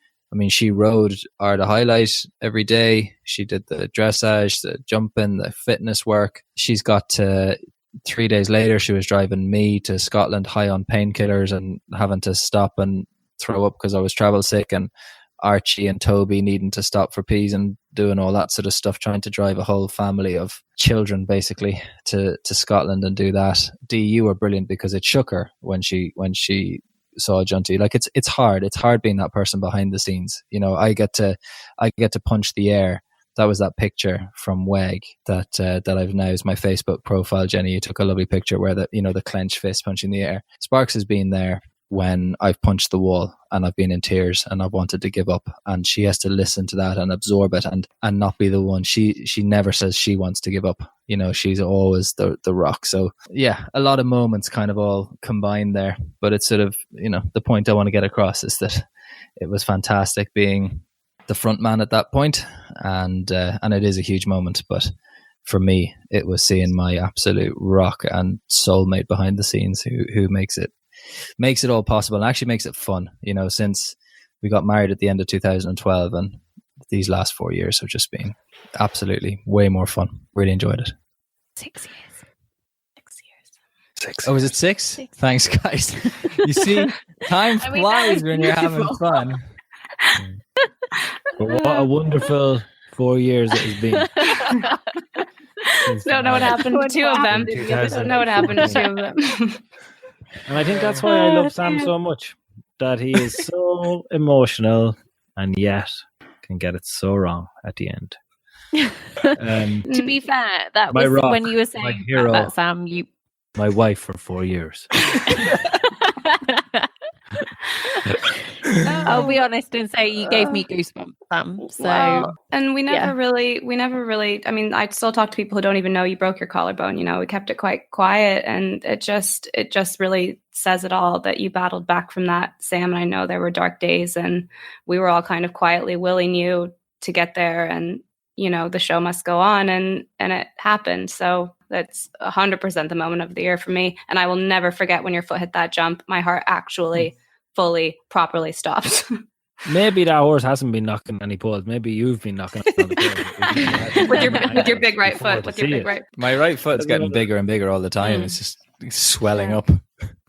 S3: she rode the highlight every day. She did the dressage, the jumping, the fitness work. She's got to, 3 days later, she was driving me to Scotland high on painkillers and having to stop and throw up because I was travel sick, and Archie and Toby needing to stop for peas and doing all that sort of stuff, trying to drive a whole family of children basically to Scotland and do that. Dee, you were brilliant because it shook her when she saw Jonty. Like, it's hard being that person behind the scenes. I get to punch the air. That was that picture from WEG that I've now as my Facebook profile. Jenny, you took a lovely picture where the clenched fist punching the air. Sparks has been there when I've punched the wall and I've been in tears and I've wanted to give up, and she has to listen to that and absorb it and not be the one. She never says she wants to give up. She's always the rock. So yeah, a lot of moments kind of all combined there, but it's sort of, the point I want to get across is that it was fantastic being the front man at that point, and it is a huge moment. But for me, it was seeing my absolute rock and soulmate behind the scenes who makes it all possible and actually makes it fun. Since we got married at the end of 2012, and these last 4 years have just been absolutely way more fun. Really enjoyed it.
S7: 6 years.
S3: 6. Oh, is it 6? Thanks, guys. You see, time flies when you're having fun.
S2: But what a wonderful 4 years it has been.
S6: Don't know what happened to 2 of them. Don't know what happened to 2 of them.
S2: And I think that's why I love Sam so much, that he is so emotional and yet can get it so wrong at the end.
S7: To be fair, that
S2: My
S7: was
S2: rock,
S7: when you were
S2: my
S7: saying
S2: hero.
S7: that, Sam.
S2: My wife for 4 years.
S7: I'll be honest and say you gave me goosebumps, Sam. So,
S6: well, and we never
S7: yeah.
S6: really. I mean, I still talk to people who don't even know you broke your collarbone. You know, we kept it quite quiet, and it just really says it all that you battled back from that, Sam. And I know there were dark days, and we were all kind of quietly willing you to get there, and you know, the show must go on, and it happened. So that's 100% the moment of the year for me, and I will never forget when your foot hit that jump. My heart actually fully, properly stopped.
S2: Maybe that horse hasn't been knocking any poles. Maybe you've been knocking on the poles.
S6: with your big right foot. With your big right.
S3: My right foot's getting bigger and bigger all the time. It's just swelling up.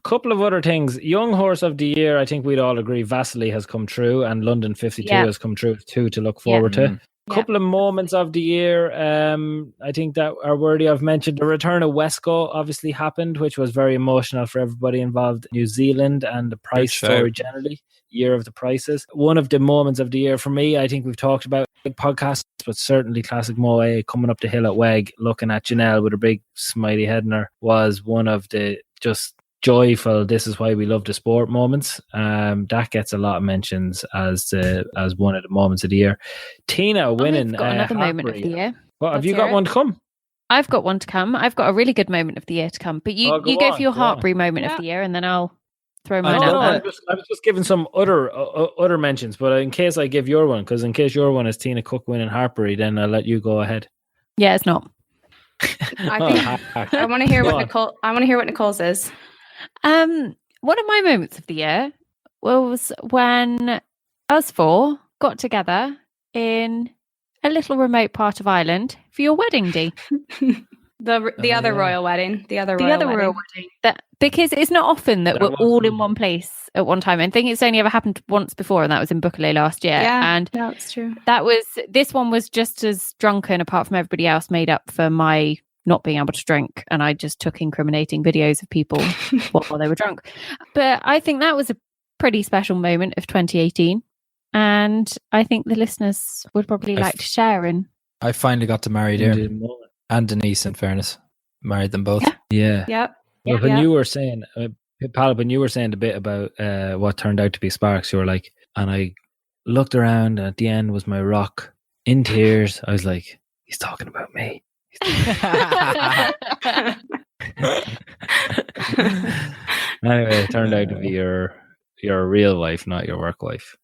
S2: Couple of other things. Young horse of the year, I think we'd all agree Vasily has come true, and London 52 has come true too to look forward to. Couple of moments of the year I think that are worthy of mention. The return of Wesco obviously happened, which was very emotional for everybody involved. New Zealand and the price story generally, year of the prices. One of the moments of the year for me, I think we've talked about big podcasts, but certainly Classic Moe coming up the hill at Weg, looking at Janelle with her big smiley head in her, was one of the just joyful, this is why we love the sport moments. That gets a lot of mentions as one of the moments of the year. Tina winning.
S7: I've got another moment of the year.
S2: What, have you got one to come?
S7: I've got one to come. I've got a really good moment of the year to come. But you go for your Hartbury moment of the year, and then I'll throw mine out there.
S2: I was just giving some other mentions, but in case I give your one, because in case your one is Tina Cook winning Hartbury, then I'll let you go ahead.
S7: Yeah, it's not.
S6: I think I want to hear what Nicole. I want to hear what Nicole's is.
S7: One of my moments of the year was when us four got together in a little remote part of Ireland for your wedding, Dee.
S6: The other royal wedding. The other royal wedding.
S7: Because it's not often that we're all in one place at one time. I think it's only ever happened once before, and that was in Buccleuch last year.
S6: Yeah,
S7: and
S6: that's true.
S7: This one was just as drunken, apart from everybody else, made up for my not being able to drink, and I just took incriminating videos of people while they were drunk. But I think that was a pretty special moment of 2018, and I think the listeners would probably like to share in.
S3: I finally got to marry there, and Denise, in fairness, married them both.
S2: Yeah.
S6: Yep.
S2: Well, when you were saying, Pal, when you were saying a bit about what turned out to be Sparks, you were like, and I looked around, and at the end was my rock in tears. I was like, he's talking about me. Anyway, it turned out to be your real wife, not your work wife.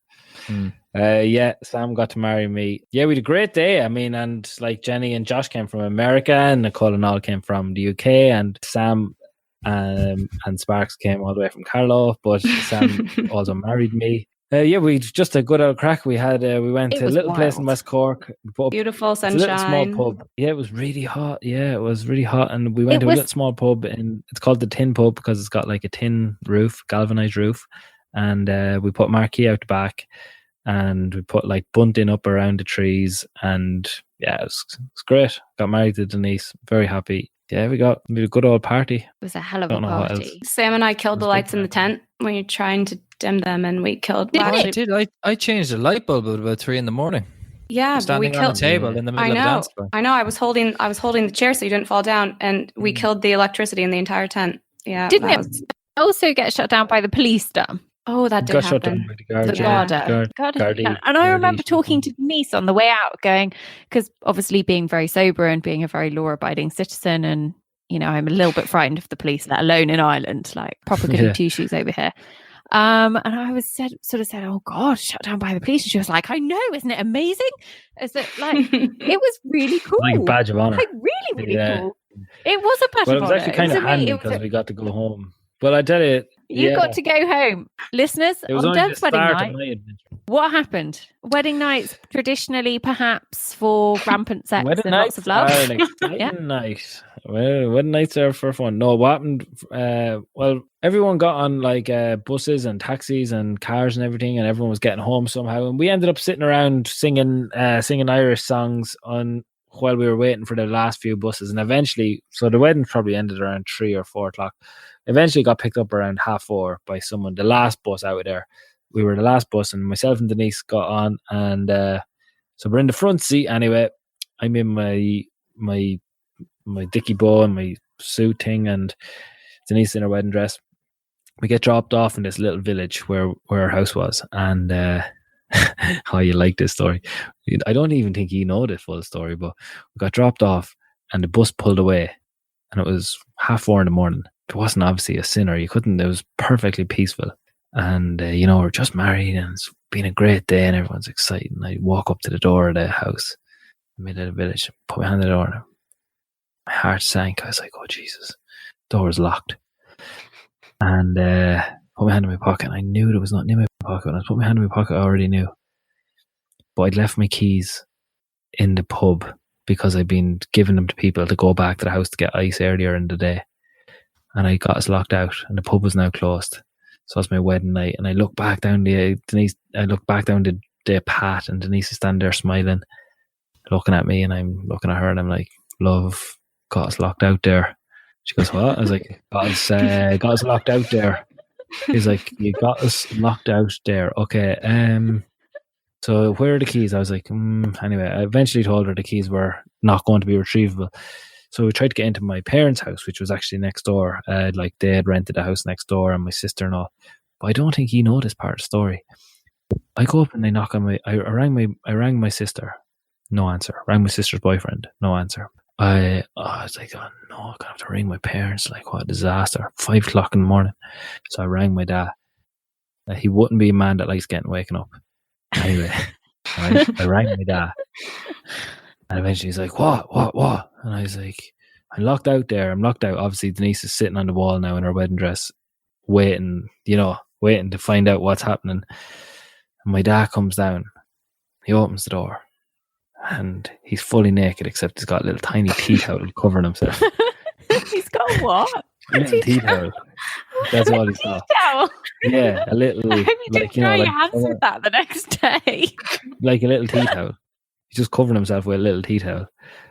S2: Sam got to marry me. Yeah, we had a great day. I mean, and like Jenny and Josh came from America, and Nicole and all came from the UK, and Sam and Sparks came all the way from Carlow, but Sam also married me. We just a good old crack. We had we went to a little place in West Cork.
S6: Beautiful sunshine.
S2: It's a little small pub. Yeah, it was really hot. Yeah, it was really hot, and we went to a little small pub, and it's called the Tin Pub because it's got like a tin roof, galvanized roof, and we put marquee out the back, and we put like bunting up around the trees, and yeah, it was great. Got married to Denise. Very happy. Yeah, we had a good old party.
S7: It was a hell of a party.
S6: Sam and I killed the lights in the tent when you're trying to dim them, and we killed.
S3: I changed the light bulb at about 3 a.m.
S6: Yeah,
S3: standing on the table in the middle of the dance floor.
S6: I know. I was holding the chair so you didn't fall down, and we killed the electricity in the entire tent. Yeah,
S7: didn't it also get shut down by the police?
S6: Oh, that did happen.
S2: Shut down by the Gardaí.
S7: And I remember talking to Denise on the way out, going, because obviously being very sober and being a very law-abiding citizen, and you know, I'm a little bit frightened of the police, let alone in Ireland, like proper goody two shoes over here. And I was said, "Oh God, shut down by the police." And she was like, "I know, isn't it amazing?" Is it like it was really cool,
S2: like a badge of honor,
S7: like really cool. It was a badge of honor.
S2: It was actually kind of handy because we got to go home. But I tell you,
S7: you got to go home, listeners.
S2: It was
S7: on Deb's wedding night.
S2: What
S7: happened? Wedding nights traditionally, perhaps for rampant sex and lots of love.
S2: Are an exciting night. Well, wedding nights are for fun. No, what happened? Well, everyone got on like buses and taxis and cars and everything, and everyone was getting home somehow. And we ended up sitting around singing Irish songs while we were waiting for the last few buses. And eventually, so the wedding probably ended around 3 or 4 o'clock. Eventually got picked up around 4:30 by someone, the last bus out of there. We were the last bus, and myself and Denise got on, and so we're in the front seat anyway, I'm in my dicky bow and my suit thing, and Denise in her wedding dress. We get dropped off in this little village where our house was, and how you like this story. I don't even think you know the full story, but we got dropped off and the bus pulled away, and it was 4:30 in the morning. There wasn't obviously a sinner. It was perfectly peaceful. And, we're just married and it's been a great day and everyone's excited. And I walk up to the door of the house, in the middle of the village, put my hand on the door, and my heart sank. I was like, oh, Jesus, door was locked. And put my hand in my pocket, and I knew there was nothing in my pocket. When I put my hand in my pocket, I already knew. But I'd left my keys in the pub because I'd been giving them to people to go back to the house to get ice earlier in the day. And I got us locked out, and the pub was now closed. So it was my wedding night, and I look back down the path, and Denise is standing there smiling, looking at me, and I'm looking at her, and I'm like, love, got us locked out there. She goes, what? I was like, got us locked out there. He's like, you got us locked out there. Okay. So where are the keys? I was like, anyway, I eventually told her the keys were not going to be retrievable. So we tried to get into my parents' house, which was actually next door. Like they had rented a house next door, and my sister and all. But I don't think you know this part of the story. I go up and I knock on I rang my sister, no answer. Rang my sister's boyfriend, no answer. I was like, oh no, I'm gonna have to ring my parents. Like, what a disaster! 5 o'clock in the morning. So I rang my dad. He wouldn't be a man that likes getting waken up. Anyway, I rang my dad. And eventually he's like, what? And I was like, I'm locked out there. I'm locked out. Obviously, Denise is sitting on the wall now in her wedding dress, waiting to find out what's happening. And my dad comes down. He opens the door. And he's fully naked, except he's got a little tiny tea towel covering himself.
S7: He's got what?
S2: A little tea towel. That's all he's got.
S7: Towel.
S2: Yeah, a little.
S7: I hope you didn't dry your hands with that the next day.
S2: Like a little tea towel. He's just covering himself with a little tea towel.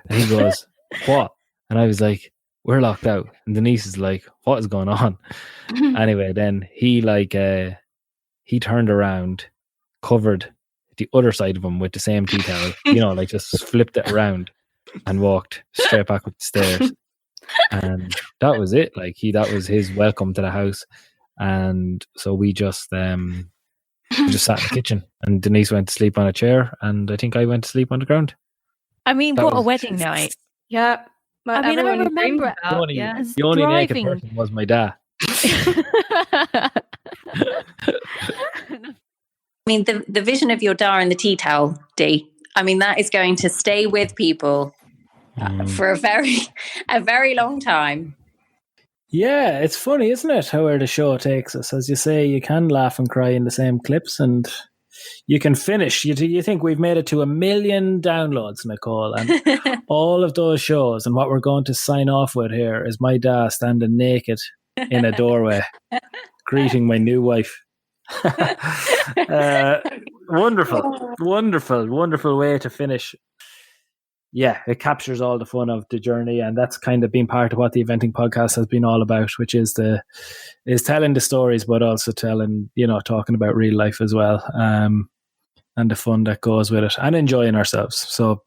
S2: And he goes, what? And I was like, we're locked out. And Denise is like, what is going on? Anyway, then he turned around, covered the other side of him with the same tea towel, like just flipped it around and walked straight back up the stairs. And that was it. Like that was his welcome to the house. And so we just sat in the kitchen, and Denise went to sleep on a chair, and I think I went to sleep on the ground.
S7: I mean, what a wedding night.
S6: Yeah.
S7: I mean, I remember it.
S2: The only naked person was my dad.
S1: I mean, the vision of your dad and the tea towel, Dee, I mean, that is going to stay with people for a very long time.
S2: Yeah, it's funny, isn't it, how where the show takes us? As you say, you can laugh and cry in the same clips, and you can finish. You think we've made it to 1 million downloads, Nicole, and all of those shows, and what we're going to sign off with here is my dad standing naked in a doorway, greeting my new wife. Wonderful way to finish. Yeah, it captures all the fun of the journey, and that's kind of been part of what the Eventing podcast has been all about, which is telling the stories, but also telling, talking about real life as well, and the fun that goes with it, and enjoying ourselves. So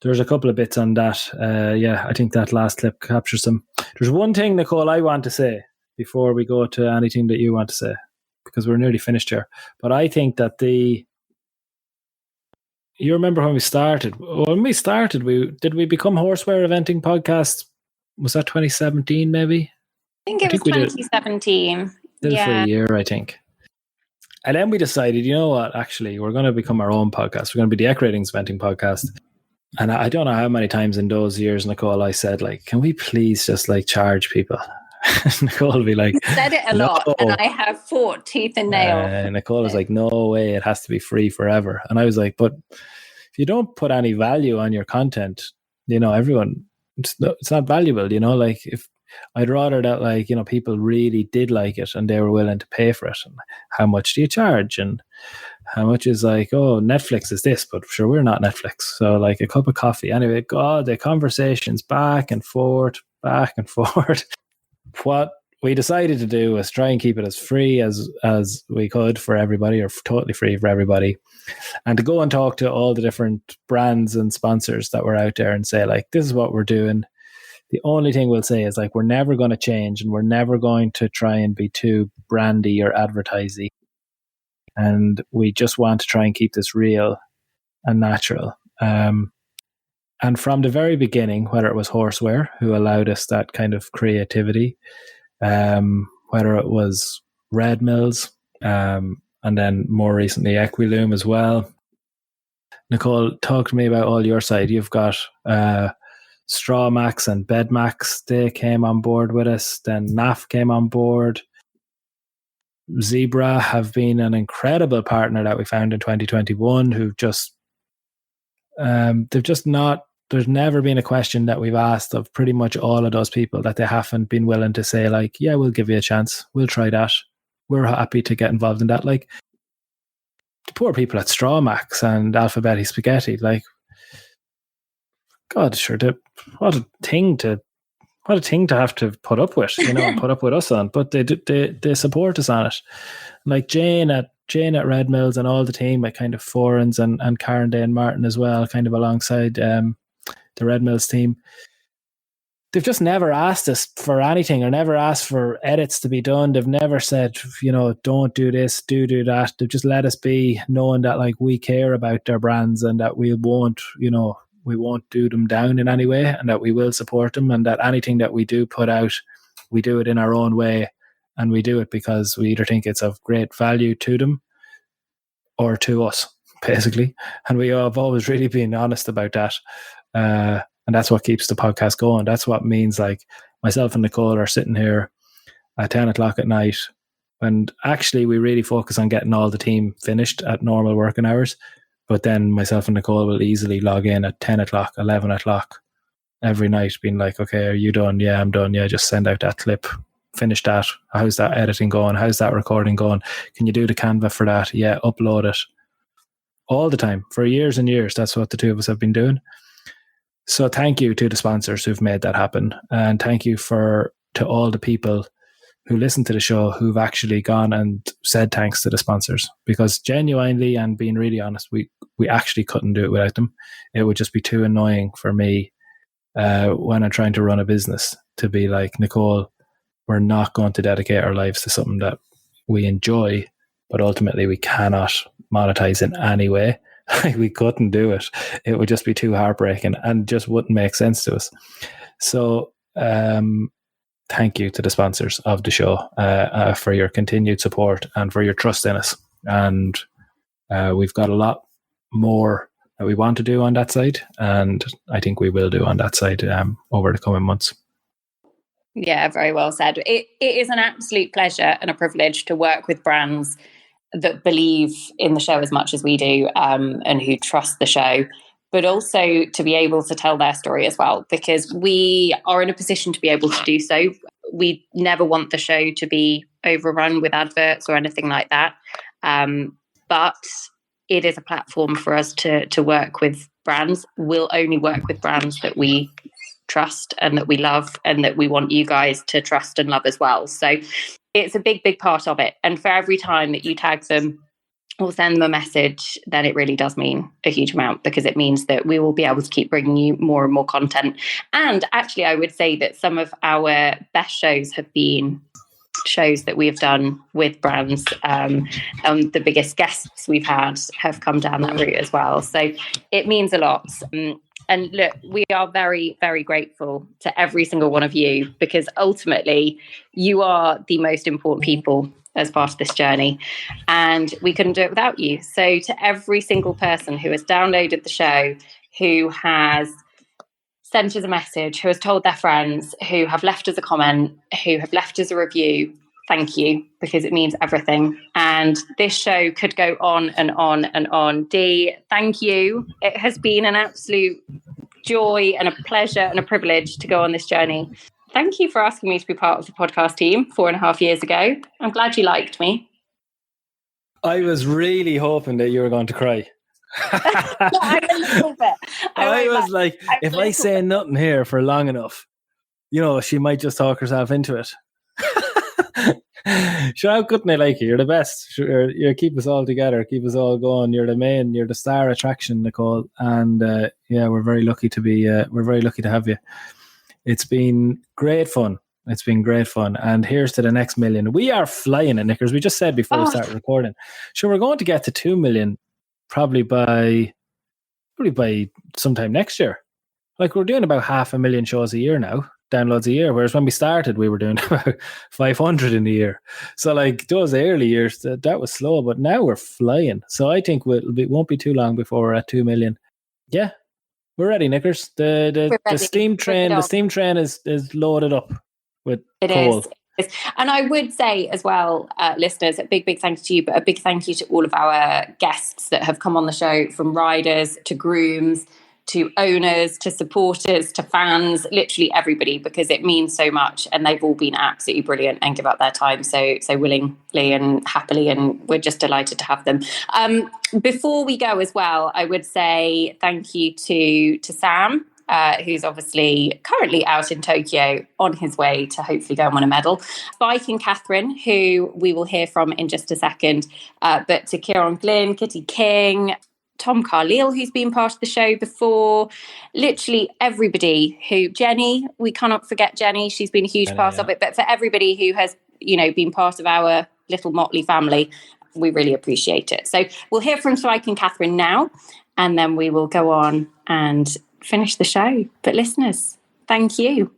S2: there's a couple of bits on that. I think that last clip captures them. There's one thing, Nicole, I want to say before we go to anything that you want to say, because we're nearly finished here. But I think that you remember when we started? When we started, did we become Horseware Eventing Podcast? Was that 2017 maybe?
S1: I think it was 2017.
S2: Did it for a year, I think. And then we decided, you know what, actually, we're going to become our own podcast. We're going to be the EquiRatings Eventing Podcast. And I don't know how many times in those years, Nicole, I said, like, can we please just like charge people? Nicole will be like,
S1: you said it a lot, and I have fought tooth and nail.
S2: Nicole was like, no way, it has to be free forever. And I was like, but if you don't put any value on your content, everyone, it's not valuable, like if I'd rather that, like, people really did like it and they were willing to pay for it. And how much do you charge? And how much is like, oh, Netflix is this, but sure, we're not Netflix. So like a cup of coffee. Anyway, God, the conversations back and forth. What we decided to do was try and keep it as free as we could for everybody, or totally free for everybody, and to go and talk to all the different brands and sponsors that were out there and say, like, this is what we're doing. The only thing we'll say is, like, we're never going to change, and we're never going to try and be too brandy or advertising. And we just want to try and keep this real and natural. And from the very beginning, whether it was Horseware, who allowed us that kind of creativity, whether it was Red Mills, and then more recently Equiloom as well. Nicole, talk to me about all your side. You've got Straw Max and Bed Max. They came on board with us. Then NAF came on board. Zebra have been an incredible partner that we found in 2021, who've just they've just not, there's never been a question that we've asked of pretty much all of those people that they haven't been willing to say, like, yeah, we'll give you a chance, we'll try that, we're happy to get involved in that. Like, the poor people at Straw Max and Alphabetti Spaghetti, like, God, sure, what a thing to have to put up with, you know, and put up with us on. But they support us on it. Like Jane at Red Mills and all the team at kind of Forens and Karen Day and Martin as well, kind of alongside the Red Mills team. They've just never asked us for anything, or never asked for edits to be done. They've never said, you know, don't do this, do that. They've just let us be, knowing that, like, we care about their brands and that we won't do them down in any way, and that we will support them, and that anything that we do put out, we do it in our own way, and we do it because we either think it's of great value to them or to us, basically. And we have always really been honest about that. And that's what keeps the podcast going. That's what means, like, myself and Nicole are sitting here at 10 o'clock at night, and actually we really focus on getting all the team finished at normal working hours. But then myself and Nicole will easily log in at 10 o'clock, 11 o'clock every night, being like, okay, are you done? Yeah, I'm done. Yeah, just send out that clip. Finish that. How's that editing going? How's that recording going? Can you do the Canva for that? Yeah, upload it. All the time. For years and years, that's what the two of us have been doing. So thank you to the sponsors who've made that happen. And thank you to all the people who listen to the show, who've actually gone and said thanks to the sponsors, because genuinely, and being really honest, we actually couldn't do it without them. It would just be too annoying for me when I'm trying to run a business to be like, Nicole, we're not going to dedicate our lives to something that we enjoy, but ultimately we cannot monetize in any way. We couldn't do it. It would just be too heartbreaking and just wouldn't make sense to us. So thank you to the sponsors of the show for your continued support and for your trust in us. And we've got a lot more that we want to do on that side, and I think we will do on that side over the coming months.
S1: Yeah, very well said. It is an absolute pleasure and a privilege to work with brands that believe in the show as much as we do, and who trust the show, but also to be able to tell their story as well, because we are in a position to be able to do so. We never want the show to be overrun with adverts or anything like that. But it is a platform for us to work with brands. We'll only work with brands that we trust and that we love, and that we want you guys to trust and love as well. So it's a big, big part of it. And for every time that you tag them or send them a message, then it really does mean a huge amount, because it means that we will be able to keep bringing you more and more content. And actually, I would say that some of our best shows have been shows that we have done with brands. The biggest guests we've had have come down that route as well. So it means a lot. And look, we are very, very grateful to every single one of you, because ultimately you are the most important people as part of this journey, and we couldn't do it without you. So to every single person who has downloaded the show, who has sent us a message, who has told their friends, who have left us a comment, who have left us a review, thank you, because it means everything. And this show could go on and on and on. Dee, thank you. It has been an absolute joy and a pleasure and a privilege to go on this journey. Thank you for asking me to be part of the podcast team 4.5 years ago. I'm glad you liked me.
S2: I was really hoping that you were going to cry.
S1: I'm a little bit.
S2: I was like, if I say nothing here for long enough, you know, she might just talk herself into it. Sure, how couldn't I like you? You're the best. Sure, you keep us all together, keep us all going. You're the star attraction, Nicole. And we're very lucky to be. We're very lucky to have you. It's been great fun. It's been great fun. And here's to the next million. We are flying it, Nickers. We just said before we started recording. Sure, we're going to get to 2 million probably by sometime next year. Like, we're doing about 500,000 shows a year now, downloads a year. Whereas when we started, we were doing about 500 in a year. So like those early years, that was slow, but now we're flying. So I think it won't be too long before we're at 2 million. Yeah. We're ready, Nickers. The steam train is loaded up with coal.
S1: It is. And I would say as well, listeners, a big thank you to you, but a big thank you to all of our guests that have come on the show, from riders to grooms to owners to supporters to fans, literally everybody, because it means so much, and they've all been absolutely brilliant and give up their time so willingly and happily, and we're just delighted to have them. Before we go as well, I would say thank you to Sam, who's obviously currently out in Tokyo on his way to hopefully go and win a medal. Spike and Catherine, who we will hear from in just a second, but to Kieran Glynn, Kitty King, Tom Carlile, who's been part of the show before, literally everybody Jenny, we cannot forget Jenny, she's been a huge part of it, but for everybody who has, been part of our little motley family, we really appreciate it. So we'll hear from Spike and Catherine now, and then we will go on and finish the show. But listeners, thank you.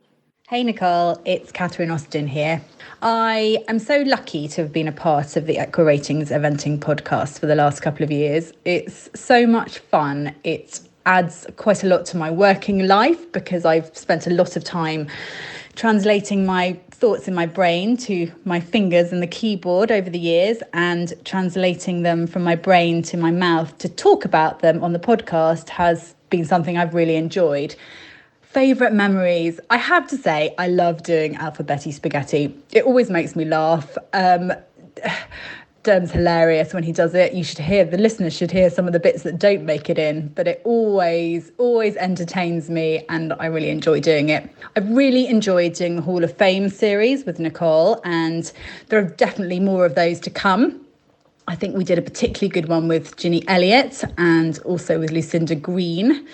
S14: Hey Nicole, it's Catherine Austin here. I am so lucky to have been a part of the EquiRatings eventing podcast for the last couple of years. It's so much fun. It adds quite a lot to my working life because I've spent a lot of time translating my thoughts in my brain to my fingers and the keyboard over the years, and translating them from my brain to my mouth to talk about them on the podcast has been something I've really enjoyed. Favourite memories? I have to say, I love doing Alphabetti Spaghetti. It always makes me laugh. Derm's hilarious when he does it. The listeners should hear some of the bits that don't make it in, but it always entertains me, and I really enjoy doing it. I've really enjoyed doing the Hall of Fame series with Nicole, and there are definitely more of those to come. I think we did a particularly good one with Ginny Elliott and also with Lucinda Green.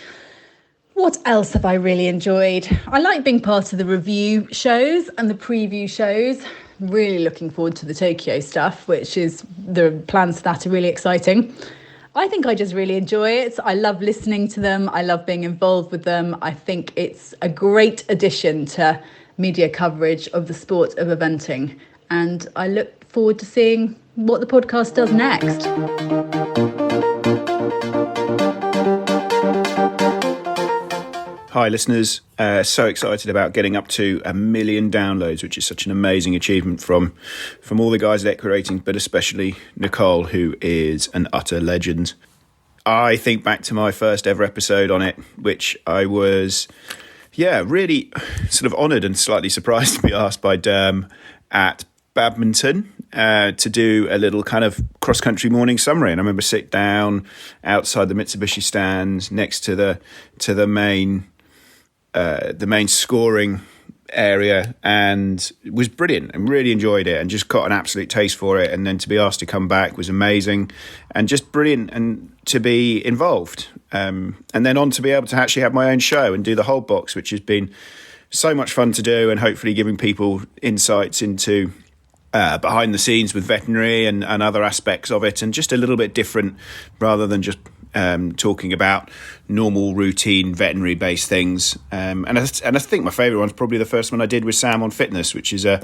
S14: What else have I really enjoyed? I like being part of the review shows and the preview shows. Really looking forward to the Tokyo stuff, which is, the plans for that are really exciting. I think I just really enjoy it. I love listening to them. I love being involved with them. I think it's a great addition to media coverage of the sport of eventing. And I look forward to seeing what the podcast does next.
S5: Hi listeners, so excited about getting up to 1 million downloads, which is such an amazing achievement from all the guys at EquiRatings, but especially Nicole, who is an utter legend. I think back to my first ever episode on it, which I was really sort of honoured and slightly surprised to be asked by Derm at Badminton to do a little kind of cross-country morning summary. And I remember sit down outside the Mitsubishi stand next to the main scoring area, and it was brilliant and really enjoyed it and just got an absolute taste for it. And then to be asked to come back was amazing and just brilliant, and to be involved. And then on to be able to actually have my own show and do the whole box, which has been so much fun to do, and hopefully giving people insights into behind the scenes with veterinary and other aspects of it, and just a little bit different rather than just talking about normal routine veterinary based things. And I think my favourite one's probably the first one I did with Sam on fitness, which is a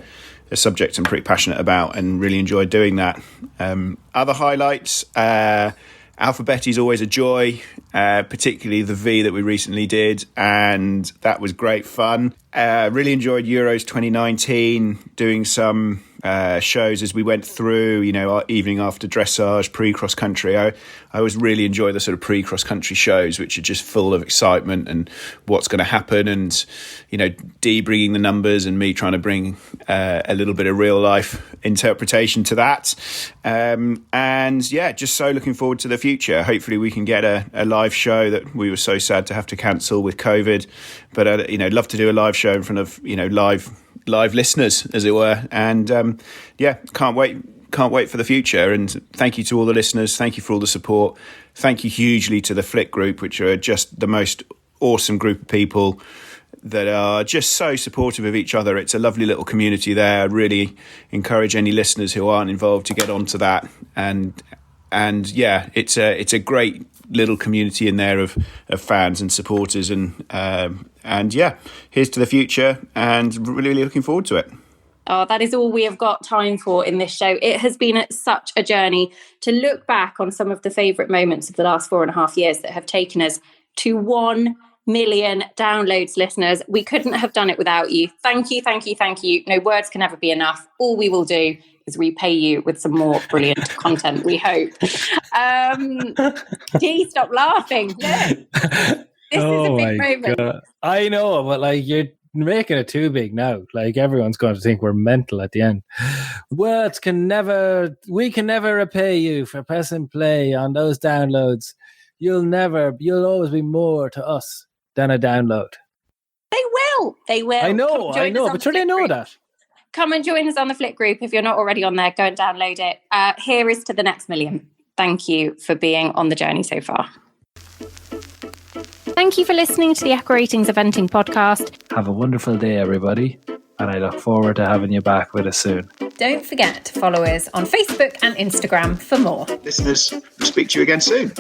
S5: subject I'm pretty passionate about and really enjoyed doing that. Other highlights, Alphabetti's always a joy, particularly the V that we recently did, and that was great fun. Really enjoyed Euros 2019, doing some shows as we went through, our evening after dressage, pre-cross country. I always really enjoy the sort of pre-cross country shows, which are just full of excitement and what's going to happen, and Dee bringing the numbers and me trying to bring a little bit of real life interpretation to that. And just so looking forward to the future. Hopefully we can get a live live show that we were so sad to have to cancel with COVID. But love to do a live show in front of live listeners, as it were. And can't wait for the future. And thank you to all the listeners. Thank you for all the support. Thank you hugely to the Flick group, which are just the most awesome group of people that are just so supportive of each other. It's a lovely little community there. I really encourage any listeners who aren't involved to get onto that. And it's a great little community in there of fans and supporters. And here's to the future, and really looking forward to it.
S1: Oh, that is all we have got time for in this show. It has been such a journey to look back on some of the favourite moments of the last 4.5 years that have taken us to 1 million downloads, listeners. We couldn't have done it without you. Thank you, thank you, thank you. No words can ever be enough. All we will do is repay you with some more brilliant content, we hope. Dee, stop laughing. Look, this is a big moment.
S2: God. I know, but you're making it too big now. Everyone's going to think we're mental at the end. We can never repay you for pressing play on those downloads. You'll always be more to us than a download.
S1: They will.
S2: I know, but sure they know that.
S1: Come and join us on the Flick group. If you're not already on there, go and download it. Here is to the next million. Thank you for being on the journey so far. Thank you for listening to the EquiRatings Eventing podcast.
S2: Have a wonderful day, everybody. And I look forward to having you back with us soon.
S7: Don't forget to follow us on Facebook and Instagram for more.
S5: Listeners, we'll speak to you again soon.